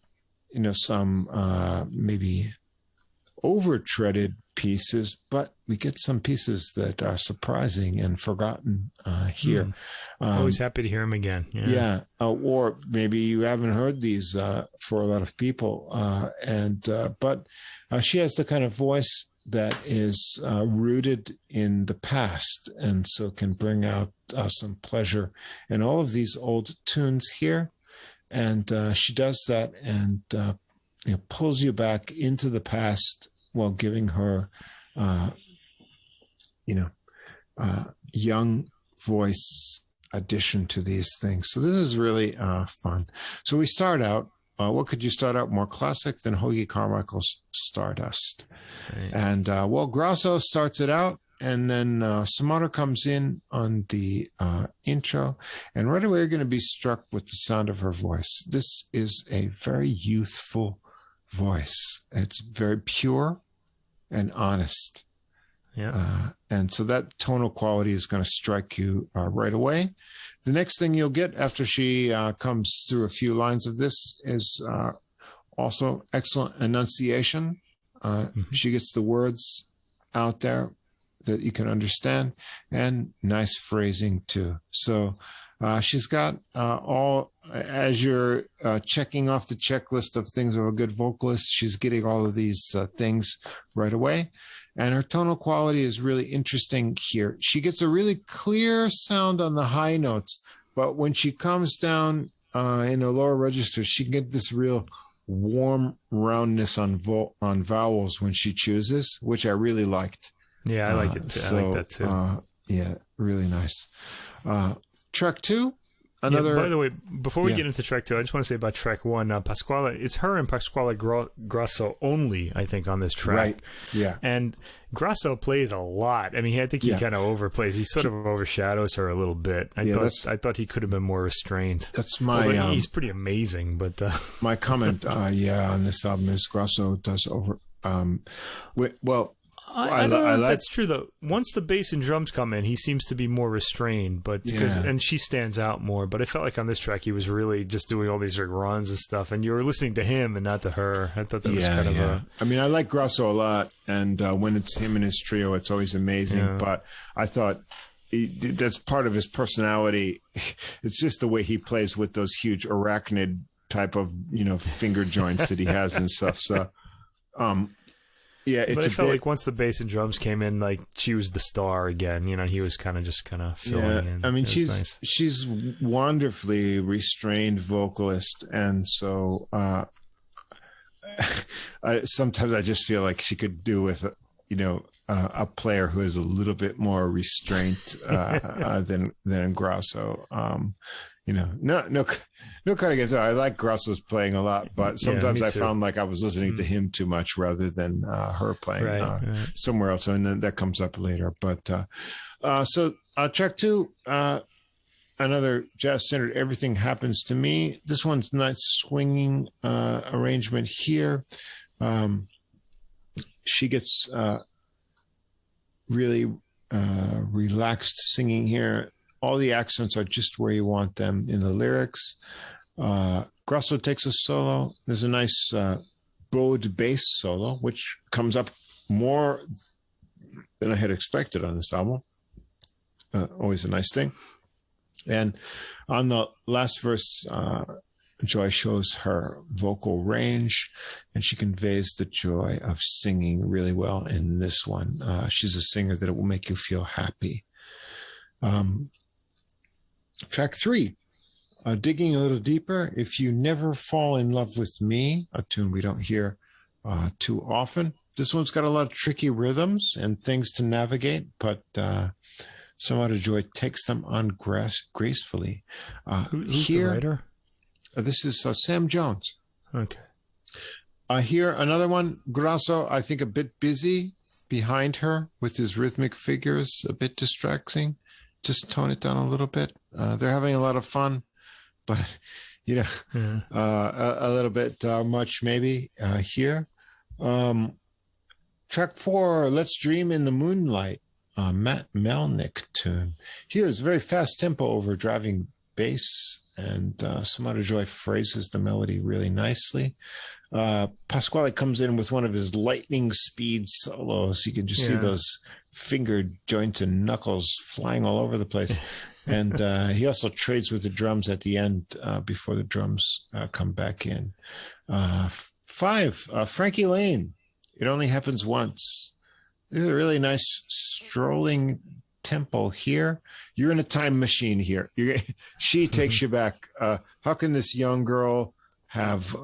some maybe over-treaded pieces, but we get some pieces that are surprising and forgotten here. Always happy to hear him again. Yeah. Or maybe you haven't heard these for a lot of people. But she has the kind of voice that is rooted in the past, and so can bring out some pleasure in all of these old tunes here. And she does that and pulls you back into the past while giving her, young voice addition to these things. So this is really fun. So we start out, what could you start out more classic than Hoagie Carmichael's Stardust? Right. And, Grasso starts it out, and then Samara comes in on the intro, and right away you're going to be struck with the sound of her voice. This is a very youthful voice. It's very pure and honest. Yeah. And so that tonal quality is going to strike you right away. The next thing you'll get after she comes through a few lines of this is also excellent enunciation. She gets the words out there that you can understand, and nice phrasing too. So she's got all, as you're checking off the checklist of things of a good vocalist, she's getting all of these things right away. And her tonal quality is really interesting here. She gets a really clear sound on the high notes, but when she comes down in the lower register, she can get this real warm roundness on vowels when she chooses, which I really liked. Yeah, I like it too. I like that too. Yeah, really nice. Track 2. Another. Yeah, by the way, before we get into track 2, I just want to say about track 1, Pasquale. It's her and Pasquale Grasso only, I think, on this track. Right. Yeah. And Grasso plays a lot. I mean, I think he kind of overplays. He sort of overshadows her a little bit. I thought he could have been more restrained. That's my. He's pretty amazing, but my comment, on this album is Grasso does over. I don't know if that's true though. Once the bass and drums come in, he seems to be more restrained, and she stands out more. But I felt like on this track, he was really just doing all these runs and stuff, and you were listening to him and not to her. I thought that was kind of a. I mean, I like Grasso a lot, and when it's him and his trio, it's always amazing. Yeah. But I thought that's part of his personality. It's just the way he plays with those huge arachnid type of finger joints that he has and stuff. So. Yeah, but I felt like once the bass and drums came in, like she was the star again. He was kind of filling in. I mean, she's wonderfully restrained vocalist, and so sometimes I just feel like she could do with a player who is a little bit more restrained than Grasso. No cut against her. I like Grasso's playing a lot, but sometimes I found like I was listening to him too much rather than her playing somewhere else. And then that comes up later. But so track 2, another jazz standard, Everything Happens to Me. This one's nice swinging arrangement here. She gets really relaxed singing here. All the accents are just where you want them in the lyrics. Grosso takes a solo. There's a nice bowed bass solo, which comes up more than I had expected on this album. Always a nice thing. And on the last verse, Joy shows her vocal range, and she conveys the joy of singing really well in this one. She's a singer that will make you feel happy. Track 3, digging a little deeper. If You Never Fall in Love with Me, a tune we don't hear too often. This one's got a lot of tricky rhythms and things to navigate, but Samara Joy takes them on gracefully. Who's the writer? This is Sam Jones. Okay. Here, another one, Grosso, I think a bit busy behind her with his rhythmic figures, a bit distracting. Just tone it down a little bit. They're having a lot of fun, but, a little bit much maybe here. Track 4, Let's Dream in the Moonlight. Matt Melnick tune. Here is a very fast tempo over driving bass, and Samara Joy phrases the melody really nicely. Pasquale comes in with one of his lightning speed solos. You can just see those finger joints and knuckles flying all over the place. And he also trades with the drums at the end before the drums come back in. 5, Frankie Lane. It Only Happens Once. There's a really nice strolling tempo here. You're in a time machine here. She takes you back. How can this young girl have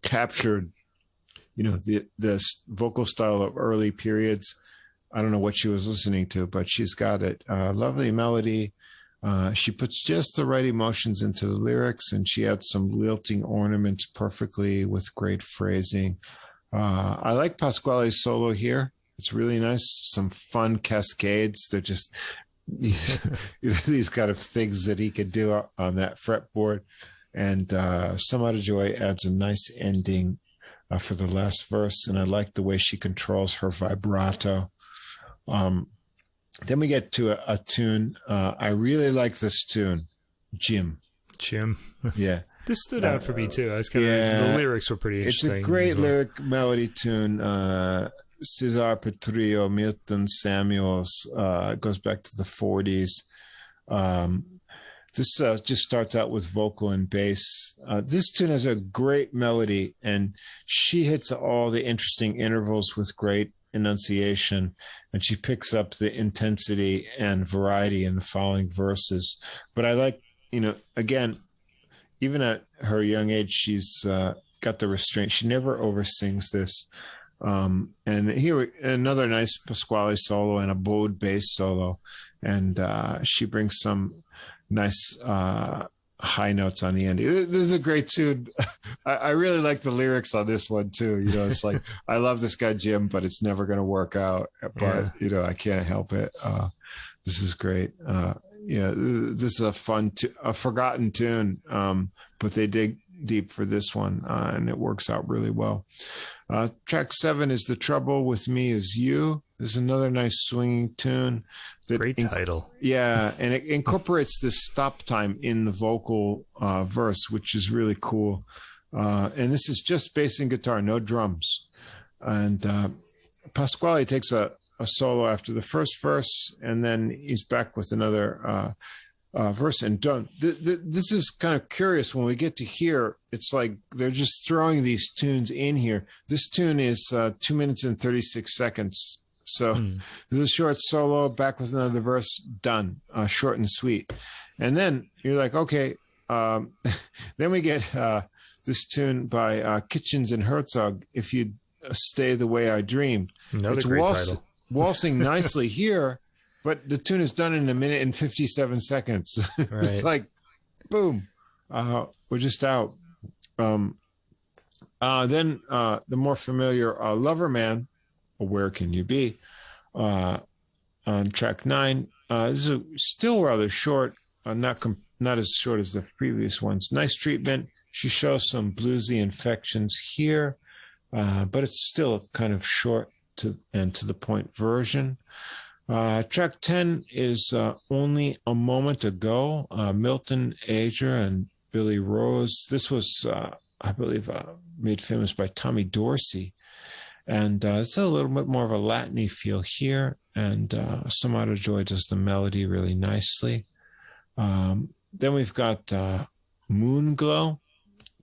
captured, the vocal style of early periods? I don't know what she was listening to, but she's got it. Lovely melody. She puts just the right emotions into the lyrics, and she adds some lilting ornaments perfectly with great phrasing. I like Pasquale's solo here. It's really nice. Some fun cascades. They're just these kind of things that he could do on that fretboard. And Samara Joy adds a nice ending for the last verse. And I like the way she controls her vibrato. Then we get to a tune. I really like this tune, Jim. Yeah. This stood out for me too. I was kind of the lyrics were pretty interesting. It's a great lyric melody tune. Cesar Petrillo, Milton Samuels. It goes back to the 40s. This just starts out with vocal and bass. This tune has a great melody, and she hits all the interesting intervals with great enunciation, and she picks up the intensity and variety in the following verses. But I like, again, even at her young age, she's got the restraint. She never oversins this. And here, another nice Pasquale solo and a bowed bass solo. And she brings some nice high notes on the end. This is a great tune. I really like the lyrics on this one, too. It's like, I love this guy, Jim, but it's never going to work out. But, I can't help it. This is great. This is a fun, a forgotten tune, but they dig deep for this one, and it works out really well. Track 7 is The Trouble With Me Is You. There's another nice swinging tune. Great title. Yeah, and it incorporates this stop time in the vocal verse, which is really cool. And this is just bass and guitar, no drums. And Pasquale takes a solo after the first verse, and then he's back with another verse and done. This is kind of curious. When we get to here, it's like they're just throwing these tunes in here. This tune is 2 minutes and 36 seconds. So there's a short solo, back with another verse, done, short and sweet. And then you're like, okay. Then we get this tune by Kitchens and Herzog, If You'd Stay the Way I Dream. Another great title. Waltzing nicely here, but the tune is done in 1 minute and 57 seconds. Right. It's like, boom, we're just out. Then the more familiar Lover Man, Where Can You Be? On track 9, This is still rather short, not as short as the previous ones. Nice treatment. She shows some bluesy inflections here, but it's still a kind of short to the point version. Track 10 is Only a Moment Ago, Milton Ager and Billy Rose. This was, I believe, made famous by Tommy Dorsey. And it's a little bit more of a Latin-y feel here. And Samara Joy does the melody really nicely. Then we've got Moon Glow,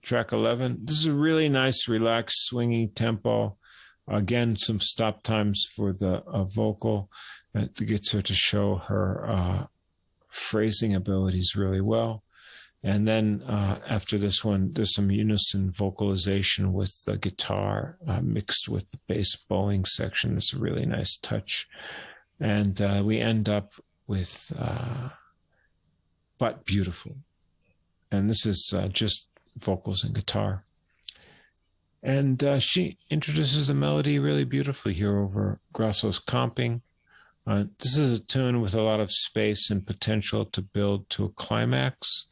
track 11. This is a really nice, relaxed, swinging tempo. Again, some stop times for the vocal. It gets her to show her phrasing abilities really well. And then after this one, there's some unison vocalization with the guitar mixed with the bass bowing section. It's a really nice touch. And we end up with But Beautiful. And this is just vocals and guitar. And she introduces the melody really beautifully here over Grasso's comping. This is a tune with a lot of space and potential to build to a climax.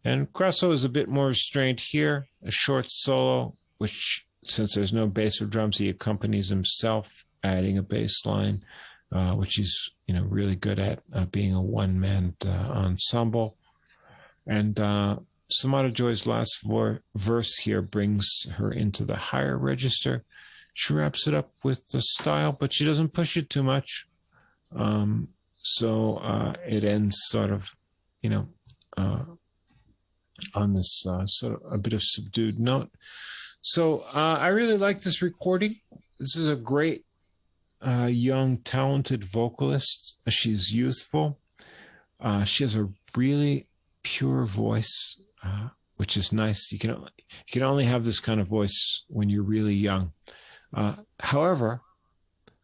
And Grasso is a bit more restrained here, a short solo, which, since there's no bass or drums, he accompanies himself, adding a bass line, which he's really good at, being a one-man ensemble. And Samara Joy's last verse here brings her into the higher register. She wraps it up with the style, but she doesn't push it too much. So it ends sort of, on this sort of a bit of subdued note. So I really like this recording. This is a great young, talented vocalist. She's youthful. She has a really pure voice, which is nice. You can only have this kind of voice when you're really young. However,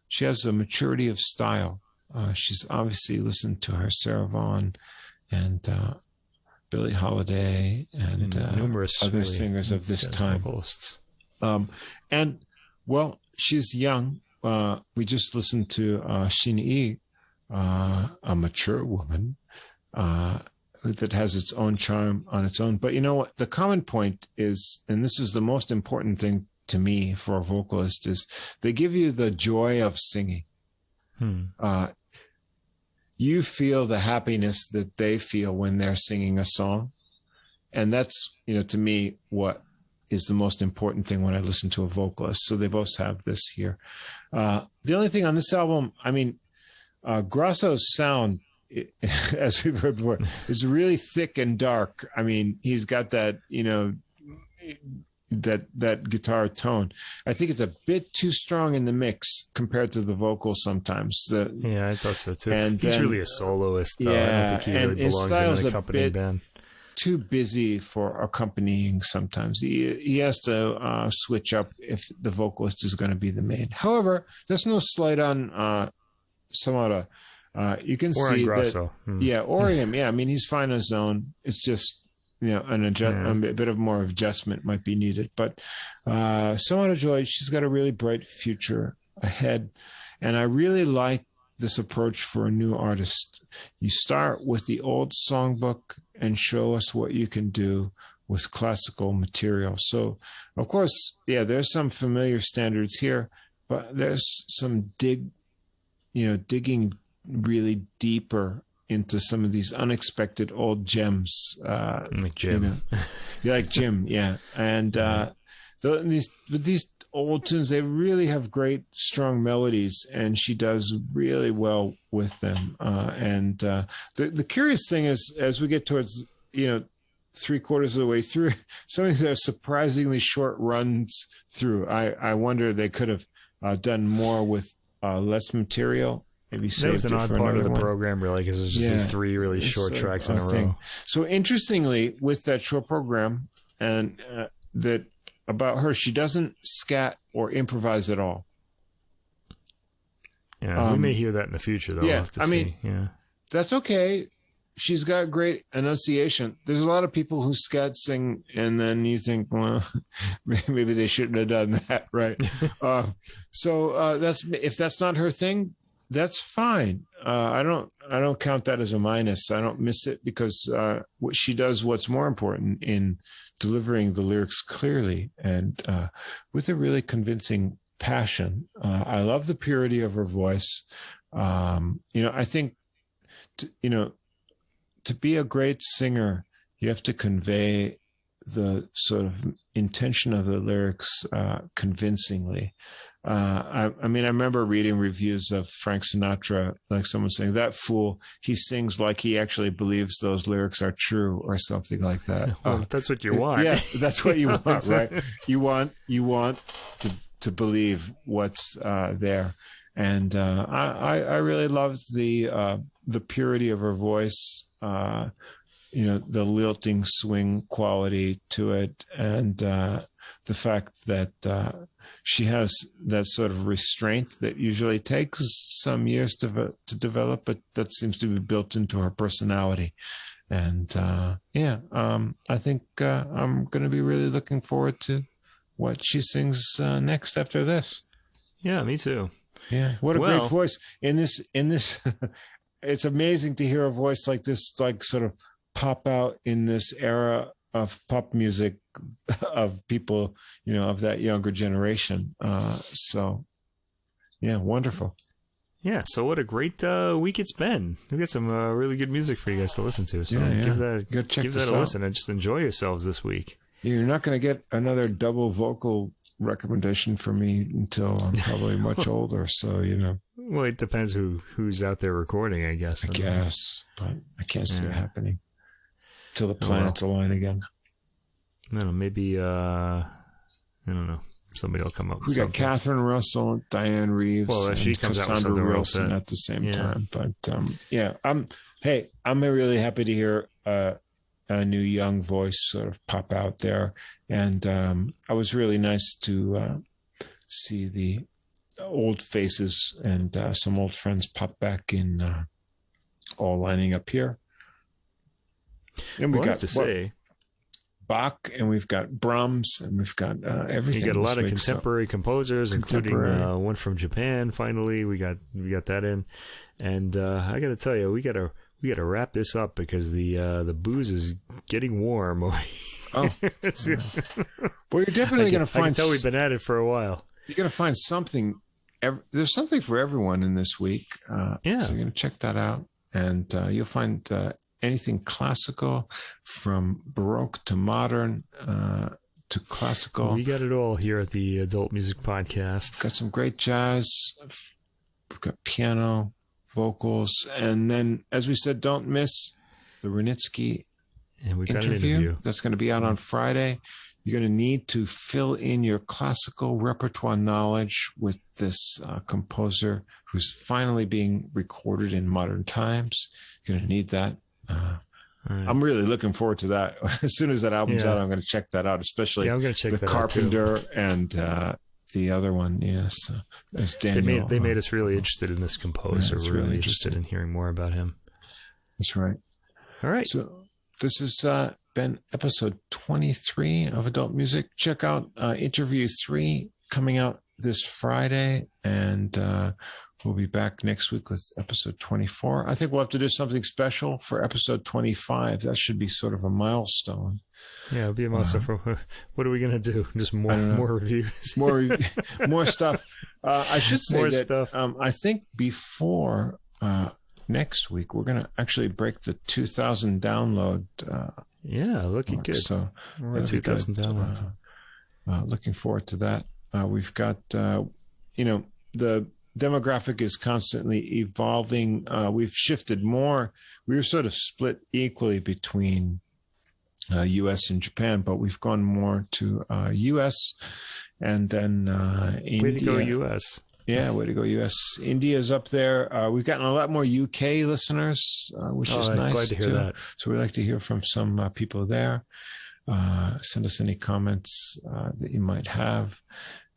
she has a maturity of style. She's obviously listened to her Sarah Vaughan and Billie Holiday and numerous other singers of this time. Vocalists. And well, she's young. We just listened to Shin-i, a mature woman that has its own charm on its own. But you know what? The common point is, and this is the most important thing to me for a vocalist, is they give you the joy of singing. You feel the happiness that they feel when they're singing a song. And that's, to me, what is the most important thing when I listen to a vocalist. So they both have this here. The only thing on this album, Grasso's sound, as we've heard before, is really thick and dark. He's got that, that guitar tone. I think it's a bit too strong in the mix compared to the vocals sometimes. Yeah, I thought so too. And he's then, really a soloist, though. Yeah, I don't think he really belongs in an accompanying band. Too busy for accompanying sometimes. He has to switch up if the vocalist is going to be the main. However, there's no slight on Samara. You can or see on Grasso. that, yeah, or him. Yeah, he's fine on his own. It's just, a bit of more adjustment might be needed. But Samara Joy, she's got a really bright future ahead. And I really like this approach for a new artist. You start with the old songbook and show us what you can do with classical material. So, of course, there's some familiar standards here, but there's some digging really deeper into some of these unexpected old gems. Like Jim. Like Jim, yeah. And these old tunes, they really have great, strong melodies, and she does really well with them. And the curious thing is, as we get towards, 3/4 of the way through, some of these are surprisingly short runs through. I wonder they could have done more with less material. Maybe that was an odd part of the program, really, because it was just these 3 really short tracks in a row. So interestingly, with that short program, and that about her, she doesn't scat or improvise at all. Yeah, we may hear that in the future, though. Yeah, we'll have to see. That's okay. She's got great enunciation. There's a lot of people who scat sing, and then you think, well, maybe they shouldn't have done that, right? So if that's not her thing, that's fine. I don't count that as a minus. I don't miss it because what she does, what's more important in delivering the lyrics clearly and with a really convincing passion. I love the purity of her voice. I think, to be a great singer, you have to convey the sort of intention of the lyrics convincingly. I remember reading reviews of Frank Sinatra, like someone saying, that fool, he sings like he actually believes those lyrics are true or something like that. Well, that's what you want. Yeah, that's what you want, right? You want to believe what's there. And I really loved the purity of her voice, the lilting swing quality to it, and the fact that she has that sort of restraint that usually takes some years to develop, but that seems to be built into her personality. And I think I'm going to be really looking forward to what she sings next after this. Yeah, me too. Yeah, what a great voice in this. It's amazing to hear a voice like this, like sort of pop out in this era of pop music of people, of that younger generation. So, yeah, wonderful. Yeah, so what a great week it's been. We've got some really good music for you guys to listen to. So give that a listen and just enjoy yourselves this week. You're not going to get another double vocal recommendation from me until I'm probably much older. So, Well, it depends who's out there recording, I guess. But I can't see it happening till the planets align again. I don't know, maybe, I don't know. Somebody will come up with We got something. Catherine Russell, Diane Reeves, and she comes out with Cassandra something Wilson at the same time. But I'm really happy to hear a new young voice sort of pop out there. And I was really nice to see the old faces and some old friends pop back in, all lining up here. And we got Bach, and we've got Brahms, and we've got everything. You got a lot of contemporary composers, including one from Japan. Finally, we got that in, and I got to tell you, we got to wrap this up because the booze is getting warm. Oh, well, you're definitely going to find. I can tell we've been at it for a while. You're going to find something. There's something for everyone in this week. So you're going to check that out, and you'll find. Anything classical, from Baroque to modern to classical. We got it all here at the Adult Music Podcast. Got some great jazz. We've got piano, vocals, and then, as we said, don't miss the Ranitsky interview. That's going to be out on Friday. You're going to need to fill in your classical repertoire knowledge with this composer who's finally being recorded in modern times. You're going to need that. Right. I'm really looking forward to that. As soon as that album's out, I'm going to check that out, especially I'm going to check the Carpenter and the other one. Yes, as Daniel. They made us really interested in this composer. We're really interested in hearing more about him. That's right. All right. So this has been episode 23 of Adult Music. Check out interview 3 coming out this Friday, and we'll be back next week with episode 24. I think we'll have to do something special for episode 25. That should be sort of a milestone. Yeah, it'll be a milestone. What are we going to do? Just more reviews? More stuff. I should say more that stuff. I think before next week, we're going to actually break the 2,000 download. Looking good. So we're at 2,000 downloads. Looking forward to that. We've got, the demographic is constantly evolving. We've shifted more. We were sort of split equally between U.S. and Japan, but we've gone more to U.S. and then India. Way to go, U.S. Yeah, way to go, U.S. India's up there. We've gotten a lot more UK listeners, which is nice. Glad to hear that. So we'd like to hear from some people there. Send us any comments that you might have.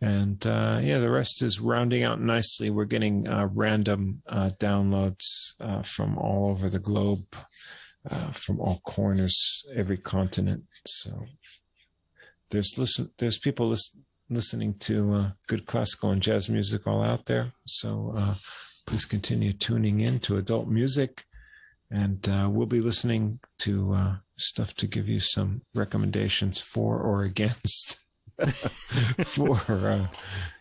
And the rest is rounding out nicely. We're getting random downloads from all over the globe, from all corners, every continent. So there's people listening to good classical and jazz music all out there. So please continue tuning in to adult music. And we'll be listening to stuff to give you some recommendations for or against for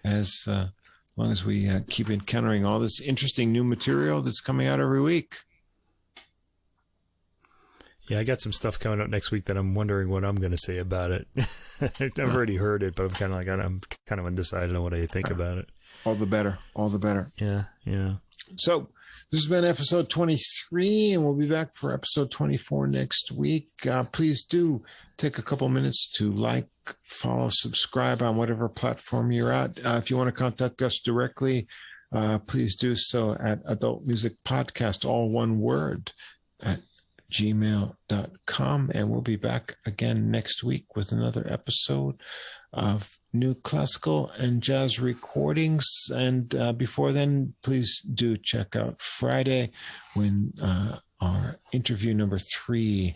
as long as we keep encountering all this interesting new material that's coming out every week. Yeah, I got some stuff coming up next week that I'm wondering what I'm going to say about it. I've already heard it, but I'm kind of undecided on what I think about it. All the better. All the better. Yeah. So this has been episode 23, and we'll be back for episode 24 next week. Please do take a couple minutes to like, follow, subscribe on whatever platform you're at. If you want to contact us directly, please do so at Adult Music Podcast, all one word, at gmail.com. And we'll be back again next week with another episode of new classical and jazz recordings. And before then, please do check out Friday when our interview number 3,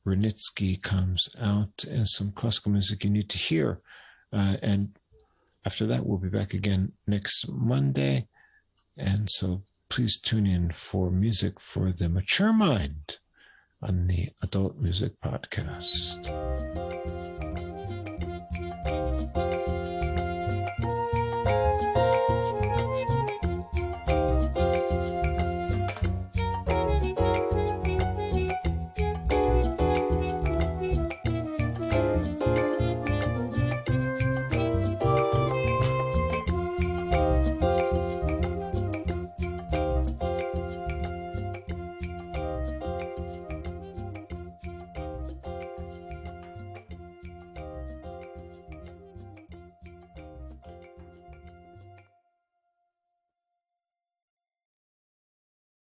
Ranitsky, comes out, and some classical music you need to hear. And after that, we'll be back again next Monday. And so please tune in for music for the mature mind on the Adult Music Podcast.